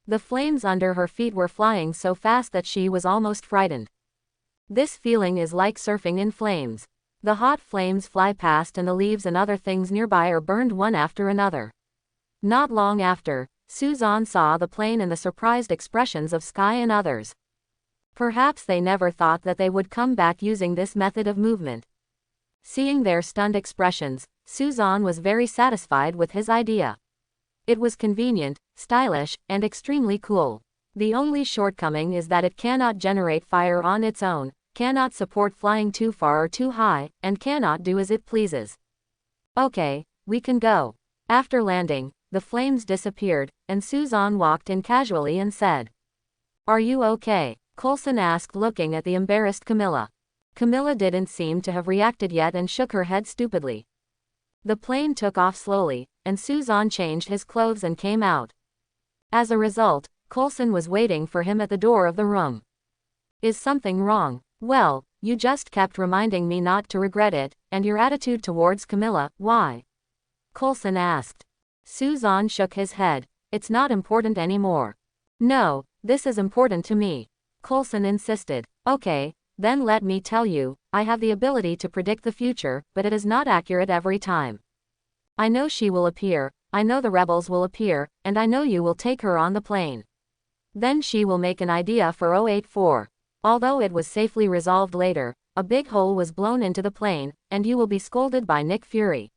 A: The flames under her feet were flying so fast that she was almost frightened. This feeling is like surfing in flames. The hot flames fly past and the leaves and other things nearby are burned one after another. Not long after, Suzanne saw the plane and the surprised expressions of Skye and others. Perhaps they never thought that they would come back using this method of movement. Seeing their stunned expressions, Suzanne was very satisfied with his idea. It was convenient, stylish, and extremely cool. The only shortcoming is that it cannot generate fire on its own, cannot support flying too far or too high, and cannot do as it pleases. Okay, we can go. After landing, the flames disappeared, and Suzanne walked in casually and said, "Are you okay?" Coulson asked, looking at the embarrassed Camilla. Camilla didn't seem to have reacted yet and shook her head stupidly. The plane took off slowly, and Suzanne changed his clothes and came out. As a result, Coulson was waiting for him at the door of the room. "Is something wrong?" "Well, you just kept reminding me not to regret it, and your attitude towards Camilla, why?" Coulson asked. Suzanne shook his head. "It's not important anymore." "No, this is important to me," Coulson insisted. "Okay, then let me tell you, I have the ability to predict the future, but it is not accurate every time. I know she will appear, I know the rebels will appear, and I know you will take her on the plane. Then she will make an idea for 084. Although it was safely resolved later, a big hole was blown into the plane, and you will be scolded by Nick Fury.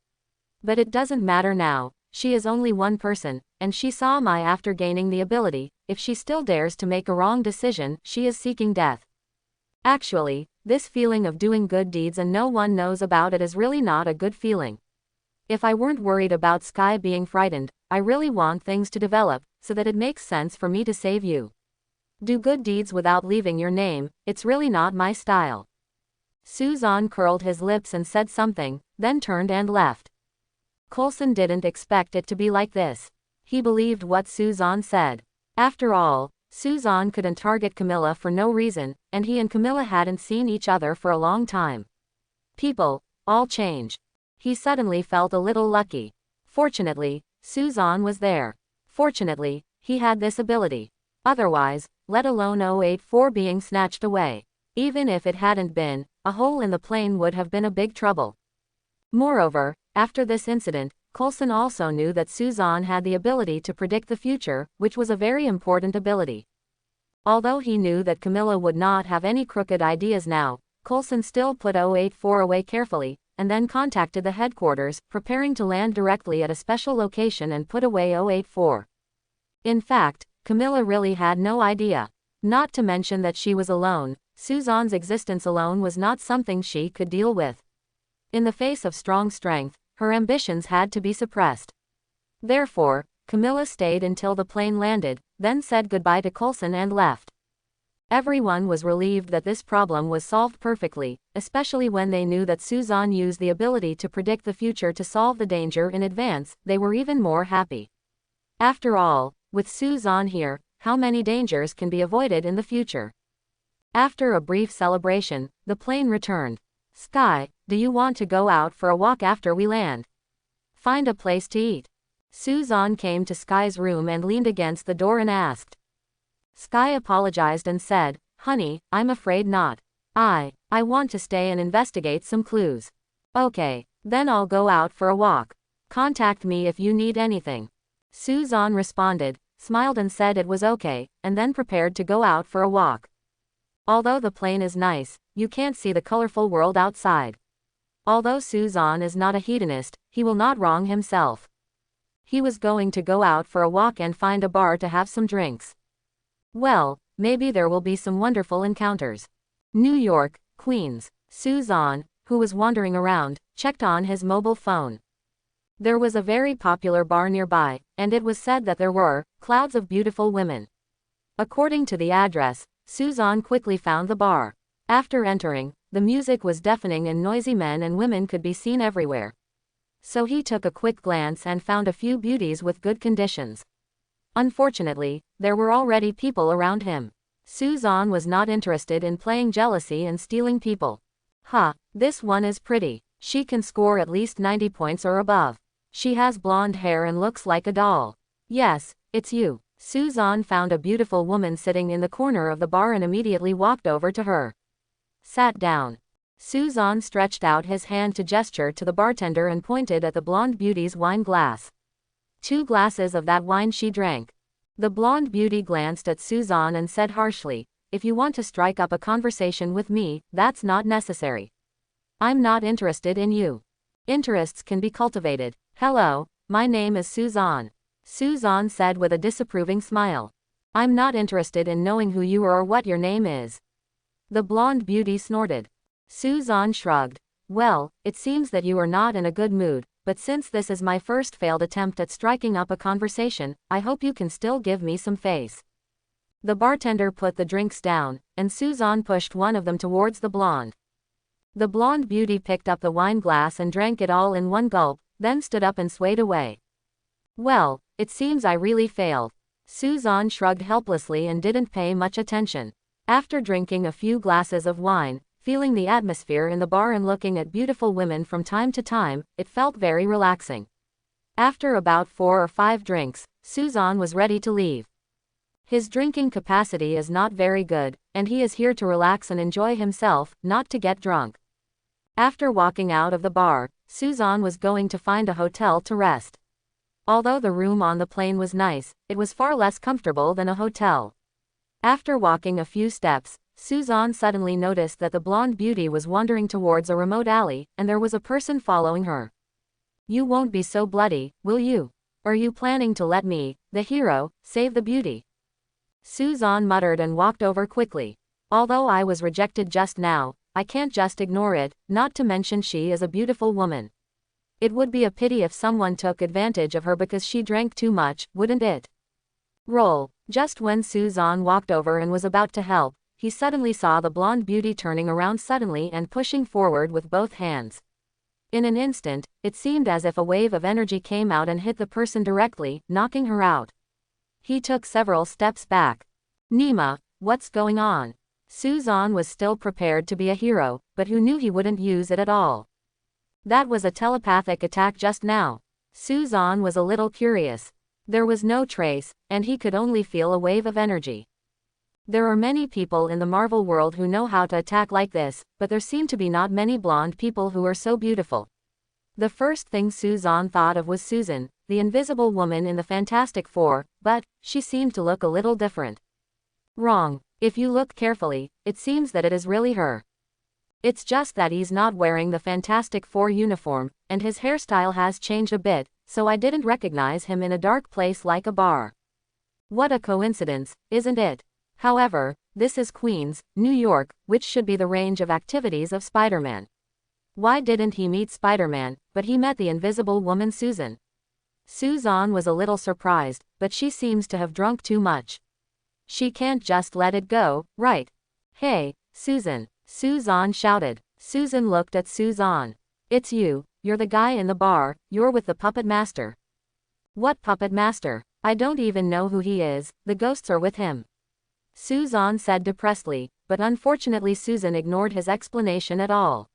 A: But it doesn't matter now, she is only one person, and she saw my after gaining the ability. If she still dares to make a wrong decision, she is seeking death. Actually, this feeling of doing good deeds and no one knows about it is really not a good feeling. If I weren't worried about Skye being frightened, I really want things to develop, so that it makes sense for me to save you. Do good deeds without leaving your name, it's really not my style." Suzanne curled his lips and said something, then turned and left. Coulson didn't expect it to be like this. He believed what Suzanne said. After all, Suzanne couldn't target Camilla for no reason, and he and Camilla hadn't seen each other for a long time. People, all change. He suddenly felt a little lucky. Fortunately, Suzanne was there. Fortunately, he had this ability. Otherwise, let alone 084 being snatched away. Even if it hadn't been, a hole in the plane would have been a big trouble. Moreover, after this incident, Coulson also knew that Suzanne had the ability to predict the future, which was a very important ability. Although he knew that Camilla would not have any crooked ideas now, Coulson still put 084 away carefully, and then contacted the headquarters, preparing to land directly at a special location and put away 084. In fact, Camilla really had no idea. Not to mention that she was alone, Suzanne's existence alone was not something she could deal with. In the face of strong strength, her ambitions had to be suppressed. Therefore, Camilla stayed until the plane landed, then said goodbye to Coulson and left. Everyone was relieved that this problem was solved perfectly, especially when they knew that Suzanne used the ability to predict the future to solve the danger in advance. They were even more happy. After all, with Suzanne here, how many dangers can be avoided in the future? After a brief celebration, the plane returned. "Skye, do you want to go out for a walk after we land? Find a place to eat." Suzanne came to Skye's room and leaned against the door and asked. Skye apologized and said, "Honey, I'm afraid not. I want to stay and investigate some clues." "Okay, then I'll go out for a walk. Contact me if you need anything." Suzanne responded, smiled and said it was okay, and then prepared to go out for a walk. Although the plane is nice, you can't see the colorful world outside. Although Suzanne is not a hedonist, he will not wrong himself. He was going to go out for a walk and find a bar to have some drinks. Well, maybe there will be some wonderful encounters. New York, Queens. Suzanne, who was wandering around, checked on his mobile phone. There was a very popular bar nearby, and it was said that there were clouds of beautiful women. According to the address, Suzanne quickly found the bar. After entering, the music was deafening and noisy. Men and women could be seen everywhere. So he took a quick glance and found a few beauties with good conditions. Unfortunately, there were already people around him. Suzanne was not interested in playing jealousy and stealing people. This one is pretty. She can score at least 90 points or above. She has blonde hair and looks like a doll. Yes, it's you. Suzanne found a beautiful woman sitting in the corner of the bar and immediately walked over to her. Sat down. Suzanne stretched out his hand to gesture to the bartender and pointed at the blonde beauty's wine glass. 2 glasses of that wine she drank. The blonde beauty glanced at Suzanne and said harshly, "If you want to strike up a conversation with me, that's not necessary. I'm not interested in you. Interests can be cultivated. Hello, my name is Suzanne," Suzanne said with a disapproving smile. "I'm not interested in knowing who you are or what your name is." The blonde beauty snorted. Suzanne shrugged. "Well, it seems that you are not in a good mood, but since this is my first failed attempt at striking up a conversation, I hope you can still give me some face." The bartender put the drinks down, and Suzanne pushed one of them towards the blonde. The blonde beauty picked up the wine glass and drank it all in one gulp, then stood up and swayed away. "Well, it seems I really failed." Suzanne shrugged helplessly and didn't pay much attention. After drinking a few glasses of wine, feeling the atmosphere in the bar and looking at beautiful women from time to time, it felt very relaxing. After about 4 or 5 drinks, Suzanne was ready to leave. His drinking capacity is not very good, and he is here to relax and enjoy himself, not to get drunk. After walking out of the bar, Suzanne was going to find a hotel to rest. Although the room on the plane was nice, it was far less comfortable than a hotel. After walking a few steps, Suzanne suddenly noticed that the blonde beauty was wandering towards a remote alley, and there was a person following her. "You won't be so bloody, will you? Are you planning to let me, the hero, save the beauty?" Suzanne muttered and walked over quickly. "Although I was rejected just now, I can't just ignore it, not to mention she is a beautiful woman. It would be a pity if someone took advantage of her because she drank too much, wouldn't it?" Roll. Just when Suzanne walked over and was about to help, he suddenly saw the blonde beauty turning around suddenly and pushing forward with both hands. In an instant, it seemed as if a wave of energy came out and hit the person directly, knocking her out. He took several steps back. "Nima, what's going on?" Suzanne was still prepared to be a hero, but who knew he wouldn't use it at all? That was a telepathic attack just now. Suzanne was a little curious. There was no trace, and he could only feel a wave of energy. There are many people in the Marvel world who know how to attack like this, but there seem to be not many blonde people who are so beautiful. The first thing Suzanne thought of was Susan, the invisible woman in the Fantastic Four, but she seemed to look a little different. Wrong. If you look carefully, it seems that it is really her. It's just that he's not wearing the Fantastic Four uniform, and his hairstyle has changed a bit, so I didn't recognize him in a dark place like a bar. What a coincidence, isn't it? However, this is Queens, New York, which should be the range of activities of Spider-Man. Why didn't he meet Spider-Man, but he met the invisible woman Susan? Suzanne was a little surprised, but she seems to have drunk too much. She can't just let it go, right? "Hey, Susan," Suzanne shouted. Susan looked at Suzanne. "It's you, you're the guy in the bar, you're with the puppet master." "What puppet master? I don't even know who he is, the ghosts are with him," Suzanne said depressedly, but unfortunately Susan ignored his explanation at all.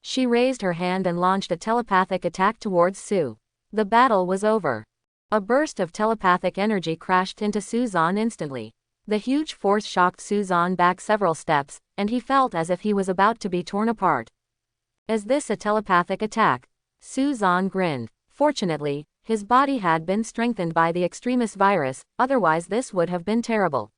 A: She raised her hand and launched a telepathic attack towards Sue. The battle was over. A burst of telepathic energy crashed into Suzanne instantly. The huge force shocked Suzanne back several steps, and he felt as if he was about to be torn apart. "Is this a telepathic attack?" Suzanne grinned. Fortunately, his body had been strengthened by the extremis virus, otherwise this would have been terrible.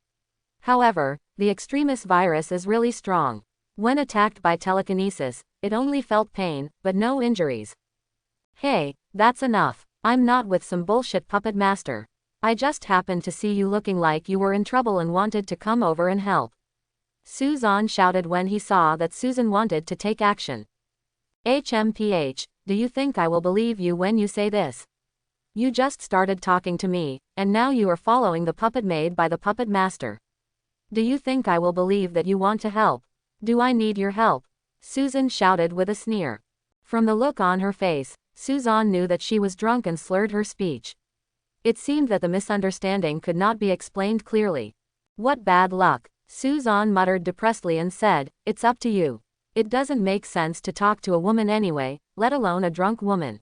A: However, the extremis virus is really strong. When attacked by telekinesis, it only felt pain, but no injuries. "Hey, that's enough. I'm not with some bullshit puppet master. I just happened to see you looking like you were in trouble and wanted to come over and help," Suzanne shouted when he saw that Susan wanted to take action. "HMPH, do you think I will believe you when you say this? You just started talking to me, and now you are following the puppet made by the puppet master. Do you think I will believe that you want to help? Do I need your help?" Susan shouted with a sneer. From the look on her face, Suzanne knew that she was drunk and slurred her speech. It seemed that the misunderstanding could not be explained clearly. "What bad luck," Suzanne muttered depressedly and said, "It's up to you. It doesn't make sense to talk to a woman anyway, let alone a drunk woman."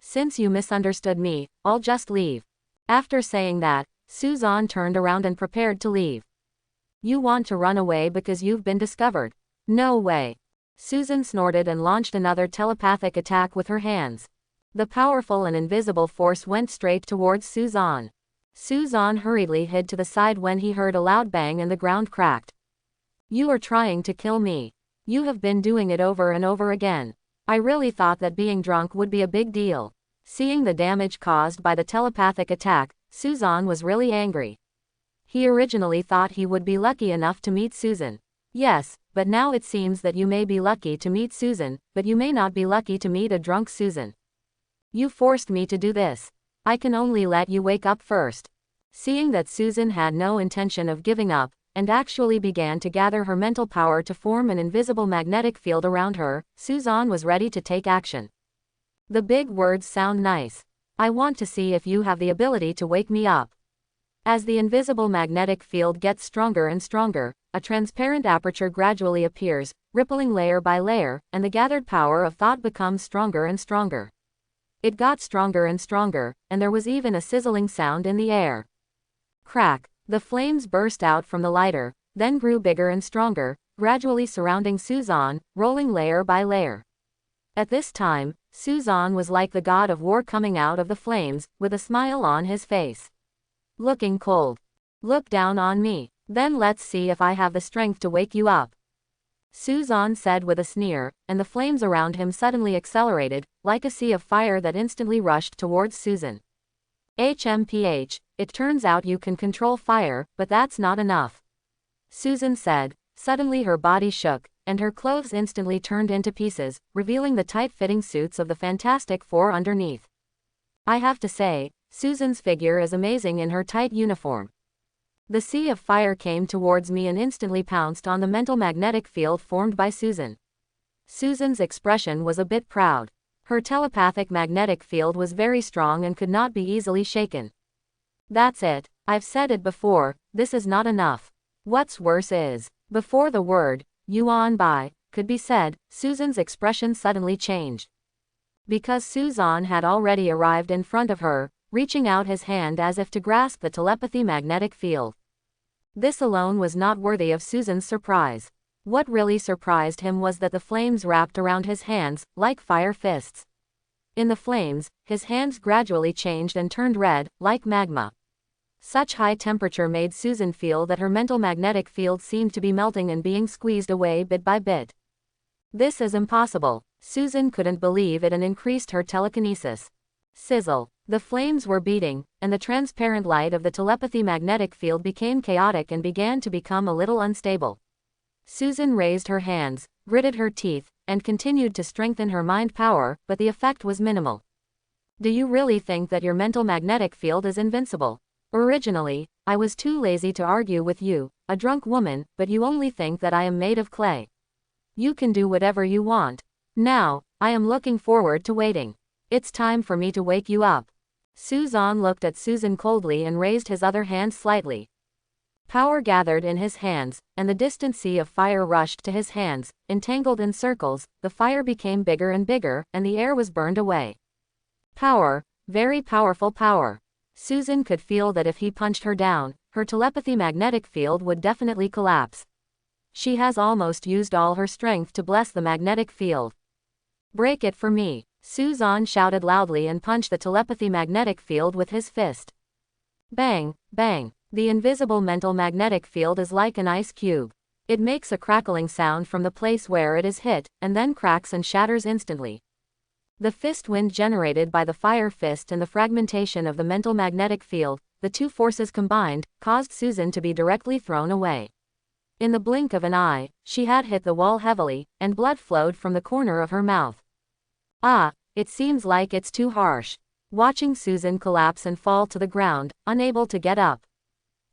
A: Since you misunderstood me, I'll just leave. After saying that, Suzanne turned around and prepared to leave. You want to run away because you've been discovered? No way. Susan snorted and launched another telepathic attack with her hands. The powerful and invisible force went straight towards Suzanne. Suzanne hurriedly hid to the side when he heard a loud bang and the ground cracked. You are trying to kill me. You have been doing it over and over again. I really thought that being drunk would be a big deal. Seeing the damage caused by the telepathic attack, Suzanne was really angry. He originally thought he would be lucky enough to meet Susan. Yes, but now it seems that you may be lucky to meet Susan, but you may not be lucky to meet a drunk Susan. You forced me to do this. I can only let you wake up first. Seeing that Susan had no intention of giving up, and actually began to gather her mental power to form an invisible magnetic field around her, Suzanne was ready to take action. The big words sound nice. I want to see if you have the ability to wake me up. As the invisible magnetic field gets stronger and stronger, a transparent aperture gradually appears, rippling layer by layer, and the gathered power of thought becomes stronger and stronger. It got stronger and stronger, and there was even a sizzling sound in the air. Crack! The flames burst out from the lighter, then grew bigger and stronger, gradually surrounding Suzanne, rolling layer by layer. At this time, Suzanne was like the god of war coming out of the flames, with a smile on his face. Looking cold. Look down on me, then let's see if I have the strength to wake you up. Suzanne said with a sneer, and the flames around him suddenly accelerated, like a sea of fire that instantly rushed towards Susan. HMPH, it turns out you can control fire, but that's not enough. Susan said. Suddenly her body shook, and her clothes instantly turned into pieces, revealing the tight-fitting suits of the Fantastic Four underneath. I have to say, Susan's figure is amazing in her tight uniform. The sea of fire came towards me and instantly pounced on the mental magnetic field formed by Susan. Susan's expression was a bit proud. Her telepathic magnetic field was very strong and could not be easily shaken. That's it. I've said it before, this is not enough. What's worse is, before the word, yuan bai, could be said, Susan's expression suddenly changed. Because Suzanne had already arrived in front of her, reaching out his hand as if to grasp the telepathy magnetic field. This alone was not worthy of Susan's surprise. What really surprised him was that the flames wrapped around his hands, like fire fists. In the flames, his hands gradually changed and turned red, like magma. Such high temperature made Susan feel that her mental magnetic field seemed to be melting and being squeezed away bit by bit. This is impossible. Susan couldn't believe it and increased her telekinesis. Sizzle. The flames were beating, and the transparent light of the telepathy magnetic field became chaotic and began to become a little unstable. Susan raised her hands, gritted her teeth, and continued to strengthen her mind power, but the effect was minimal. Do you really think that your mental magnetic field is invincible? Originally, I was too lazy to argue with you, a drunk woman, but you only think that I am made of clay. You can do whatever you want. Now, I am looking forward to waiting. It's time for me to wake you up. Suzanne looked at Susan coldly and raised his other hand slightly. Power gathered in his hands, and the distant sea of fire rushed to his hands, entangled in circles, the fire became bigger and bigger, and the air was burned away. Power, very powerful power. Susan could feel that if he punched her down, her telepathy magnetic field would definitely collapse. She has almost used all her strength to bless the magnetic field. Break it for me, Suzanne shouted loudly and punched the telepathy magnetic field with his fist. Bang, bang. The invisible mental magnetic field is like an ice cube. It makes a crackling sound from the place where it is hit, and then cracks and shatters instantly. The fist wind generated by the fire fist and the fragmentation of the mental magnetic field, the two forces combined, caused Susan to be directly thrown away. In the blink of an eye, she had hit the wall heavily, and blood flowed from the corner of her mouth. Ah, it seems like it's too harsh. Watching Susan collapse and fall to the ground, unable to get up.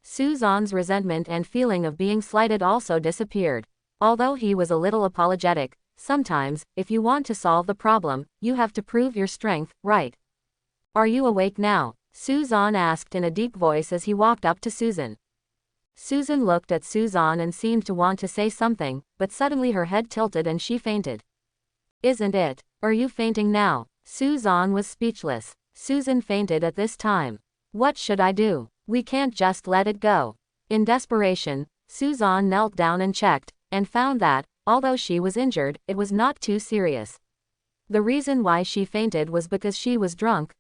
A: Suzanne's resentment and feeling of being slighted also disappeared. Although he was a little apologetic, sometimes, if you want to solve the problem, you have to prove your strength, right? Are you awake now? Suzanne asked in a deep voice as he walked up to Susan. Susan looked at Suzanne and seemed to want to say something, but suddenly her head tilted and she fainted. Isn't it? Are you fainting now? Susan was speechless. Susan fainted at this time. What should I do? We can't just let it go. In desperation, Susan knelt down and checked, and found that, although she was injured, it was not too serious. The reason why she fainted was because she was drunk.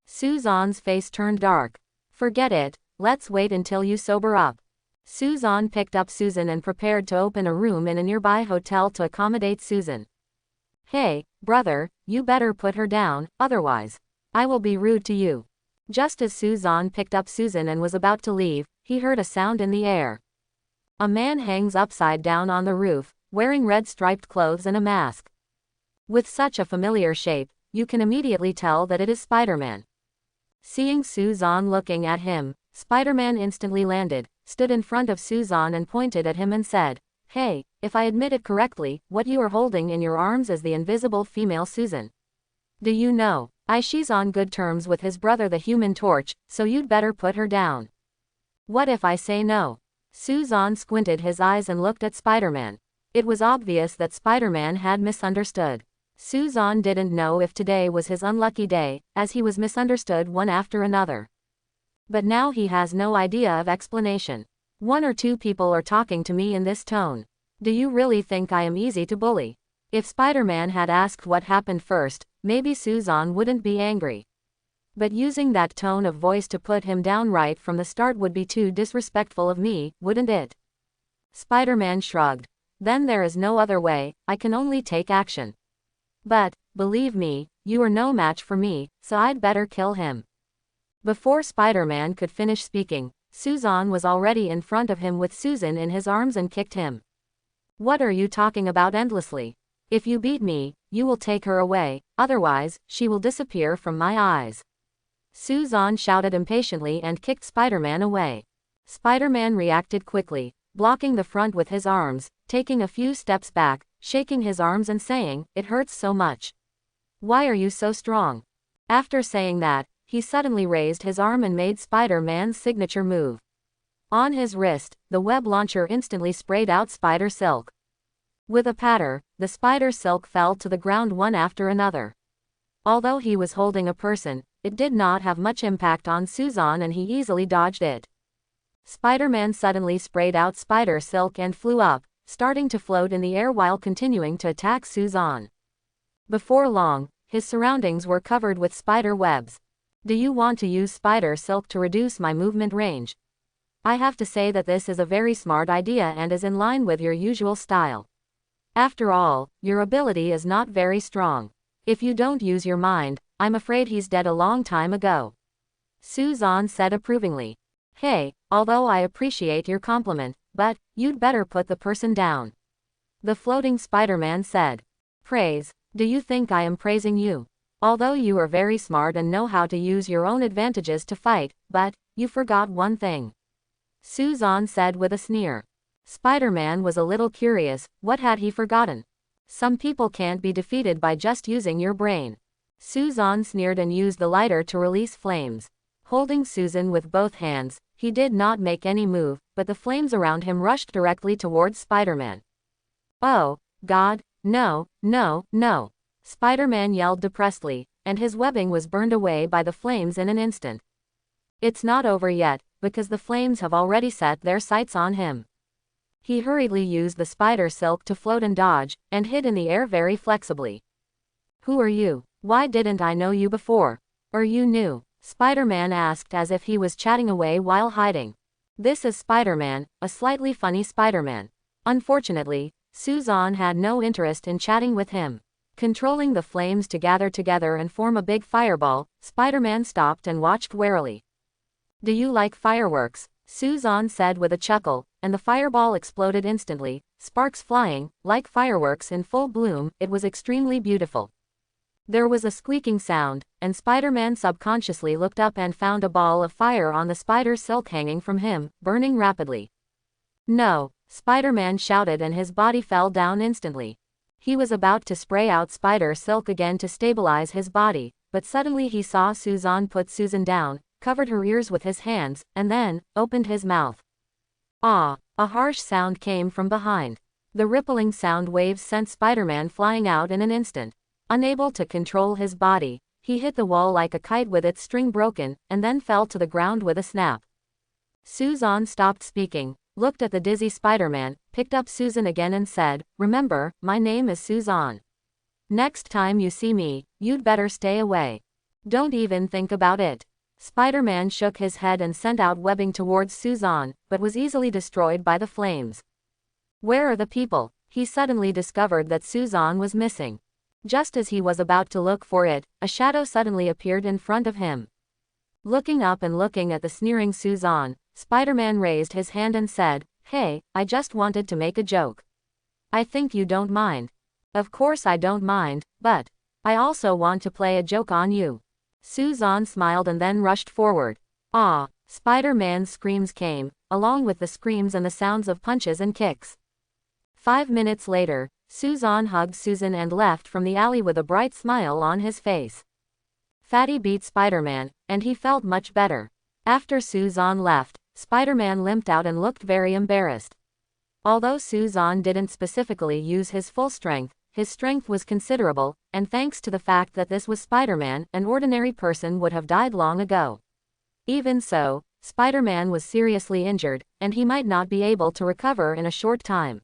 A: Susan's face turned dark. Forget it, let's wait until you sober up. Susan picked up Susan and prepared to open a room in a nearby hotel to accommodate Susan. Hey, brother, you better put her down, otherwise I will be rude to you. Just as Susan picked up Susan and was about to leave, he heard a sound in the air. A man hangs upside down on the roof, wearing red striped clothes and a mask. With such a familiar shape, you can immediately tell that it is Spider-Man. Seeing Susan looking at him, Spider-Man instantly landed, stood in front of Susan and pointed at him and said, "Hey, if I admit it correctly, what you are holding in your arms is the invisible female Susan. Do you know, she's on good terms with his brother the Human Torch, so you'd better put her down." What if I say no? Susan squinted his eyes and looked at Spider-Man. It was obvious that Spider-Man had misunderstood. Susan didn't know if today was his unlucky day, as he was misunderstood one after another. But now he has no idea of explanation. One or two people are talking to me in this tone. Do you really think I am easy to bully? If Spider-Man had asked what happened first, maybe Susan wouldn't be angry. But using that tone of voice to put him down right from the start would be too disrespectful of me, wouldn't it? Spider-Man shrugged. Then there is no other way, I can only take action. But, believe me, you are no match for me, so I'd better kill him. Before Spider-Man could finish speaking, Susan was already in front of him with Susan in his arms and kicked him. What are you talking about endlessly? If you beat me, you will take her away, otherwise, she will disappear from my eyes. Susan shouted impatiently and kicked Spider-Man away. Spider-Man reacted quickly, blocking the front with his arms, taking a few steps back, shaking his arms and saying, "It hurts so much. Why are you so strong?" After saying that, he suddenly raised his arm and made Spider-Man's signature move. On his wrist, the web launcher instantly sprayed out spider silk. With a patter, the spider silk fell to the ground one after another. Although he was holding a person, it did not have much impact on Susan and he easily dodged it. Spider-Man suddenly sprayed out spider silk and flew up, starting to float in the air while continuing to attack Susan. Before long, his surroundings were covered with spider webs. Do you want to use spider silk to reduce my movement range? I have to say that this is a very smart idea and is in line with your usual style. After all, your ability is not very strong. If you don't use your mind, I'm afraid he's dead a long time ago. Susan said approvingly. Hey, although I appreciate your compliment, but you'd better put the person down. The floating Spider-Man said. Praise, do you think I am praising you? Although you are very smart and know how to use your own advantages to fight, but you forgot one thing. Susan said with a sneer. Spider-Man was a little curious, what had he forgotten? Some people can't be defeated by just using your brain. Susan sneered and used the lighter to release flames. Holding Susan with both hands, he did not make any move, but the flames around him rushed directly towards Spider-Man. Oh, God, no, no, no. Spider-Man yelled depressedly, and his webbing was burned away by the flames in an instant. It's not over yet, because the flames have already set their sights on him. He hurriedly used the spider silk to float and dodge, and hid in the air very flexibly. Who are you? Why didn't I know you before? Or you knew? Spider-Man asked as if he was chatting away while hiding. This is Spider-Man, a slightly funny Spider-Man. Unfortunately, Susan had no interest in chatting with him. Controlling the flames to gather together and form a big fireball, Spider-Man stopped and watched warily. Do you like fireworks? Susan said with a chuckle, and the fireball exploded instantly, sparks flying, like fireworks in full bloom. It was extremely beautiful. There was a squeaking sound, and Spider-Man subconsciously looked up and found a ball of fire on the spider silk hanging from him, burning rapidly. No, Spider-Man shouted and his body fell down instantly. He was about to spray out spider silk again to stabilize his body, but suddenly he saw Susan put Susan down, covered her ears with his hands, and then opened his mouth. Ah! A harsh sound came from behind. The rippling sound waves sent Spider-Man flying out in an instant. Unable to control his body, he hit the wall like a kite with its string broken, and then fell to the ground with a snap. Suzanne stopped speaking, looked at the dizzy Spider-Man, picked up Susan again and said, "Remember, my name is Suzanne. Next time you see me, you'd better stay away. Don't even think about it." Spider-Man shook his head and sent out webbing towards Suzanne, but was easily destroyed by the flames. "Where are the people?" He suddenly discovered that Suzanne was missing. Just as he was about to look for it, a shadow suddenly appeared in front of him. Looking up and looking at the sneering Suzanne, Spider-Man raised his hand and said, "Hey, I just wanted to make a joke. I think you don't mind." "Of course I don't mind, but I also want to play a joke on you." Suzanne smiled and then rushed forward. "Ah!" Spider-Man's screams came, along with the screams and the sounds of punches and kicks. 5 minutes later, Suzanne hugged Susan and left from the alley with a bright smile on his face. Fatty beat Spider-Man, and he felt much better. After Suzanne left, Spider-Man limped out and looked very embarrassed. Although Suzanne didn't specifically use his full strength, his strength was considerable, and thanks to the fact that this was Spider-Man, an ordinary person would have died long ago. Even so, Spider-Man was seriously injured, and he might not be able to recover in a short time.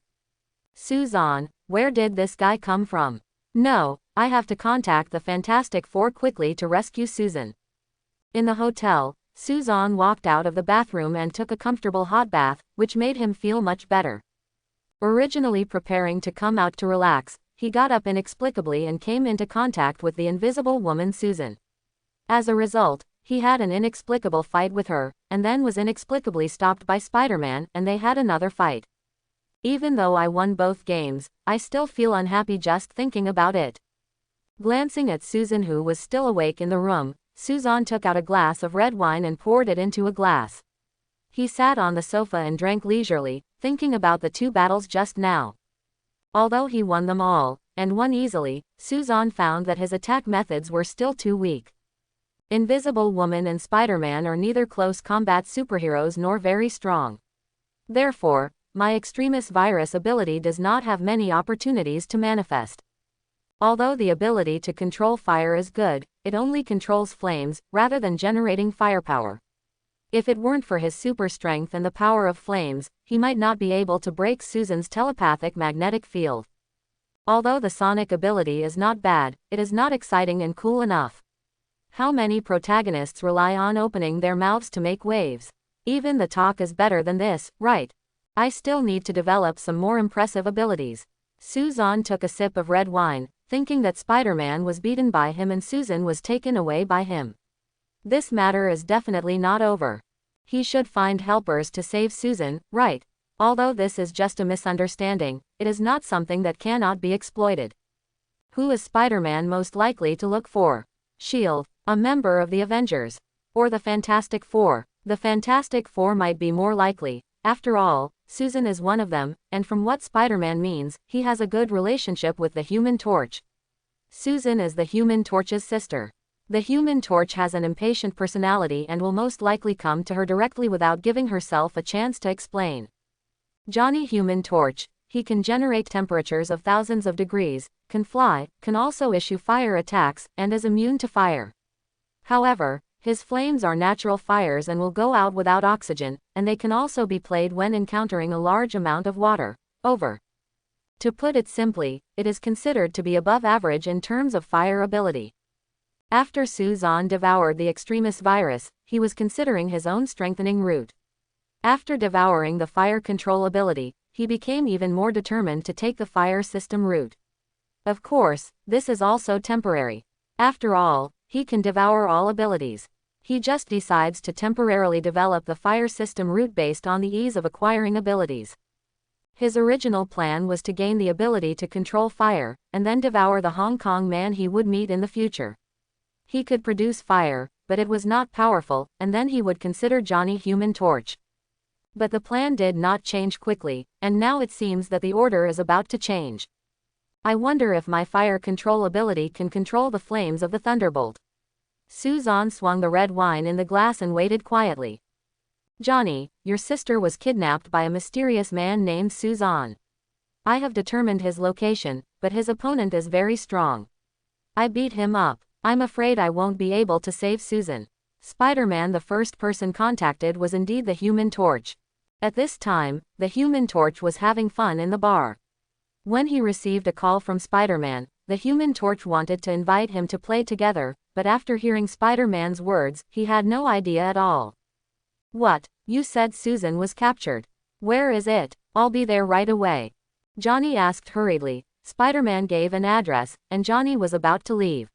A: "Suzanne, where did this guy come from? No, I have to contact the Fantastic Four quickly to rescue Susan." In the hotel, Suzanne walked out of the bathroom and took a comfortable hot bath, which made him feel much better. Originally preparing to come out to relax, he got up inexplicably and came into contact with the invisible woman Susan. As a result, he had an inexplicable fight with her, and then was inexplicably stopped by Spider-Man, and they had another fight. Even though I won both games, I still feel unhappy just thinking about it. Glancing at Susan, who was still awake in the room, Suzanne took out a glass of red wine and poured it into a glass. He sat on the sofa and drank leisurely, thinking about the 2 battles just now. Although he won them all, and won easily, Suzanne found that his attack methods were still too weak. Invisible Woman and Spider-Man are neither close combat superheroes nor very strong. Therefore, my Extremis virus ability does not have many opportunities to manifest. Although the ability to control fire is good, it only controls flames, rather than generating firepower. If it weren't for his super strength and the power of flames, he might not be able to break Susan's telepathic magnetic field. Although the sonic ability is not bad, it is not exciting and cool enough. How many protagonists rely on opening their mouths to make waves? Even the talk is better than this, right? I still need to develop some more impressive abilities. Suzanne took a sip of red wine, thinking that Spider-Man was beaten by him and Susan was taken away by him. This matter is definitely not over. He should find helpers to save Susan, right? Although this is just a misunderstanding, it is not something that cannot be exploited. Who is Spider-Man most likely to look for? S.H.I.E.L.D, a member of the Avengers, or the Fantastic Four? The Fantastic Four might be more likely. After all, Susan is one of them, and from what Spider-Man means, he has a good relationship with the Human Torch. Susan is the Human Torch's sister. The Human Torch has an impatient personality and will most likely come to her directly without giving herself a chance to explain. Johnny Human Torch, he can generate temperatures of thousands of degrees, can fly, can also issue fire attacks, and is immune to fire. However, his flames are natural fires and will go out without oxygen, and they can also be played when encountering a large amount of water. Over. To put it simply, it is considered to be above average in terms of fire ability. After Suzanne devoured the Extremis virus, he was considering his own strengthening route. After devouring the fire control ability, he became even more determined to take the fire system route. Of course, this is also temporary. After all, he can devour all abilities. He just decides to temporarily develop the fire system route based on the ease of acquiring abilities. His original plan was to gain the ability to control fire, and then devour the Hong Kong man he would meet in the future. He could produce fire, but it was not powerful, and then he would consider Johnny Human Torch. But the plan did not change quickly, and now it seems that the order is about to change. I wonder if my fire control ability can control the flames of the thunderbolt. Suzanne swung the red wine in the glass and waited quietly. Johnny, your sister was kidnapped by a mysterious man named Suzanne. I have determined his location, but his opponent is very strong. I beat him up. I'm afraid I won't be able to save Susan. Spider-Man, the first person contacted, was indeed the Human Torch. At this time, the Human Torch was having fun in the bar. When he received a call from Spider-Man, the Human Torch wanted to invite him to play together, but after hearing Spider-Man's words, he had no idea at all. What? You said Susan was captured. Where is it? I'll be there right away. Johnny asked hurriedly. Spider-Man gave an address, and Johnny was about to leave.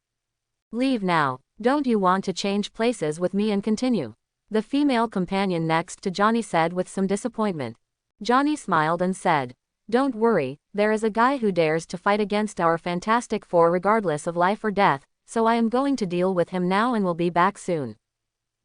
A: Leave now. Don't you want to change places with me and continue? The female companion next to Johnny said with some disappointment. Johnny smiled and said, Don't worry, there is a guy who dares to fight against our Fantastic Four regardless of life or death, so I am going to deal with him now and will be back soon.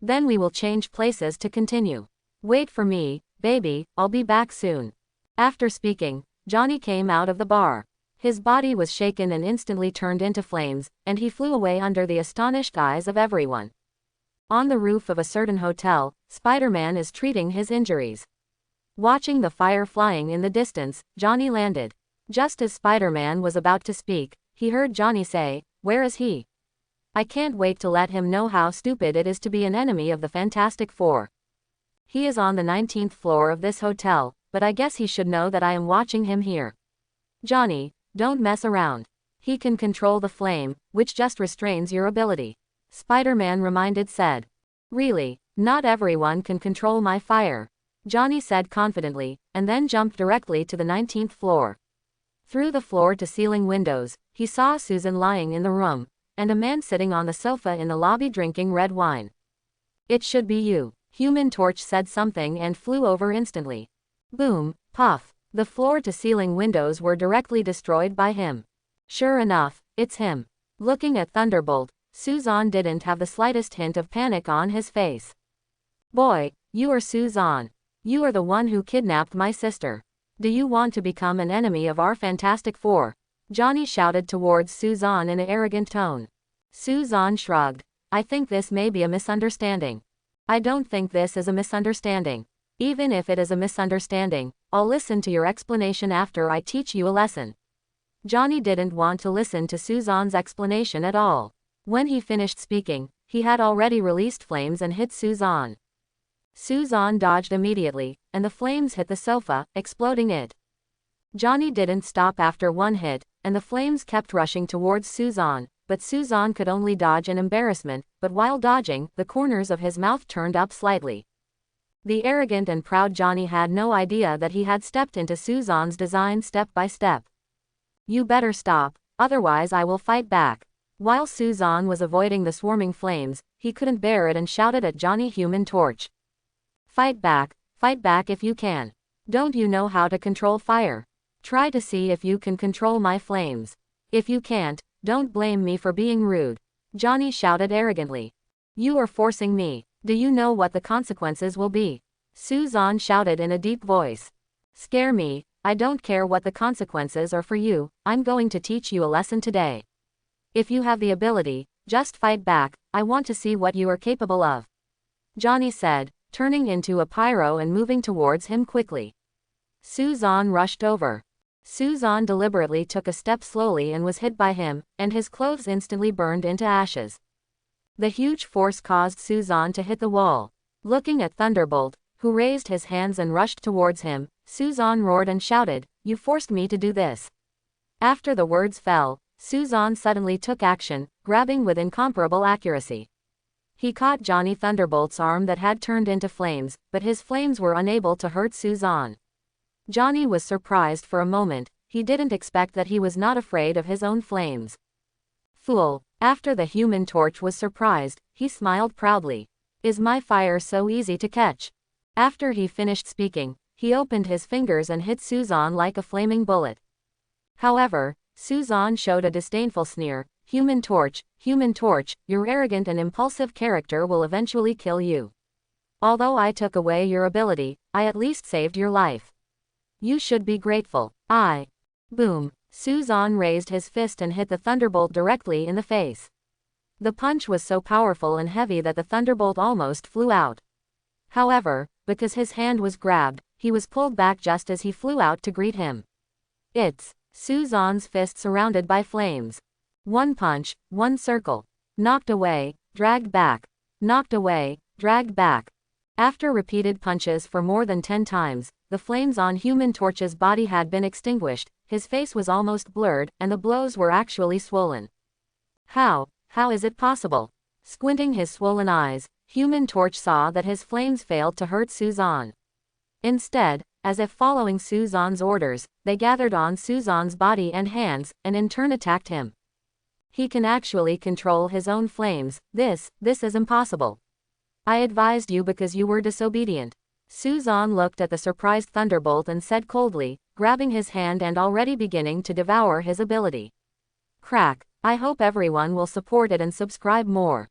A: Then we will change places to continue. Wait for me, baby, I'll be back soon. After speaking, Johnny came out of the bar. His body was shaken and instantly turned into flames, and he flew away under the astonished eyes of everyone. On the roof of a certain hotel, Spider-Man is treating his injuries. Watching the fire flying in the distance, Johnny landed. Just as Spider-Man was about to speak, he heard Johnny say, Where is he? I can't wait to let him know how stupid it is to be an enemy of the Fantastic Four. He is on the 19th floor of this hotel, but I guess he should know that I am watching him here. Johnny, don't mess around. He can control the flame, which just restrains your ability. Spider-Man said. Really, not everyone can control my fire. Johnny said confidently, and then jumped directly to the 19th floor. Through the floor-to-ceiling windows, he saw Susan lying in the room, and a man sitting on the sofa in the lobby drinking red wine. It should be you. Human Torch said something and flew over instantly. Boom, puff. The floor-to-ceiling windows were directly destroyed by him. Sure enough, it's him. Looking at Thunderbolt, Susan didn't have the slightest hint of panic on his face. Boy, you are Susan. You are the one who kidnapped my sister. Do you want to become an enemy of our Fantastic Four? Johnny shouted towards Susan in an arrogant tone. Susan shrugged. I think this may be a misunderstanding. I don't think this is a misunderstanding. Even if it is a misunderstanding, I'll listen to your explanation after I teach you a lesson. Johnny didn't want to listen to Susan's explanation at all. When he finished speaking, he had already released flames and hit Susan. Susan dodged immediately, and the flames hit the sofa, exploding it. Johnny didn't stop after one hit, and the flames kept rushing towards Susan, but Susan could only dodge in embarrassment, but while dodging, the corners of his mouth turned up slightly. The arrogant and proud Johnny had no idea that he had stepped into Susan's design step by step. You better stop, otherwise I will fight back. While Susan was avoiding the swarming flames, he couldn't bear it and shouted at Johnny Human Torch. Fight back if you can. Don't you know how to control fire? Try to see if you can control my flames. If you can't, don't blame me for being rude. Johnny shouted arrogantly. You are forcing me. Do you know what the consequences will be? Susan shouted in a deep voice. Scare me, I don't care what the consequences are for you, I'm going to teach you a lesson today. If you have the ability, just fight back, I want to see what you are capable of. Johnny said, turning into a Pyro and moving towards him quickly. Susan rushed over. Susan deliberately took a step slowly and was hit by him, and his clothes instantly burned into ashes. The huge force caused Susan to hit the wall. Looking at Thunderbolt, who raised his hands and rushed towards him, Susan roared and shouted, You forced me to do this. After the words fell, Susan suddenly took action, grabbing with incomparable accuracy. He caught Johnny Thunderbolt's arm that had turned into flames, but his flames were unable to hurt Susan. Johnny was surprised for a moment, he didn't expect that he was not afraid of his own flames. Fool. After the Human Torch was surprised, he smiled proudly. Is my fire so easy to catch? After he finished speaking, he opened his fingers and hit Susan like a flaming bullet. However, Susan showed a disdainful sneer. Human Torch, your arrogant and impulsive character will eventually kill you. Although I took away your ability, I at least saved your life. You should be grateful. Boom. Susan raised his fist and hit the Thunderbolt directly in the face. The punch was so powerful and heavy that the Thunderbolt almost flew out. However, because his hand was grabbed, he was pulled back just as he flew out to greet him. It's Susan's fist surrounded by flames. One punch, one circle. Knocked away, dragged back. Knocked away, dragged back. After repeated punches for more than 10 times, the flames on Human Torch's body had been extinguished, his face was almost blurred, and the blows were actually swollen. How is it possible? Squinting his swollen eyes, Human Torch saw that his flames failed to hurt Suzanne. Instead, as if following Suzanne's orders, they gathered on Suzanne's body and hands, and in turn attacked him. He can actually control his own flames. This is impossible. I advised you because you were disobedient. Suzanne looked at the surprised Thunderbolt and said coldly, grabbing his hand and already beginning to devour his ability. Crack. I hope everyone will support it and subscribe more.